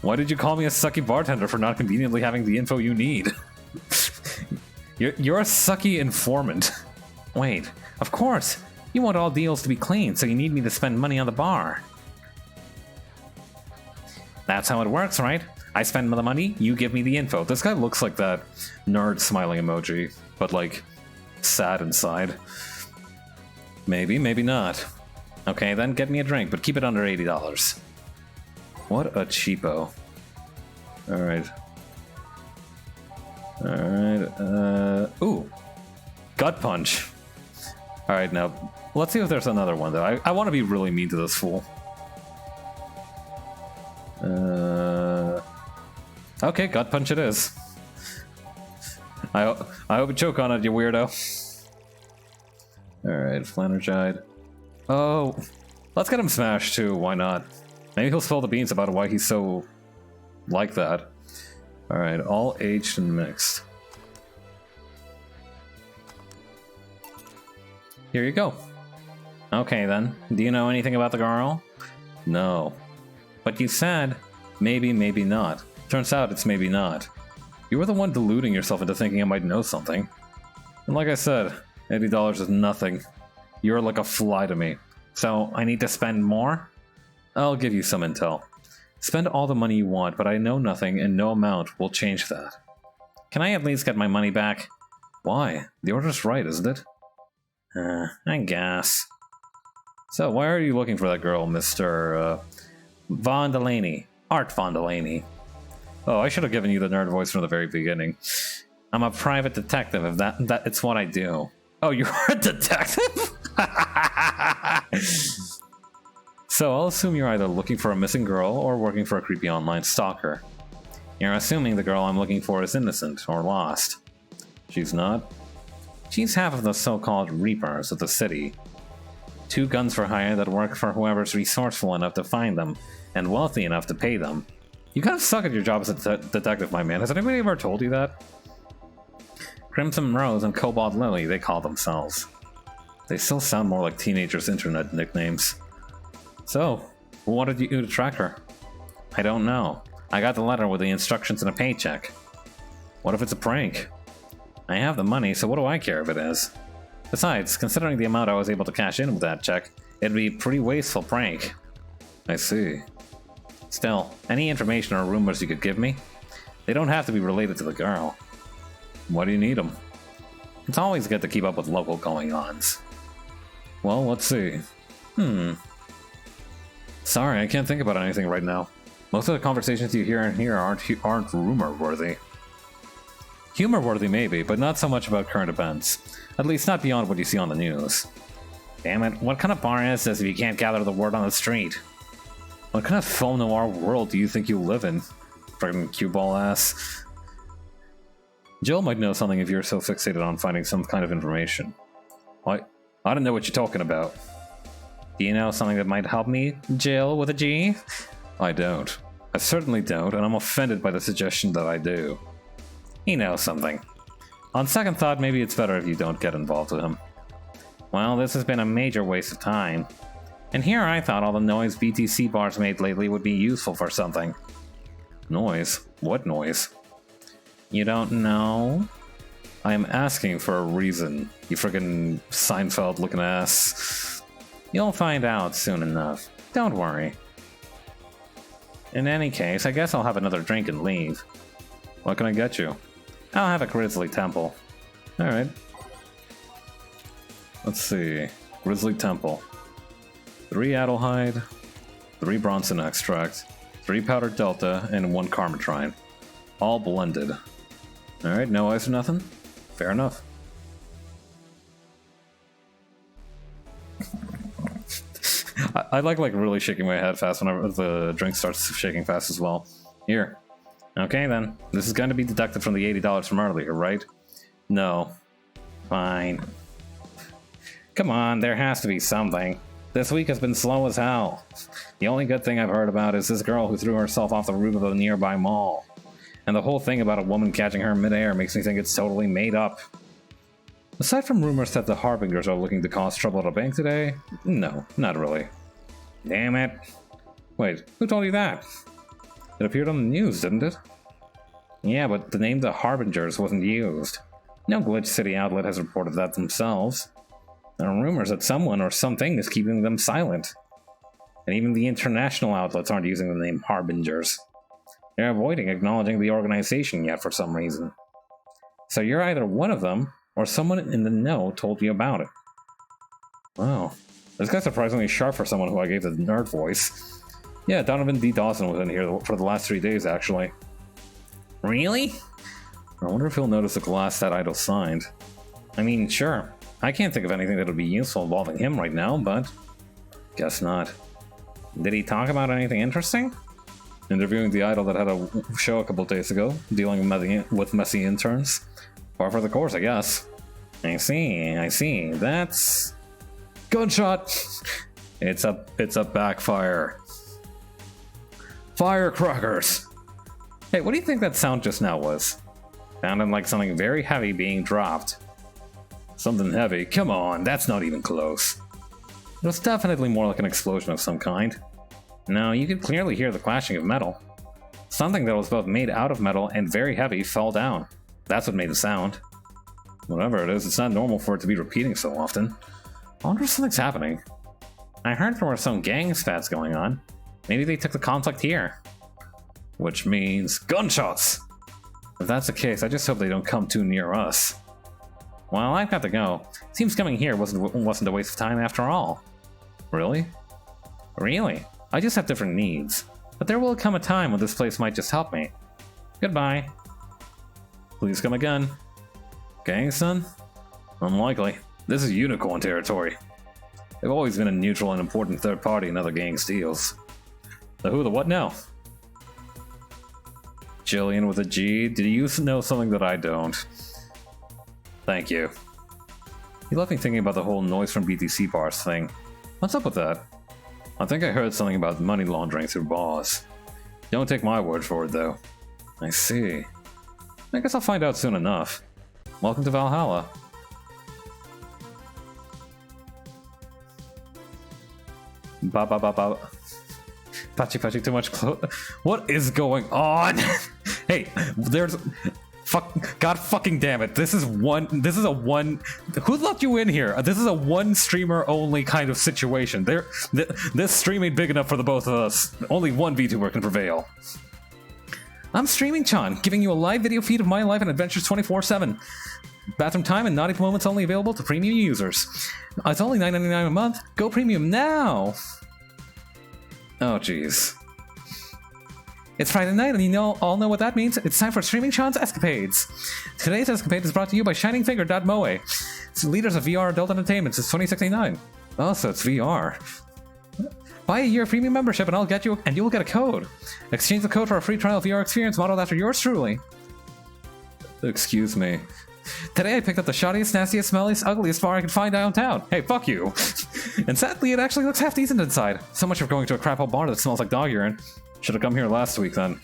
Why did you call me a sucky bartender for not conveniently having the info you need? You're a sucky informant. Wait, of course. You want all deals to be clean, so you need me to spend money on the bar. That's how it works, right? I spend the money, you give me the info. This guy looks like that nerd smiling emoji, but like sad inside. Maybe, maybe not. Okay, then get me a drink, but keep it under $80. What a cheapo. Alright. Alright, ooh. Gut punch. Alright, now, let's see if there's another one, though. I want to be really mean to this fool. Okay, gut punch it is. I hope you choke on it, you weirdo. Alright, Flannergide. Oh, let's get him smashed too, why not? Maybe he'll spill the beans about why he's so like that. Alright, all aged and mixed. Here you go. Okay then, do you know anything about the girl? No. But you said, maybe, maybe not. Turns out it's maybe not. You were the one deluding yourself into thinking I might know something. And like I said, $80 is nothing. You're like a fly to me. So, I need to spend more? I'll give you some intel. Spend all the money you want, but I know nothing and no amount will change that. Can I at least get my money back? Why? The order's right, isn't it? I guess. So, why are you looking for that girl, Mr. Von Delaney? Art Von Delaney. Oh, I should have given you the nerd voice from the very beginning. I'm a private detective, if that it's what I do. Oh, you're a detective? So, I'll assume you're either looking for a missing girl or working for a creepy online stalker. You're assuming the girl I'm looking for is innocent or lost. She's not? She's half of the so-called Reapers of the city. 2 guns for hire that work for whoever's resourceful enough to find them, and wealthy enough to pay them. You kind of suck at your job as a detective, my man. Has anybody ever told you that? Crimson Rose and Cobalt Lily, they call themselves. They still sound more like teenagers' internet nicknames. So, what did you do to track her? I don't know. I got the letter with the instructions and a paycheck. What if it's a prank? I have the money, so what do I care if it is? Besides, considering the amount I was able to cash in with that check, it'd be a pretty wasteful prank. I see. Still, any information or rumors you could give me? They don't have to be related to the girl. Why do you need them? It's always good to keep up with local going-ons. Well, let's see. Sorry, I can't think about anything right now. Most of the conversations you hear in here aren't rumor-worthy. Humor-worthy maybe, but not so much about current events. At least not beyond what you see on the news. Damn it, what kind of bar is this if you can't gather the word on the street? What kind of film noir world do you think you live in? Friggin' cue ball ass. Jill might know something if you're so fixated on finding some kind of information. What? I don't know what you're talking about. Do you know something that might help me, Jill with a G? I don't. I certainly don't, and I'm offended by the suggestion that I do. He knows something. On second thought, maybe it's better if you don't get involved with him. Well, this has been a major waste of time. And here I thought all the noise BTC bars made lately would be useful for something. Noise? What noise? You don't know? I am asking for a reason, you friggin' Seinfeld-looking ass. You'll find out soon enough. Don't worry. In any case, I guess I'll have another drink and leave. What can I get you? I'll have a Grizzly Temple. Alright. Let's see. Grizzly Temple. 3 Adelhyde, 3 Bronson Extract, 3 Powdered Delta, and 1 Carmitrine. All blended. Alright, no ice or nothing? Fair enough. I like really shaking my head fast whenever the drink starts shaking fast as well. Here. Okay then. This is going to be deducted from the $80 from earlier, right? No. Fine. Come on, there has to be something. This week has been slow as hell. The only good thing I've heard about is this girl who threw herself off the roof of a nearby mall. And the whole thing about a woman catching her in midair makes me think it's totally made up. Aside from rumors that the Harbingers are looking to cause trouble at a bank today, no, not really. Damn it. Wait, who told you that? It appeared on the news, didn't it? Yeah, but the name the Harbingers wasn't used. No Glitch City outlet has reported that themselves. There are rumors that someone or something is keeping them silent. And even the international outlets aren't using the name Harbingers. They're avoiding acknowledging the organization yet for some reason. So you're either one of them, or someone in the know told you about it. Wow. This guy's surprisingly sharp for someone who I gave the nerd voice. Yeah, Donovan D. Dawson was in here for the last 3 days, actually. Really? I wonder if he'll notice the glass that Idol signed. I mean, sure. I can't think of anything that would be useful involving him right now, but... guess not. Did he talk about anything interesting? Interviewing the Idol that had a show a couple days ago, dealing with messy interns. Par for the course, I guess. I see. That's... gunshot! It's a backfire. Firecrackers! Hey, what do you think that sound just now was? Sounded like something very heavy being dropped. Something heavy? Come on, that's not even close. It was definitely more like an explosion of some kind. No, you could clearly hear the clashing of metal. Something that was both made out of metal and very heavy fell down. That's what made the sound. Whatever it is, it's not normal for it to be repeating so often. I wonder if something's happening. I heard there were some gang spats going on. Maybe they took the conflict here. Which means gunshots! If that's the case, I just hope they don't come too near us. Well, I've got to go. Seems coming here wasn't a waste of time after all. Really? Really? I just have different needs. But there will come a time when this place might just help me. Goodbye. Please come again. Gang, son? Unlikely. This is unicorn territory. They've always been a neutral and important third party in other gang deals. The who, the what now? Jillian with a G, do you know something that I don't? Thank you. You left me thinking about the whole noise from BTC bars thing. What's up with that? I think I heard something about money laundering through bars. Don't take my word for it, though. I see. I guess I'll find out soon enough. Welcome to Valhalla. Ba ba ba ba. Patchy, too much clothes. What is going on? Hey, there's... God fucking damn it. This is a one... Who let you in here? This is a one streamer only kind of situation. This stream ain't big enough for the both of us. Only one VTuber can prevail. I'm Streaming Chan, giving you a live video feed of my life and adventures 24/7. Bathroom time and naughty moments only available to premium users. It's only $9.99 a month. Go premium now! Oh, jeez. It's Friday night, and you all know what that means. It's time for Streaming Chan's Escapades. Today's escapade is brought to you by ShiningFinger.moe. It's leaders of VR adult entertainment since 2069. Oh, so it's VR. Buy a year premium membership, and you will get a code. Exchange the code for a free trial VR experience modeled after yours truly. Excuse me. Today I picked up the shoddiest, nastiest, smelliest, ugliest bar I could find downtown. Hey, fuck you. And sadly, it actually looks half decent inside. So much for going to a crap hole bar that smells like dog urine. Should have come here last week then.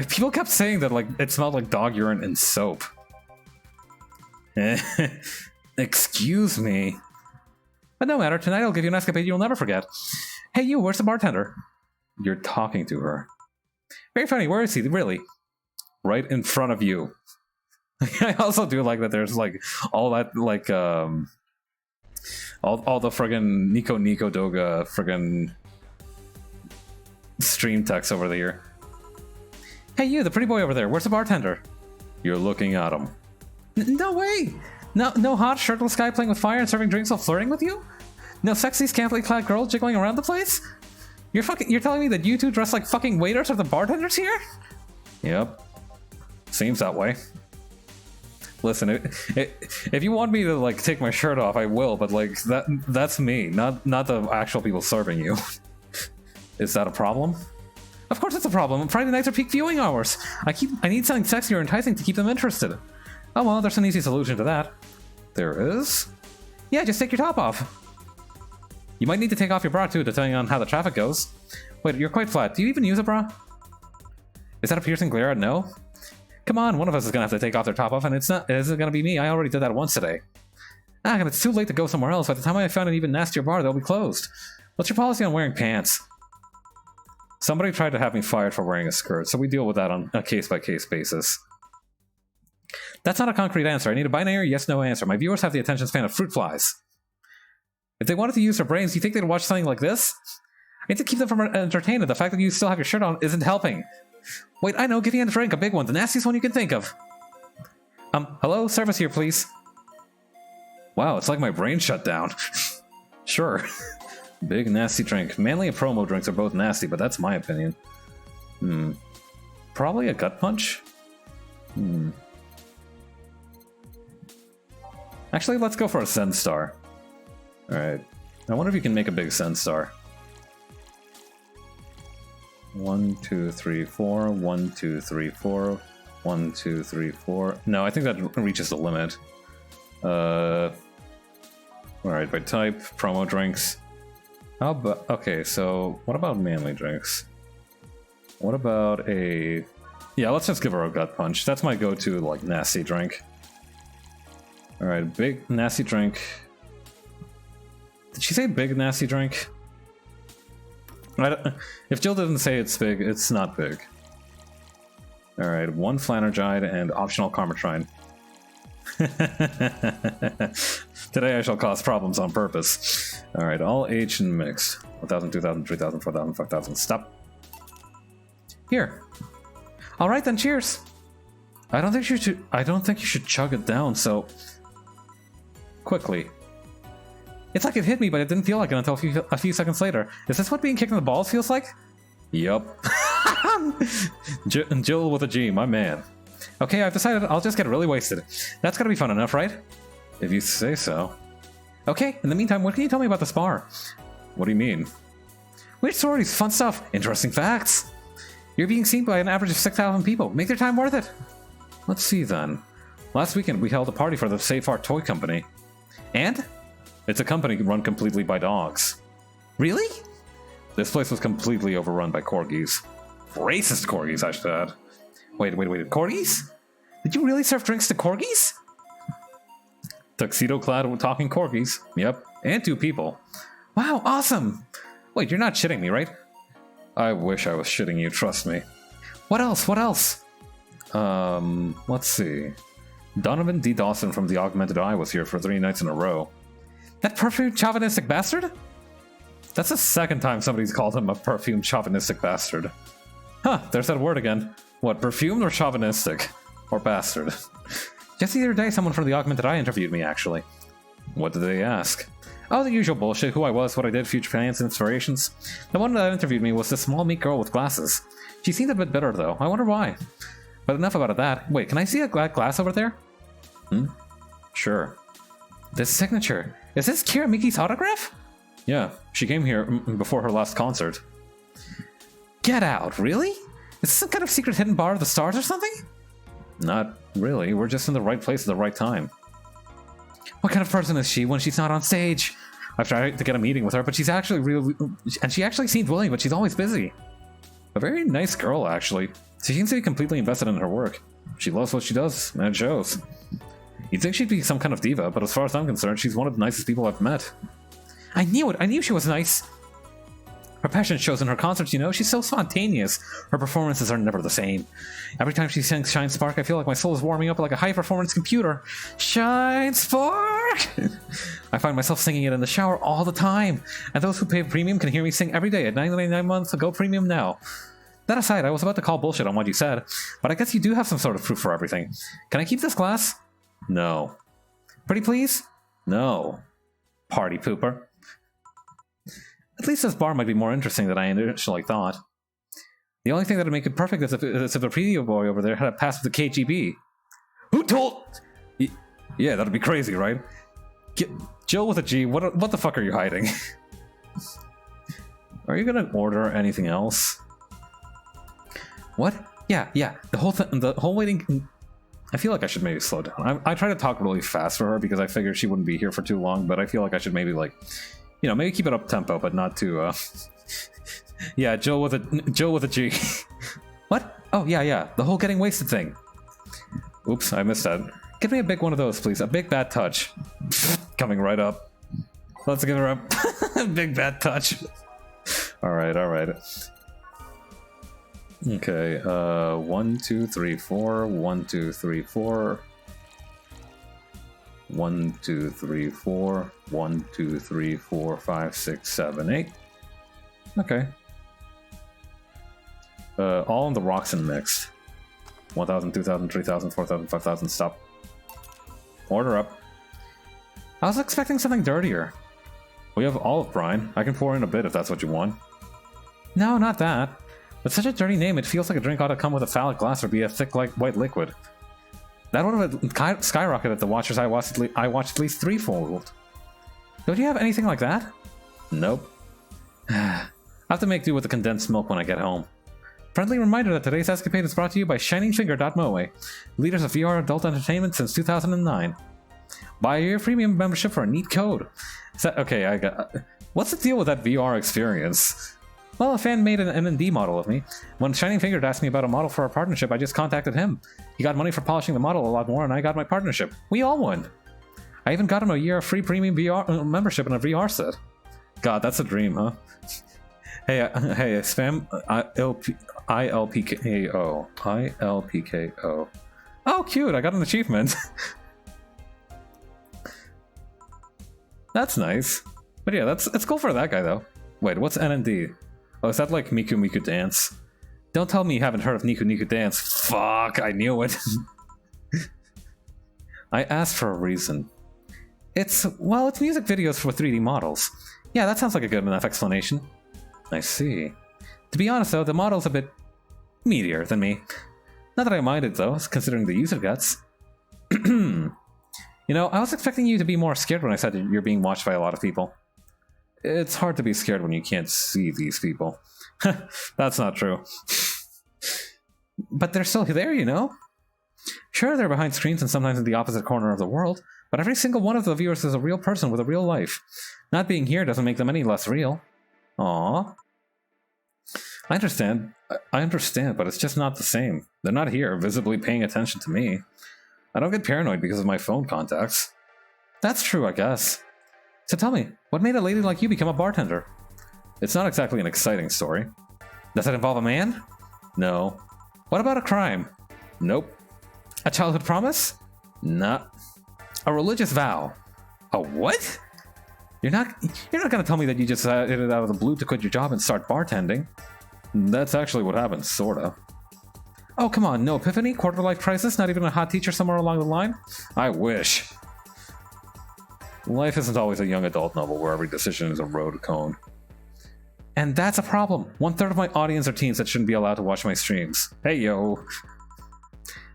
People kept saying that like it smelled like dog urine and soap. Excuse me. But no matter, tonight I'll give you an escapade you'll never forget. Hey you, where's the bartender? You're talking to her. Very funny, where is he, really? Right in front of you. I also do like that there's like all that like all the friggin' Nico Doga friggin' stream text over there. Hey you, the pretty boy over there, where's the bartender? You're looking at him. No way! No hot shirtless guy playing with fire and serving drinks while flirting with you? No sexy scantily clad girl jiggling around the place? You're telling me that you two dress like fucking waiters are the bartenders here? Yep. Seems that way. Listen, if you want me to like take my shirt off, I will, but like that's me, not the actual people serving you. Is that a problem? Of course it's a problem. Friday nights are peak viewing hours. I need something sexy or enticing to keep them interested. Oh well, there's an easy solution to that. There is? Yeah, just take your top off. You might need to take off your bra too, depending on how the traffic goes. Wait, you're quite flat. Do you even use a bra? Is that a piercing glare? No? Come on, one of us is gonna have to take off their top off, and it isn't gonna be me. I already did that once today. And it's too late to go somewhere else. By the time I found an even nastier bar, they'll be closed. What's your policy on wearing pants? Somebody tried to have me fired for wearing a skirt, so we deal with that on a case-by-case basis. That's not a concrete answer. I need a binary yes-no answer. My viewers have the attention span of fruit flies. If they wanted to use their brains, do you think they'd watch something like this? I need to keep them from entertainment. The fact that you still have your shirt on isn't helping. Wait, I know. Give me a drink. A big one. The nastiest one you can think of. Hello? Service here, please. Wow, it's like my brain shut down. Sure. Big, nasty drink. Manly and promo drinks are both nasty, but that's my opinion. Probably a gut punch? Actually, let's go for a Send Star. Alright. I wonder if you can make a big Send Star. 1, 2, 3, 4. 1, 2, 3, 4. 1, 2, 3, 4. No, I think that reaches the limit. Alright, by type, promo drinks. How about... Okay, so what about manly drinks? What about a... Yeah, let's just give her a gut punch. That's my go-to, like, nasty drink. Alright, big nasty drink. Did she say big nasty drink? If Jill didn't say it's big, it's not big. Alright, 1 Flanergide and optional Karmatrine. Today I shall cause problems on purpose. Alright, all H and mixed. 1,000, 2,000, 3,000, 4,000, 5,000. Stop. Here. Alright then, cheers. I don't think you should chug it down so quickly. It's like it hit me, but it didn't feel like it until a few seconds later. Is this what being kicked in the balls feels like? Yup. Jill with a G, my man. Okay, I've decided I'll just get really wasted. That's gotta be fun enough, right? If you say so. Okay, in the meantime, what can you tell me about this bar? What do you mean? Weird stories, fun stuff, interesting facts. You're being seen by an average of 6,000 people. Make their time worth it. Let's see then. Last weekend we held a party for the Safe Art Toy Company. And? It's a company run completely by dogs. Really? This place was completely overrun by corgis. Racist corgis, I should add. Wait, corgis? Did you really serve drinks to corgis? Tuxedo-clad talking corgis. Yep, and 2 people. Wow, awesome! Wait, you're not shitting me, right? I wish I was shitting you, trust me. What else? Let's see. Donovan D. Dawson from the Augmented Eye was here for 3 nights in a row. That perfumed chauvinistic bastard? That's the 2nd time somebody's called him a perfumed chauvinistic bastard. Huh, there's that word again. What, perfumed or chauvinistic? Or bastard? Just the other day, someone from the Augmented Eye interviewed me, actually. What did they ask? Oh, the usual bullshit, who I was, what I did, future plans, inspirations. The one that interviewed me was this small, meek girl with glasses. She seemed a bit bitter, though. I wonder why. But enough about that. Wait, can I see a glass over there? Sure. This signature. Is this Kira Miki's autograph? Yeah, she came here before her last concert. Get out, really? Is this some kind of secret hidden bar of the stars or something? Not really, we're just in the right place at the right time. What kind of person is she when she's not on stage? I've tried to get a meeting with her, but she's actually she actually seems willing, but she's always busy. A very nice girl, actually. She seems to be completely invested in her work. She loves what she does, and it shows. You'd think she'd be some kind of diva, but as far as I'm concerned, she's one of the nicest people I've met. I knew it! I knew she was nice! Her passion shows in her concerts, you know? She's so spontaneous. Her performances are never the same. Every time she sings Shine Spark, I feel like my soul is warming up like a high-performance computer. Shine Spark! I find myself singing it in the shower all the time. And those who pay premium can hear me sing every day at $9.99 months. Go premium now. That aside, I was about to call bullshit on what you said, but I guess you do have some sort of proof for everything. Can I keep this glass? No. Pretty please? No. Party pooper. At least this bar might be more interesting than I initially thought. The only thing that would make it perfect is if the preview boy over there had a pass with the KGB. Who told? Yeah, that'd be crazy, right? Jill with a G, what the fuck are you hiding? Are you gonna order anything else? What? Yeah, the whole waiting... I feel like I should maybe slow down. I try to talk really fast for her because I figured she wouldn't be here for too long, but I feel like I should maybe maybe keep it up tempo, but not too, Yeah, Jill with a G. What? Oh, yeah, the whole getting wasted thing. Oops, I missed that. Give me a big one of those, please. A big bad touch. Coming right up. Let's give her a big bad touch. Alright. Okay, 1, 2, 3, 4, 1, 2, 3, 4. 1, 2, 3, 4, 1, 2, 3, 4, 5, 6, 7, 8. Okay. All in the rocks and mixed. 1,000, 2,000, 3,000, 4,000, 5,000, stop. Order up. I was expecting something dirtier. We have olive brine. I can pour in a bit if that's what you want. No, not that. With such a dirty name, it feels like a drink ought to come with a phallic glass or be a thick, white liquid. That would have skyrocketed the watchers I watched at least threefold. Don't you have anything like that? Nope. I have to make do with the condensed milk when I get home. Friendly reminder that today's escapade is brought to you by ShiningFinger.moe, leaders of VR adult entertainment since 2009. Buy a year premium membership for a neat code. Okay, what's the deal with that VR experience? Well, a fan made an N&D model of me. When Shining Finger asked me about a model for our partnership, I just contacted him. He got money for polishing the model a lot more, and I got my partnership. We all won. I even got him a year of free premium VR membership and a VR set. God, that's a dream, huh? Hey, spam ILPKO. Oh, cute! I got an achievement. That's nice. But yeah, it's cool for that guy though. Wait, what's N&D? Oh, is that like Miku Miku Dance? Don't tell me you haven't heard of Niku Niku Dance. Fuck, I knew it. I asked for a reason. It's music videos for 3D models. Yeah, that sounds like a good enough explanation. I see. To be honest though, the model's a bit meatier than me. Not that I minded though, considering the user guts. You know, I was expecting you to be more scared when I said you're being watched by a lot of people. It's hard to be scared when you can't see these people. That's not true. But they're still there, you know? Sure, they're behind screens and sometimes in the opposite corner of the world, But every single one of the viewers is a real person with a real life. Not being here doesn't make them any less real. Aww. I understand, but it's just not the same. They're not here, visibly paying attention to me. I don't get paranoid because of my phone contacts. That's true, I guess. So tell me, what made a lady like you become a bartender? It's not exactly an exciting story. Does it involve a man? No. What about a crime? Nope. A childhood promise? Nah. A religious vow? A what? You're not gonna tell me that you just hit it out of the blue to quit your job and start bartending. That's actually what happened, sorta. Oh, come on, no epiphany? Quarter-life crisis? Not even a hot teacher somewhere along the line? I wish. Life isn't always a young adult novel where every decision is a road cone. And that's a problem. 1/3 of my audience are teens that shouldn't be allowed to watch my streams. Hey, yo.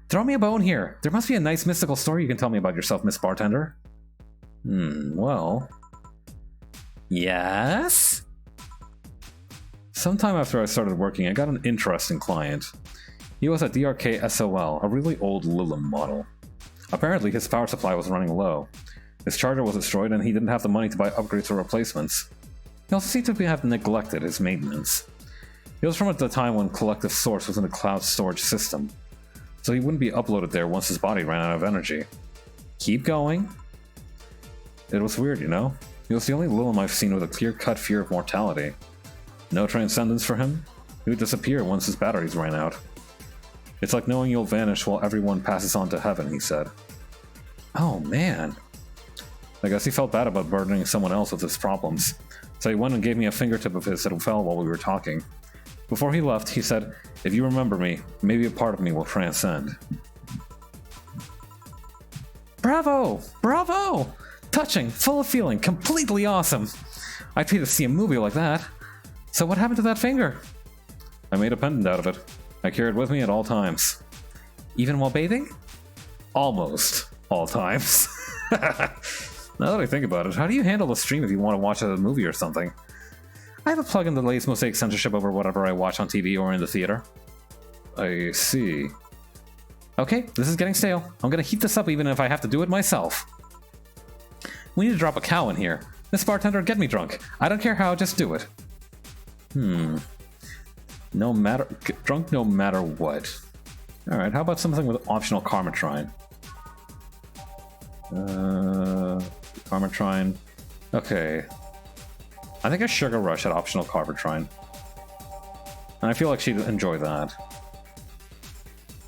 Throw me a bone here. There must be a nice mystical story you can tell me about yourself, Miss Bartender. Well... Yes? Sometime after I started working, I got an interesting client. He was a DRK SOL, a really old Lilim model. Apparently, his power supply was running low. His charger was destroyed and he didn't have the money to buy upgrades or replacements. He also seemed to have neglected his maintenance. He was from at the time when Collective Source was in the cloud storage system, so he wouldn't be uploaded there once his body ran out of energy. Keep going. It was weird, you know? He was the only Lilim I've seen with a clear-cut fear of mortality. No transcendence for him. He would disappear once his batteries ran out. It's like knowing you'll vanish while everyone passes on to heaven, he said. Oh man. I guess he felt bad about burdening someone else with his problems, so he went and gave me a fingertip of his that fell while we were talking. Before he left, he said, "If you remember me, maybe a part of me will transcend." Bravo! Bravo! Touching, full of feeling, completely awesome! I'd pay to see a movie like that. So what happened to that finger? I made a pendant out of it. I carry it with me at all times. Even while bathing? Almost all times. Now that I think about it, how do you handle the stream if you want to watch a movie or something? I have a plugin that lays mosaic censorship over whatever I watch on TV or in the theater. I see. Okay, this is getting stale. I'm gonna heat this up even if I have to do it myself. We need to drop a cow in here. Miss Bartender, get me drunk. I don't care how, just do it. Drunk no matter what. Alright, how about something with optional Karmatrine? Karmatrine. Okay. I think a Sugar Rush had optional Karmatrine. And I feel like she'd enjoy that.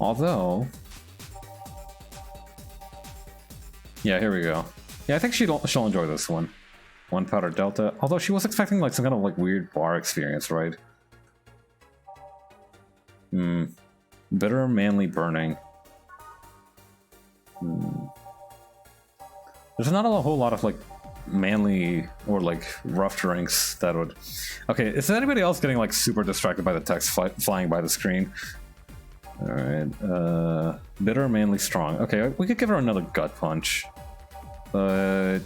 Although... Yeah, here we go. Yeah, I think she'll enjoy this one. 1 powder delta. Although she was expecting like some kind of like weird bar experience, right? Bitter, manly burning. There's not a whole lot of like manly or like rough drinks that would... Okay, is anybody else getting like super distracted by the text flying by the screen? Alright, bitter, manly, strong. Okay, we could give her another gut punch. But...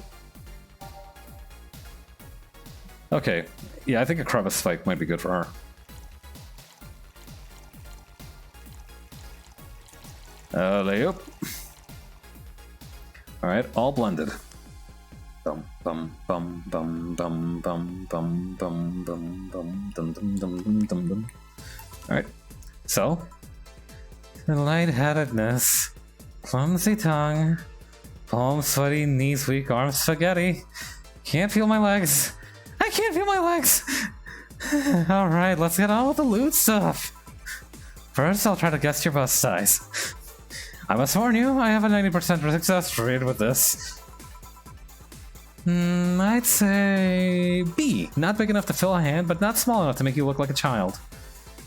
Okay, yeah, I think a crevice spike might be good for her. Layup. Alright, all blended. Bum bum bum bum bum bum bum bum bum bum dum dum dum dum dum. Alright, so lightheadedness, clumsy tongue, palms sweaty, knees weak, arms spaghetti. Can't feel my legs. I can't feel my legs! Alright, let's get on with the loot stuff. First, I'll try to guess your bust size. I must warn you, I have a 90% success rate with this. I'd say B. Not big enough to fill a hand, but not small enough to make you look like a child.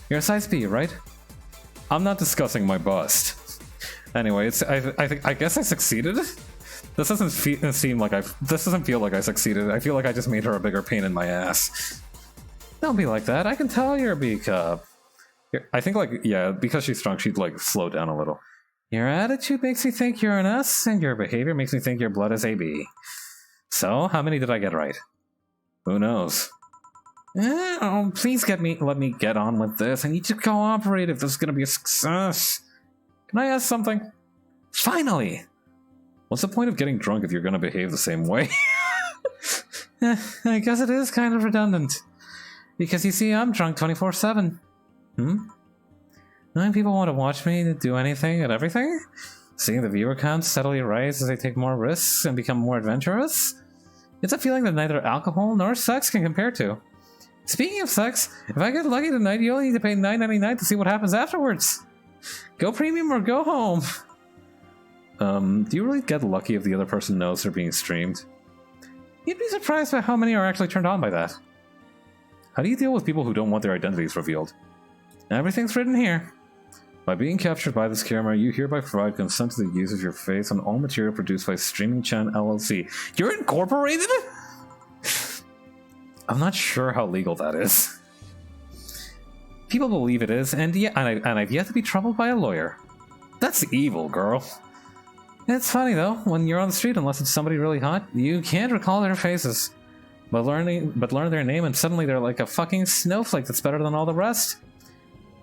You're a size B, right? I'm not discussing my bust. Anyway, I guess I succeeded? This doesn't seem like this doesn't feel like I succeeded. I feel like I just made her a bigger pain in my ass. Don't be like that. I can tell you're a B cup. I think like, yeah, because she's strong, she'd like slow down a little. Your attitude makes me think you're an S, and your behavior makes me think your blood is AB. So, how many did I get right? Who knows? Oh, please let me get on with this. I need to cooperate if this is gonna be a success. Can I ask something? Finally! What's the point of getting drunk if you're gonna behave the same way? I guess it is kind of redundant. Because you see, I'm drunk 24/7. 9 people want to watch me do anything and everything? Seeing the viewer count steadily rise as I take more risks and become more adventurous? It's a feeling that neither alcohol nor sex can compare to. Speaking of sex, if I get lucky tonight, you only need to pay $9.99 to see what happens afterwards. Go premium or go home. Do you really get lucky if the other person knows they're being streamed? You'd be surprised by how many are actually turned on by that. How do you deal with people who don't want their identities revealed? Everything's written here. By being captured by this camera, you hereby provide consent to the use of your face on all material produced by Streaming Chan LLC. You're incorporated? I'm not sure how legal that is. People believe it is, and I've yet to be troubled by a lawyer. That's evil, girl. It's funny though, when you're on the street, unless it's somebody really hot, you can't recall their faces. But learn their name and suddenly they're like a fucking snowflake that's better than all the rest.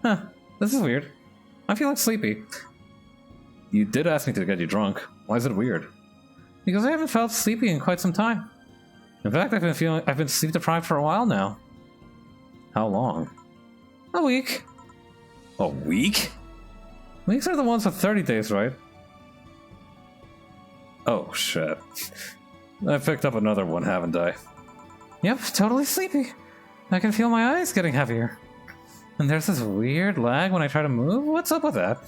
Huh, this is weird. I'm feeling sleepy. You did ask me to get you drunk. Why is it weird? Because I haven't felt sleepy in quite some time. In fact, I've been sleep deprived for a while now. How long? A week. A week? Weeks are the ones with 30 days, right? Oh shit. I picked up another one, haven't I? Yep, totally sleepy. I can feel my eyes getting heavier. And there's this weird lag when I try to move? What's up with that?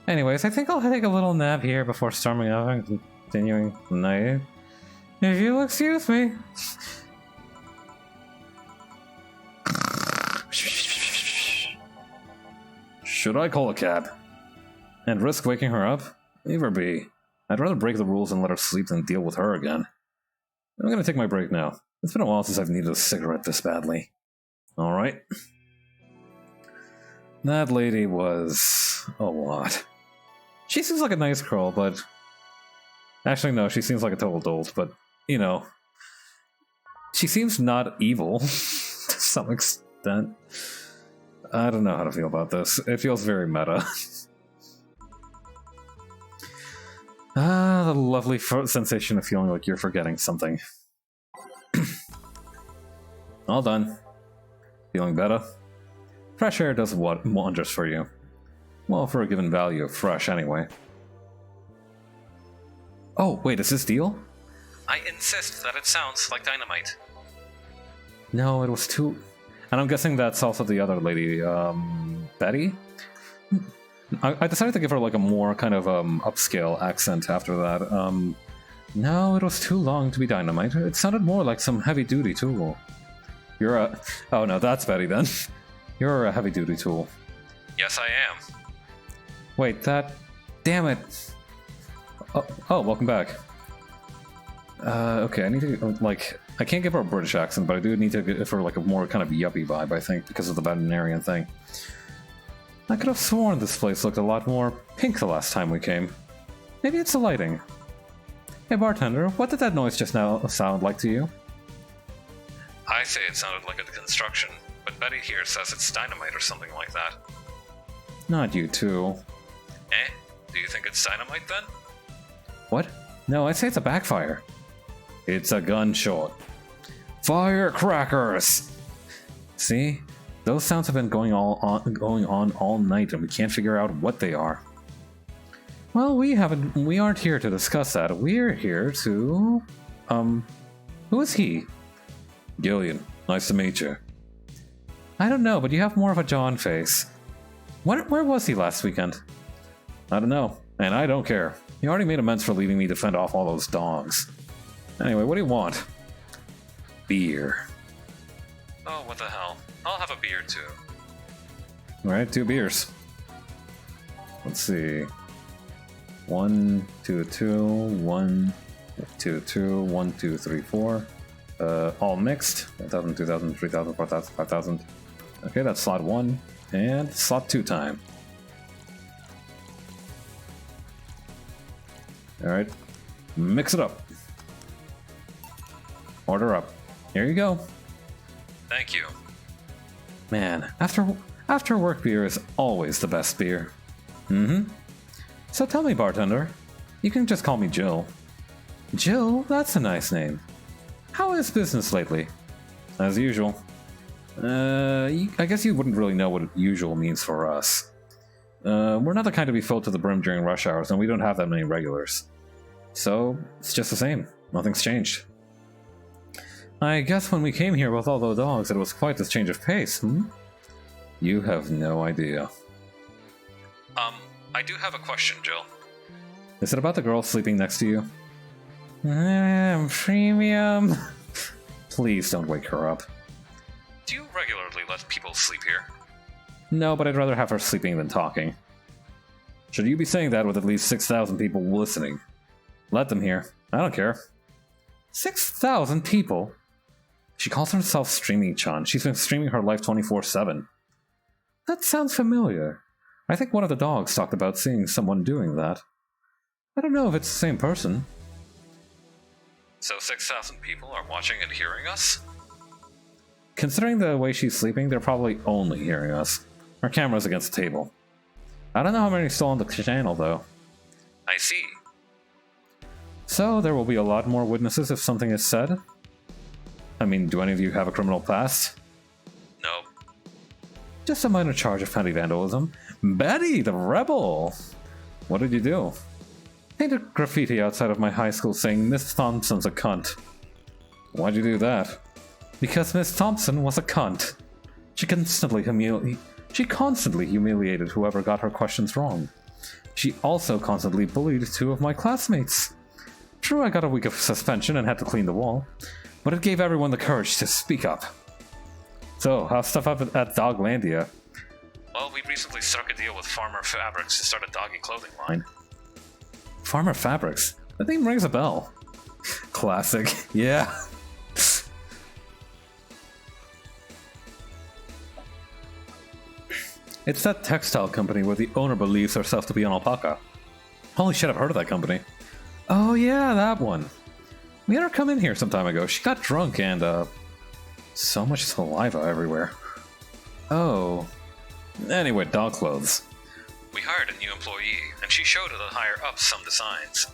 Anyways, I think I'll take a little nap here before storming out and continuing the night. If you'll excuse me. Should I call a cab? And risk waking her up? Leave her be. I'd rather break the rules and let her sleep than deal with her again. I'm gonna take my break now. It's been a while since I've needed a cigarette this badly. Alright. That lady was a lot. She seems like a nice girl, but... Actually, no, she seems like a total dolt, but, you know... She seems not evil, to some extent. I don't know how to feel about this. It feels very meta. The lovely sensation of feeling like you're forgetting something. All done. Feeling better? Fresh air does wonders for you. Well, for a given value of fresh, anyway. Oh, wait, is this deal? I insist that it sounds like dynamite. No, it was too... And I'm guessing that's also the other lady, Betty? I decided to give her like a more kind of upscale accent after that. No, it was too long to be dynamite. It sounded more like some heavy-duty tool. You're a... Oh no, that's Betty then. You're a heavy-duty tool. Yes, I am. Wait, that... Damn it! Oh, welcome back. Okay, I need to, like... I can't give her a British accent, but I do need to give her like a more kind of yuppie vibe, I think, because of the veterinarian thing. I could have sworn this place looked a lot more pink the last time we came. Maybe it's the lighting. Hey bartender, what did that noise just now sound like to you? I say it sounded like a construction, but Betty here says it's dynamite or something like that. Not you too. Eh? Do you think it's dynamite then? What? No, I'd say it's a backfire. It's a gunshot. Firecrackers! See? Those sounds have been going on all night and we can't figure out what they are. Well, we aren't here to discuss that. We're here to... Who is he? Gillian, nice to meet you. I don't know, but you have more of a John face. Where was he last weekend? I don't know, and I don't care. He already made amends for leaving me to fend off all those dogs. Anyway, what do you want? Beer. Oh, what the hell. I'll have a beer too. Alright, 2 beers. Let's see. 1, 2, 2, 1, 2, 2, 1, 2, 3, 4. All mixed. 1,000, 2,000, 3,000, 4,000, 5,000. Okay, that's slot 1. And slot 2 time. Alright. Mix it up. Order up. Here you go. Thank you. Man, after work beer is always the best beer. Mm-hmm. So tell me, bartender, You can just call me Jill. Jill? That's a nice name. How is business lately? As usual. I guess you wouldn't really know what usual means for us. We're not the kind to be filled to the brim during rush hours, and we don't have that many regulars. So, it's just the same. Nothing's changed. I guess when we came here with all those dogs, it was quite a change of pace, You have no idea. I do have a question, Jill. Is it about the girl sleeping next to you? Premium. Please don't wake her up. Do you regularly let people sleep here? No, but I'd rather have her sleeping than talking. Should you be saying that with at least 6,000 people listening? Let them hear. I don't care. 6,000 people? She calls herself Streaming-chan. She's been streaming her life 24/7. That sounds familiar. I think one of the dogs talked about seeing someone doing that. I don't know if it's the same person. So 6,000 people are watching and hearing us? Considering the way she's sleeping, they're probably only hearing us. Our camera's against the table. I don't know how many are still on the channel, though. I see. So, there will be a lot more witnesses if something is said? I mean, do any of you have a criminal past? No. Just a minor charge of petty vandalism. Betty, the rebel! What did you do? Painted graffiti outside of my high school saying Miss Thompson's a cunt. Why'd you do that? Because Miss Thompson was a cunt. She constantly humiliated whoever got her questions wrong. She also constantly bullied 2 of my classmates. True, I got a week of suspension and had to clean the wall, but it gave everyone the courage to speak up. So, how's stuff up at Doglandia? Well, we recently struck a deal with Farmer Fabrics to start a doggy clothing line. Farmer Fabrics? That name rings a bell. Classic. Yeah. It's that textile company where the owner believes herself to be an alpaca. Holy shit, I've heard of that company. Oh yeah, that one. We had her come in here some time ago. She got drunk and, so much saliva everywhere. Oh. Anyway, dog clothes. We hired a new employee, and she showed the higher-ups some designs.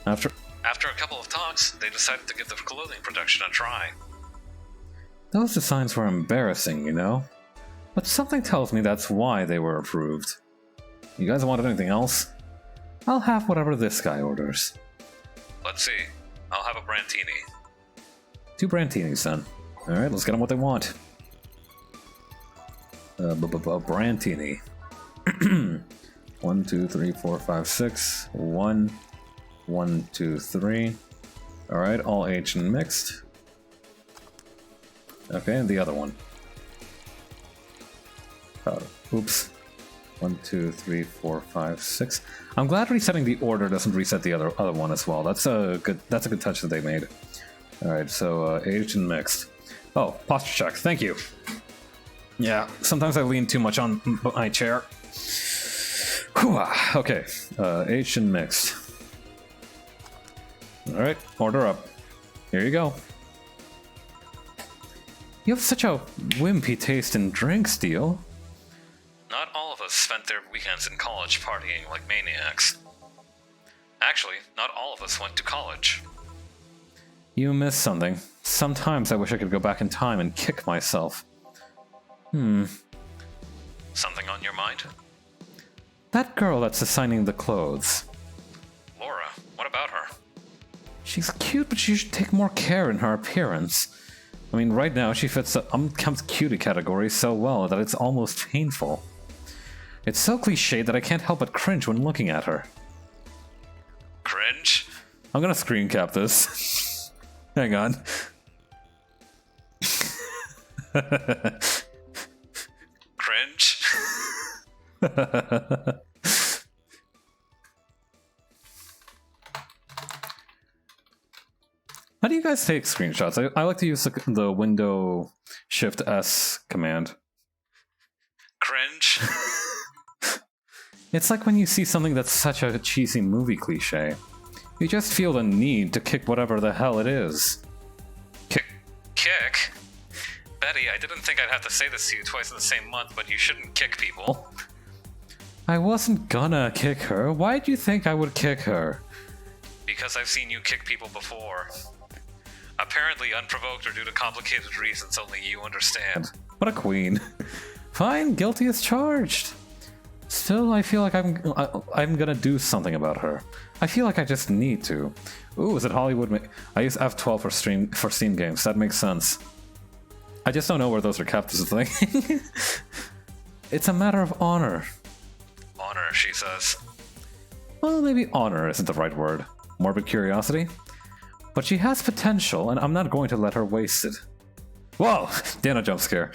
After a couple of talks, they decided to give the clothing production a try. Those designs were embarrassing, you know? But something tells me that's why they were approved. You guys want anything else? I'll have whatever this guy orders. Let's see. I'll have a Brantini. 2 Brantinis, then. Alright, let's get them what they want. Brantini. 1, 2, 3, 4, 5, 6. 1, 1, 2, 3. Alright, all H and mixed. Okay, and the other one. Oops. 1, 2, 3, 4, 5, 6. I'm glad resetting the order doesn't reset the other one as well. That's a good touch that they made. Alright, so aged and mixed. Oh, posture check. Thank you. Yeah, sometimes I lean too much on my chair. Okay, aged and mixed. Alright, order up. Here you go. You have such a wimpy taste in drinks, Dio. Not all of us spent their weekends in college partying like maniacs. Actually, not all of us went to college. You missed something. Sometimes I wish I could go back in time and kick myself. Something on your mind? That girl that's assigning the clothes. Laura, what about her? She's cute, but she should take more care in her appearance. I mean, right now she fits the cutie category so well that it's almost painful. It's so cliched that I can't help but cringe when looking at her. Cringe? I'm gonna screen cap this. Hang on. Cringe? How do you guys take screenshots? I like to use the Window Shift S command. Cringe? It's like when you see something that's such a cheesy movie cliche. You just feel the need to kick whatever the hell it is. Kick? Betty, I didn't think I'd have to say this to you twice in the same month, but you shouldn't kick people. I wasn't gonna kick her. Why'd you think I would kick her? Because I've seen you kick people before. Apparently unprovoked or due to complicated reasons only you understand. What a queen. Fine, guilty as charged. Still, I feel like I'm gonna do something about her. I feel like I just need to. Ooh, is it Hollywood? I use F12 for Steam games. That makes sense. I just don't know where those are kept is the thing. It's a matter of honor. Honor, she says. Well, maybe honor isn't the right word. Morbid curiosity? But she has potential, and I'm not going to let her waste it. Whoa! Dana jump scare.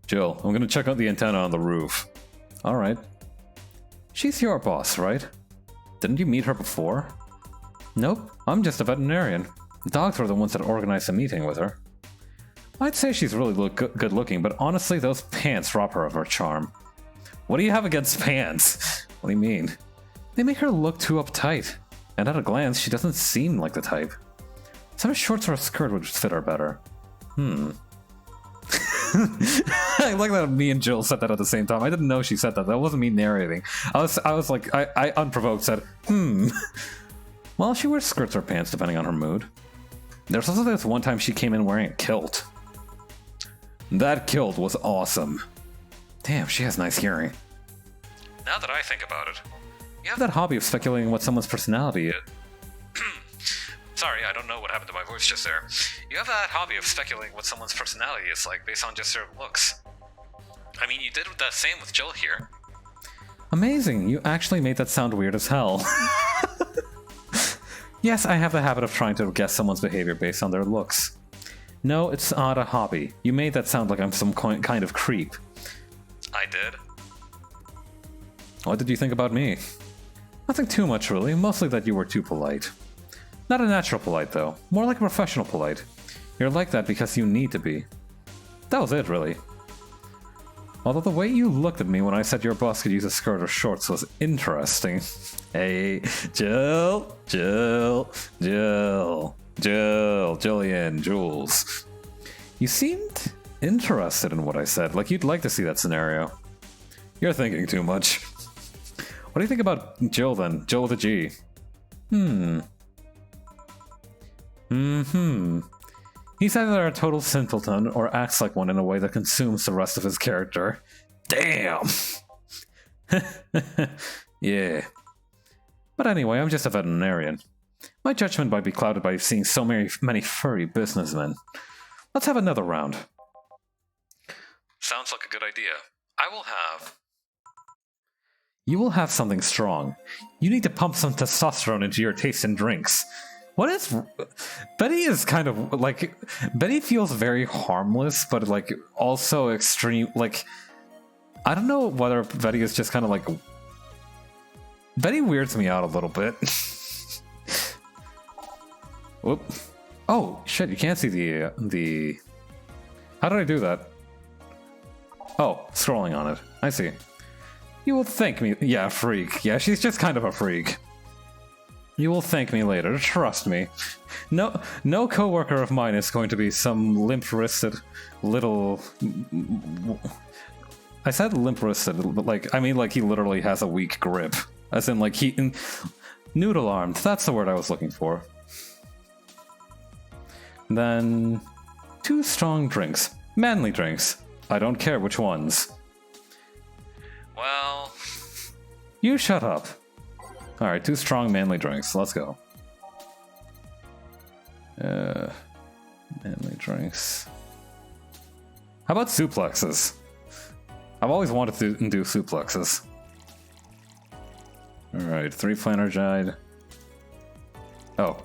Jill, I'm gonna check out the antenna on the roof. Alright. She's your boss, right? Didn't you meet her before? Nope, I'm just a veterinarian. The dogs were the ones that organized a meeting with her. I'd say she's really good looking, but honestly, those pants rob her of her charm. What do you have against pants? What do you mean? They make her look too uptight. And at a glance, she doesn't seem like the type. Some shorts or a skirt would fit her better. I like that me and Jill said that at the same time. I didn't know she said that. That wasn't me narrating. I was like, I unprovoked said, Well, she wears skirts or pants depending on her mood. There's also this one time she came in wearing a kilt. That kilt was awesome. Damn, she has nice hearing. Now that I think about it, You have that hobby of speculating what someone's personality is. Sorry, I don't know what happened to my voice just there. You have that hobby of speculating what someone's personality is like based on just their looks. I mean, you did that same with Jill here. Amazing, you actually made that sound weird as hell. Yes, I have the habit of trying to guess someone's behavior based on their looks. No, it's not a hobby. You made that sound like I'm some kind of creep. I did? What did you think about me? Nothing too much, really. Mostly that you were too polite. Not a natural polite, though. More like a professional polite. You're like that because you need to be. That was it, really. Although the way you looked at me when I said your boss could use a skirt or shorts was interesting. Hey, Jill, Jillian, Jules. You seemed interested in what I said, like you'd like to see that scenario. You're thinking too much. What do you think about Jill, then? Jill with a G. He's either a total simpleton or acts like one in a way that consumes the rest of his character. Damn! Yeah. But anyway, I'm just a veterinarian. My judgment might be clouded by seeing so many furry businessmen. Let's have another round. Sounds like a good idea. I will have... You will have something strong. You need to pump some testosterone into your taste in drinks. What is... Betty is kind of, like... Betty feels very harmless, but, like, also extreme... Like, I don't know whether Betty is just kind of, like... Betty weirds me out a little bit. Whoop. Oh, shit, you can't see the... How did I do that? Oh, scrolling on it. I see. You will thank me... Yeah, freak. Yeah, she's just kind of a freak. You will thank me later, trust me. No coworker of mine is going to be some limp-wristed little... I said limp-wristed, but like, I mean like he literally has a weak grip. As in like he... Noodle-armed, that's the word I was looking for. Then... 2 strong drinks. Manly drinks. I don't care which ones. Well... You shut up. Alright, 2 strong manly drinks. Let's go. Manly drinks. How about suplexes? I've always wanted to do suplexes. Alright, 3 Flanergide. Oh.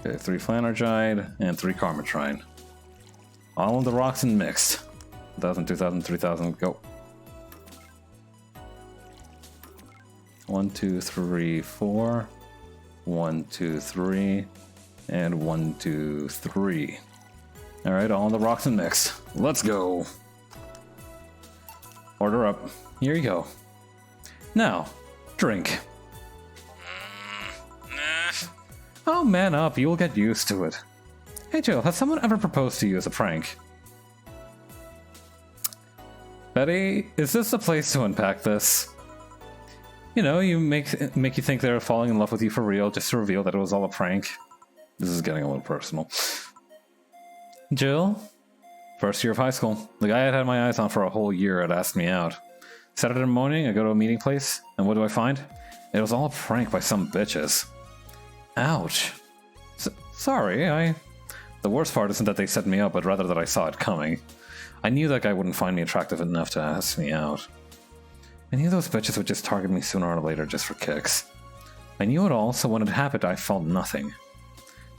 Okay, 3 Flanergide and 3 Carmitrine. All on the rocks and mixed. 1,000, 2,000, 3,000, go. 1, 2, 3, 4. 1, 2, 3. And 1, 2, 3. Alright, all on the rocks and mixed. Let's go. Order up. Here you go. Now, drink. Oh, man up. You'll get used to it. Hey, Jill, has someone ever proposed to you as a prank? Betty, is this the place to unpack this? You know, make you think they're falling in love with you for real, just to reveal that it was all a prank. This is getting a little personal. Jill? First year of high school. The guy I'd had my eyes on for a whole year had asked me out. Saturday morning, I go to a meeting place, and what do I find? It was all a prank by some bitches. Ouch. Sorry, The worst part isn't that they set me up, but rather that I saw it coming. I knew that guy wouldn't find me attractive enough to ask me out. I knew those bitches would just target me sooner or later just for kicks. I knew it all, so when it happened, I felt nothing.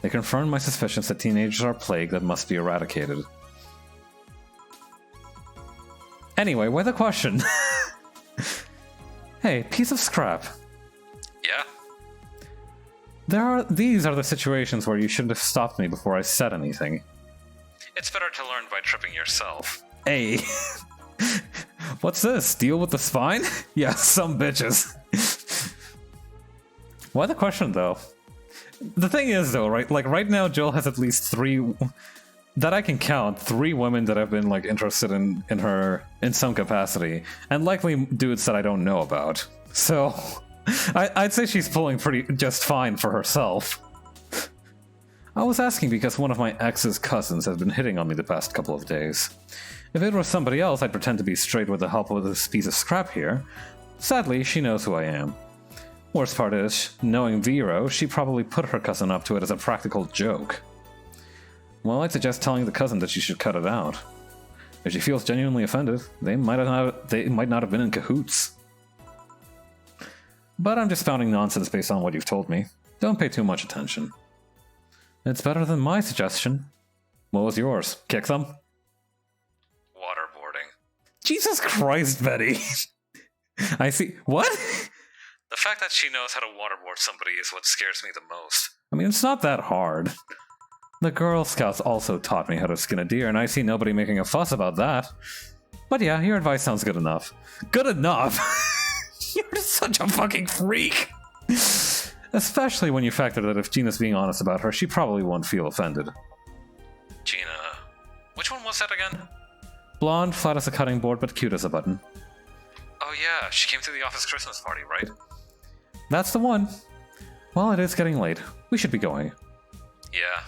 They confirmed my suspicions that teenagers are a plague that must be eradicated. Anyway, why the question? Hey, piece of scrap. Yeah? These are the situations where you shouldn't have stopped me before I said anything. It's better to learn by tripping yourself. Hey. What's this? Deal with the spine? Yeah, some bitches. Why the question, though? The thing is, though, right? Like, right now, Jill has at least 3... that I can count, 3 women that have been, like, interested in her in some capacity. And likely dudes that I don't know about. So, I'd say she's pulling just fine for herself. I was asking because one of my ex's cousins has been hitting on me the past couple of days. If it were somebody else, I'd pretend to be straight with the help of this piece of scrap here. Sadly, she knows who I am. Worst part is, knowing Vero, she probably put her cousin up to it as a practical joke. Well, I'd suggest telling the cousin that she should cut it out. If she feels genuinely offended, they might not have been in cahoots. But I'm just spouting nonsense based on what you've told me. Don't pay too much attention. It's better than my suggestion. What was yours? Kick them? Waterboarding. Jesus Christ, Betty! I see. What? The fact that she knows how to waterboard somebody is what scares me the most. I mean, it's not that hard. The Girl Scouts also taught me how to skin a deer, and I see nobody making a fuss about that. But yeah, your advice sounds good enough. Good enough? You're such a fucking freak! Especially when you factor that if Gina's being honest about her, she probably won't feel offended. Gina... Which one was that again? Blonde, flat as a cutting board, but cute as a button. Oh yeah, she came to the office Christmas party, right? That's the one. Well, it is getting late. We should be going. Yeah.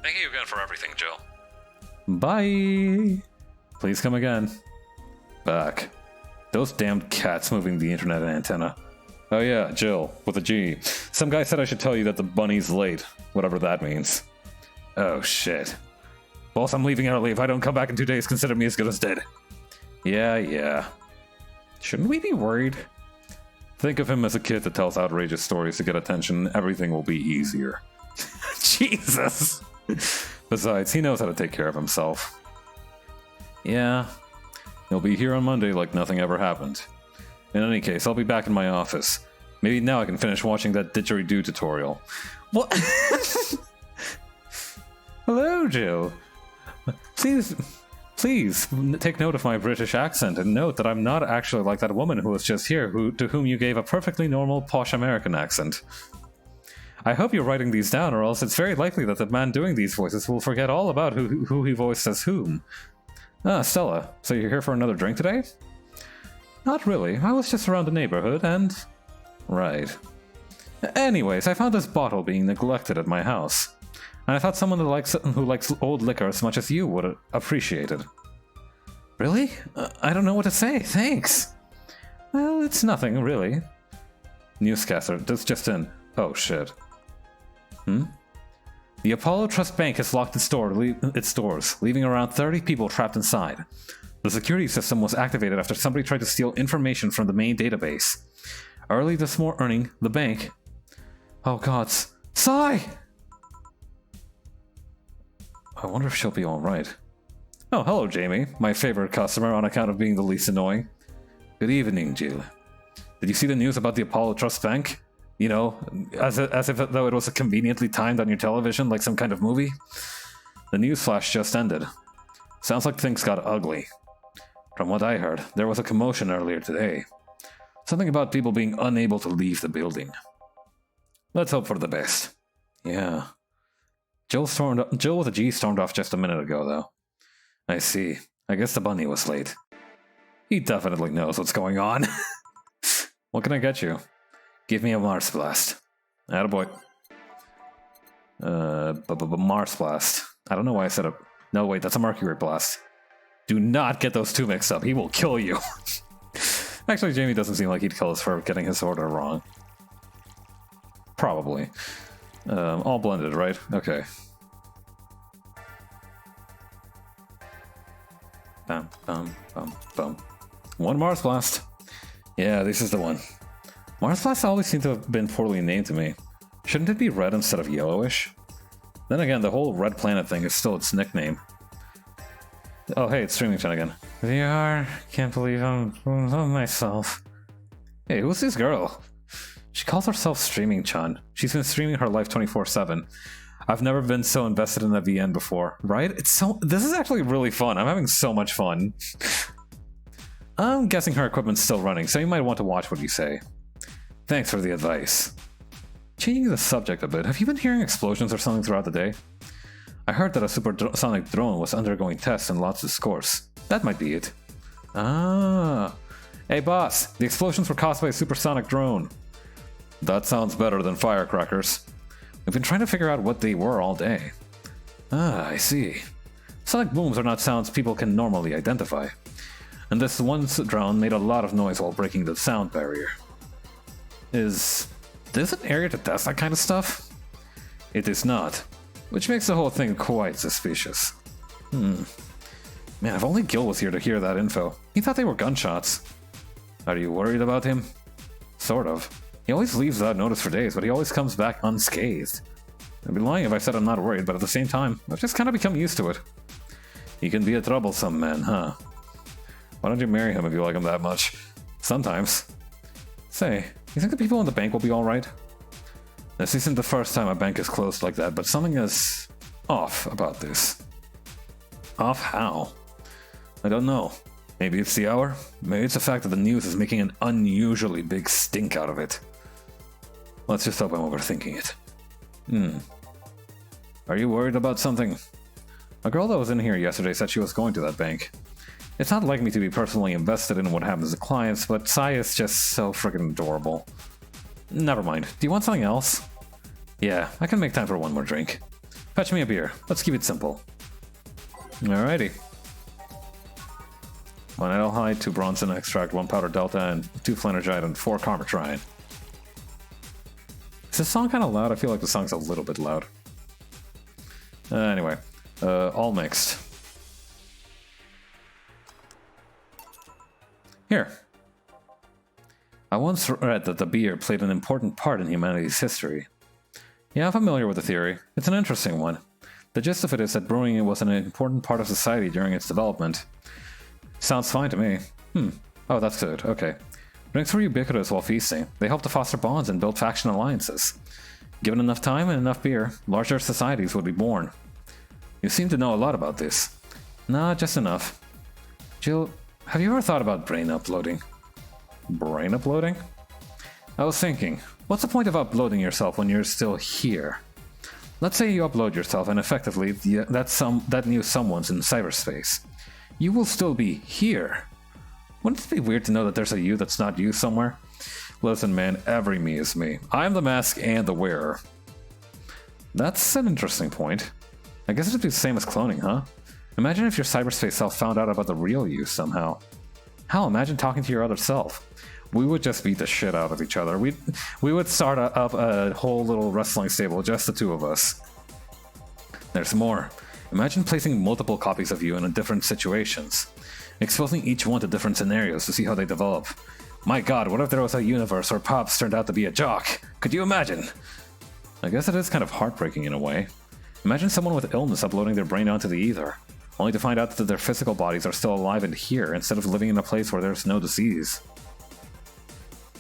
Thank you again for everything, Jill. Bye! Please come again. Back. Those damned cats moving the internet antenna. Oh yeah, Jill, with a G. Some guy said I should tell you that the bunny's late, whatever that means. Oh shit. Boss, I'm leaving early. If I don't come back in 2 days, consider me as good as dead. Yeah. Shouldn't we be worried? Think of him as a kid that tells outrageous stories to get attention. Everything will be easier. Jesus! Besides, he knows how to take care of himself. Yeah. He'll be here on Monday like nothing ever happened. In any case, I'll be back in my office. Maybe now I can finish watching that didgeridoo tutorial. What? Hello, Jill. Please take note of my British accent and note that I'm not actually like that woman who was just here, to whom you gave a perfectly normal, posh American accent. I hope you're writing these down, or else it's very likely that the man doing these voices will forget all about who he voiced as whom. Ah, Stella, so you're here for another drink today? Not really. I was just around the neighborhood and... Right. Anyways, I found this bottle being neglected at my house. And I thought someone who likes old liquor as much as you would appreciate it. Really? I don't know what to say. Thanks. Well, it's nothing, really. Newscaster, that's just in. Oh, shit. The Apollo Trust Bank has locked its doors, leaving around 30 people trapped inside. The security system was activated after somebody tried to steal information from the main database. Early this morning, the bank... Oh god, Sigh! I wonder if she'll be alright. Oh, hello Jamie, my favorite customer on account of being the least annoying. Good evening, Jill. Did you see the news about the Apollo Trust Bank? You know, as if though it was conveniently timed on your television like some kind of movie? The news flash just ended. Sounds like things got ugly. From what I heard, there was a commotion earlier today. Something about people being unable to leave the building. Let's hope for the best. Yeah. Jill with a G stormed off just a minute ago, though. I see. I guess the bunny was late. He definitely knows what's going on. What can I get you? Give me a Mars Blast. Attaboy. Mars Blast. I don't know why I said it. No, wait, that's a Mercury Blast. Do not get those two mixed up. He will kill you. Actually, Jamie doesn't seem like he'd kill us for getting his order wrong. Probably. All blended, right? Okay. Bum, bum, bum, bum. One Mars Blast. Yeah, this is the one. Mars Blast always seem to have been poorly named to me. Shouldn't it be red instead of yellowish? Then again, the whole Red Planet thing is still its nickname. Oh, hey, it's Streaming Chan again. VR, can't believe I'm myself. Hey, who's this girl? She calls herself Streaming Chan. She's been streaming her life 24/7. I've never been so invested in a VN before, right? This is actually really fun. I'm having so much fun. I'm guessing her equipment's still running, so you might want to watch what you say. Thanks for the advice. Changing the subject a bit, have you been hearing explosions or something throughout the day? I heard that a supersonic drone was undergoing tests in lots of scores. That might be it. Ah. Hey boss, the explosions were caused by a supersonic drone. That sounds better than firecrackers. We've been trying to figure out what they were all day. Ah, I see. Sonic booms are not sounds people can normally identify. And this one drone made a lot of noise while breaking the sound barrier. Is this an area to test that kind of stuff? It is not. Which makes the whole thing quite suspicious. Man, if only Gil was here to hear that info. He thought they were gunshots. Are you worried about him? Sort of. He always leaves without notice for days, but he always comes back unscathed. I'd be lying if I said I'm not worried, but at the same time, I've just kind of become used to it. He can be a troublesome man, huh? Why don't you marry him if you like him that much? Sometimes. Say, you think the people in the bank will be alright? This isn't the first time a bank is closed like that, but something is off about this. Off how? I don't know. Maybe it's the hour. Maybe it's the fact that the news is making an unusually big stink out of it. Let's just hope I'm overthinking it. Are you worried about something? A girl that was in here yesterday said she was going to that bank. It's not like me to be personally invested in what happens to clients, but Sai is just so freaking adorable. Never mind. Do you want something else? Yeah, I can make time for one more drink. Fetch me a beer. Let's keep it simple. Alrighty. 1 Alhide, 2 Bronson Extract, 1 Powder Delta, and 2 Flanergite, and 4 Carmatrine. Is this song kind of loud? I feel like the song's a little bit loud. Anyway, all mixed. Here. I once read that the beer played an important part in humanity's history. Yeah, I'm familiar with the theory. It's an interesting one. The gist of it is that brewing was an important part of society during its development. Sounds fine to me. Oh, that's good. Okay. Drinks were ubiquitous while feasting. They helped to foster bonds and build faction alliances. Given enough time and enough beer, larger societies would be born. You seem to know a lot about this. Nah, just enough. Jill, have you ever thought about brain uploading? Brain uploading? I was thinking, what's the point of uploading yourself when you're still here? Let's say you upload yourself and effectively that new someone's in cyberspace. You will still be here. Wouldn't it be weird to know that there's a you that's not you somewhere? Listen man, every me is me. I'm the mask and the wearer. That's an interesting point. I guess it'd be the same as cloning, huh? Imagine if your cyberspace self found out about the real you somehow. Hell, imagine talking to your other self. We would just beat the shit out of each other. We would start up a whole little wrestling stable, just the two of us. There's more. Imagine placing multiple copies of you in different situations, exposing each one to different scenarios to see how they develop. My god, what if there was a universe where Pops turned out to be a jock? Could you imagine? I guess it is kind of heartbreaking in a way. Imagine someone with illness uploading their brain onto the ether, only to find out that their physical bodies are still alive and here instead of living in a place where there's no disease.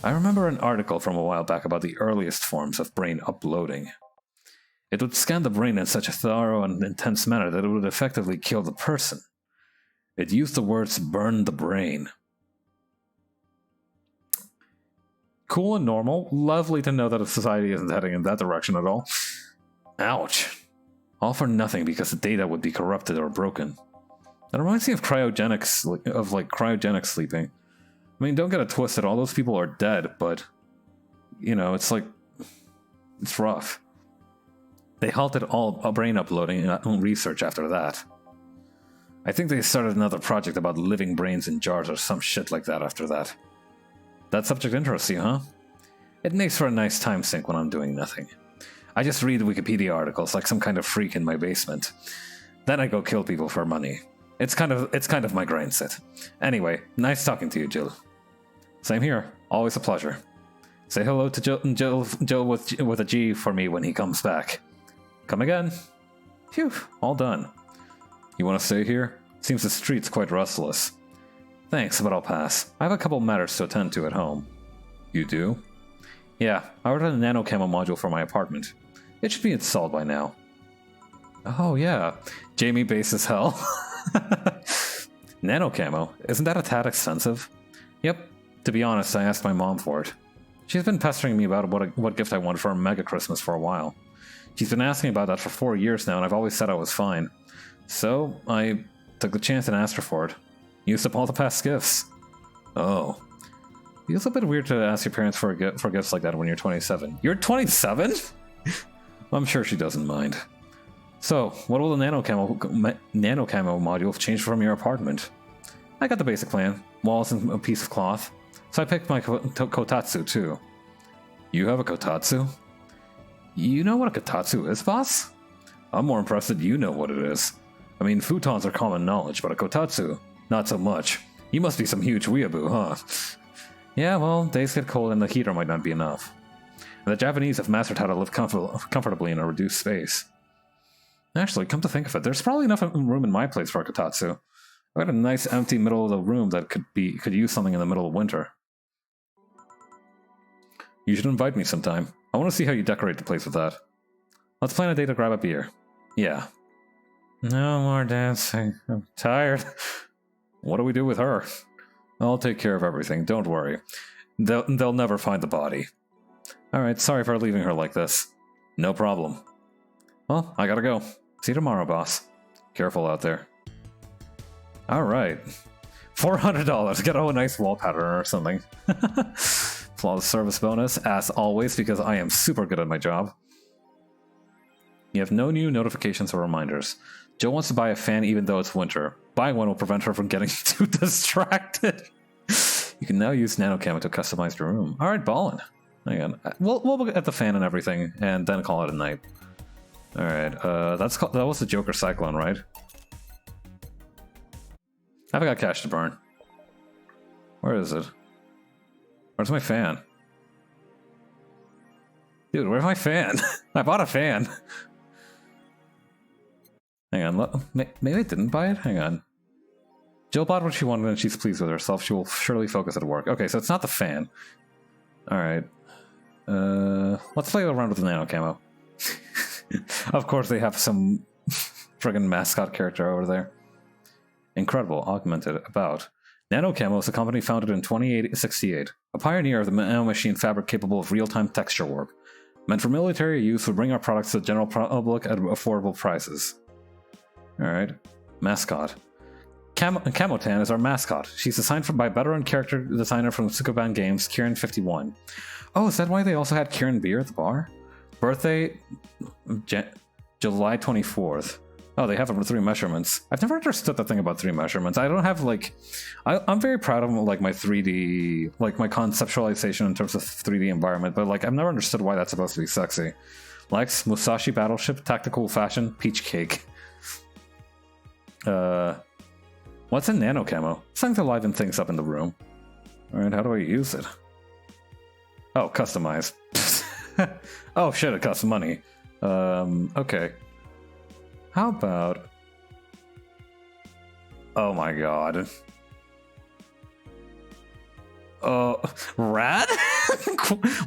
I remember an article from a while back about the earliest forms of brain uploading. It would scan the brain in such a thorough and intense manner that it would effectively kill the person. It used the words burn the brain. Cool and normal. Lovely to know that a society isn't heading in that direction at all. Ouch. All for nothing because the data would be corrupted or broken. That reminds me of cryogenic sleeping. I mean, don't get it twisted, all those people are dead, but, you know, it's like, it's rough. They halted all brain uploading and research after that. I think they started another project about living brains in jars or some shit like that after that. That subject interests you, huh? It makes for a nice time sink when I'm doing nothing. I just read Wikipedia articles like some kind of freak in my basement. Then I go kill people for money. It's kind of my grind set. Anyway, nice talking to you, Jill. Same here. Always a pleasure. Say hello to Jill with a G for me when he comes back. Come again. Phew, all done. You want to stay here? Seems the street's quite restless. Thanks, but I'll pass. I have a couple matters to attend to at home. You do? Yeah, I ordered a nano camo module for my apartment. It should be installed by now. Oh yeah, Jamie base as hell. Nano camo, isn't that a tad expensive? Yep, to be honest, I asked my mom for it. She's been pestering me about what gift I wanted for a mega Christmas for a while. She's been asking about that for 4 years now, and I've always said I was fine. So, I took the chance and asked her for it. Used up all the past gifts. Oh. Feels a bit weird to ask your parents for gifts like that when you're 27. You're 27? I'm sure she doesn't mind. So, what will the nano camo module change from your apartment? I got the basic plan. Walls and a piece of cloth. So I picked my kotatsu too. You have a kotatsu? You know what a kotatsu is, boss? I'm more impressed that you know what it is. I mean, futons are common knowledge, but a kotatsu, not so much. You must be some huge weeaboo, huh? Yeah, well, days get cold and the heater might not be enough. And the Japanese have mastered how to live comfortably in a reduced space. Actually, come to think of it, there's probably enough room in my place for a kotatsu. I got a nice empty middle of the room that could use something in the middle of winter. You should invite me sometime. I want to see how you decorate the place with that. Let's plan a day to grab a beer. Yeah. No more dancing. I'm tired. What do we do with her? I'll take care of everything, don't worry. They'll never find the body. Alright, sorry for leaving her like this. No problem. Well, I gotta go. See you tomorrow, boss. Careful out there. Alright. $400. Get a nice wall pattern or something. Flawless service bonus, as always, because I am super good at my job. You have no new notifications or reminders. Joe wants to buy a fan even though it's winter. Buying one will prevent her from getting too distracted. You can now use nano camo to customize your room. Alright, ballin'. Hang on. We'll look at the fan and everything, and then call it a night. Alright, that was the Joker Cyclone, right? I've got cash to burn. Where is it? Where's my fan? Dude, where's my fan? I bought a fan. Hang on, maybe I didn't buy it? Hang on. Jill bought what she wanted and she's pleased with herself. She will surely focus at work. Okay, so it's not the fan. Alright. Let's play around with the nano camo. Of course they have some friggin' mascot character over there. Incredible, augmented, about. Nano Camo is a company founded in 2068, a pioneer of the nano machine fabric capable of real-time texture work. Meant for military use, we bring our products to the general public at affordable prices. Alright. Mascot. Camotan is our mascot. She's designed by veteran character designer from Tsukuban Games, Kieran51. Oh, is that why they also had Kieran beer at the bar? Birthday, July 24th. Oh, they have 3 measurements. I've never understood the thing about 3 measurements. I don't have, like... I'm very proud of, like, my 3D... Like, my conceptualization in terms of 3D environment, but, like, I've never understood why that's supposed to be sexy. Lex, Musashi Battleship, Tactical Fashion, Peach Cake. What's in nano camo? Something to liven things up in the room. Alright, how do I use it? Oh, customize. Oh shit, it costs money. Okay. How about... Oh my god. Rad?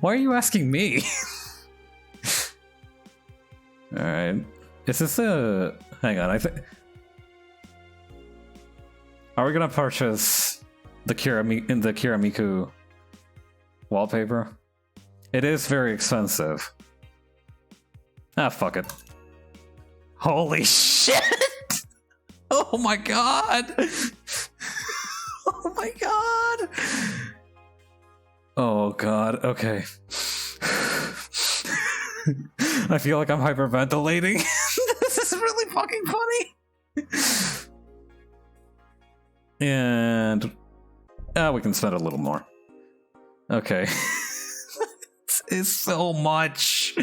Why are you asking me? Alright. Is this a... Hang on, I think... Are we gonna purchase the Kiramiku wallpaper? It is very expensive. Ah, fuck it. Holy shit! Oh my god! Oh my god! Oh god, okay. I feel like I'm hyperventilating. This is really fucking funny. And we can spend a little more. Okay. It's so much.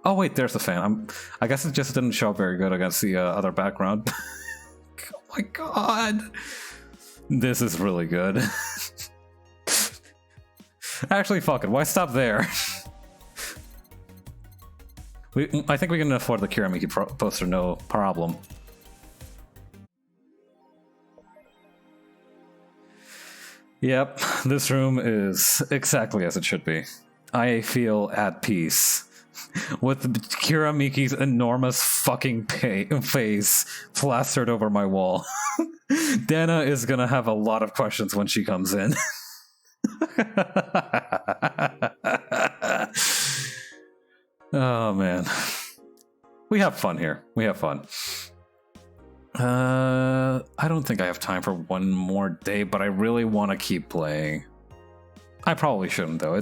Oh wait, there's the fan. I guess it just didn't show up very good against the other background. Oh my god. This is really good. Actually, fuck it. Why stop there? I think we can afford the Kiramiki poster, no problem. Yep, this room is exactly as it should be. I feel at peace with Kiramiki's enormous fucking face plastered over my wall. Dana is gonna have a lot of questions when she comes in. Oh man, we have fun here. We have fun. I don't think I have time for one more day, but I really want to keep playing. I probably shouldn't though.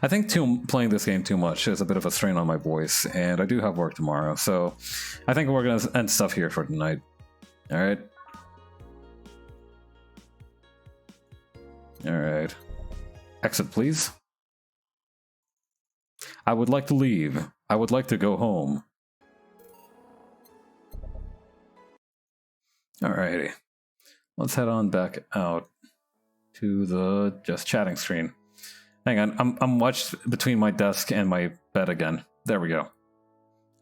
I think playing this game too much is a bit of a strain on my voice, and I do have work tomorrow, so I think we're gonna end stuff here for tonight. All right. All right. Exit, please. I would like to leave. I would like to go home. Alrighty. Let's head on back out to the just chatting screen. Hang on, I'm wedged between my desk and my bed again. There we go.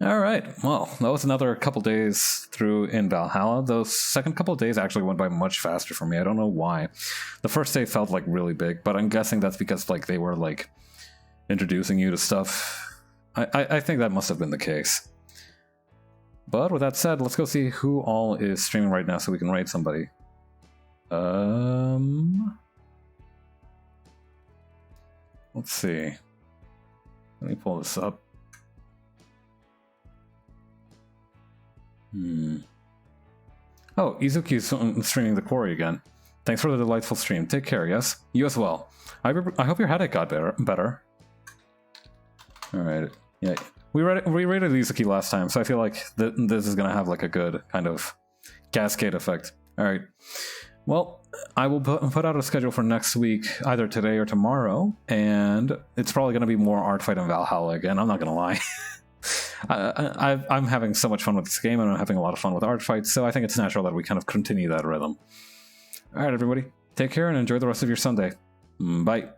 Alright, well, that was another couple days through in Valhalla. Those second couple days actually went by much faster for me. I don't know why. The first day felt like really big, but I'm guessing that's because like they were like introducing you to stuff. I think that must have been the case. But with that said, let's go see who all is streaming right now so we can raid somebody. Let's see. Let me pull this up. Oh, Izuki's streaming the quarry again. Thanks for the delightful stream. Take care, yes? You as well. I hope your headache got better. Alright. Yeah. We rated Izuki last time, so I feel like this is gonna have like a good kind of cascade effect. Alright. Well, I will put out a schedule for next week, either today or tomorrow, and it's probably gonna be more art fight in Valhalla again, I'm not gonna lie. I'm having so much fun with this game, and I'm having a lot of fun with art fights, so I think it's natural that we kind of continue that rhythm. Alright everybody, take care and enjoy the rest of your Sunday. Bye.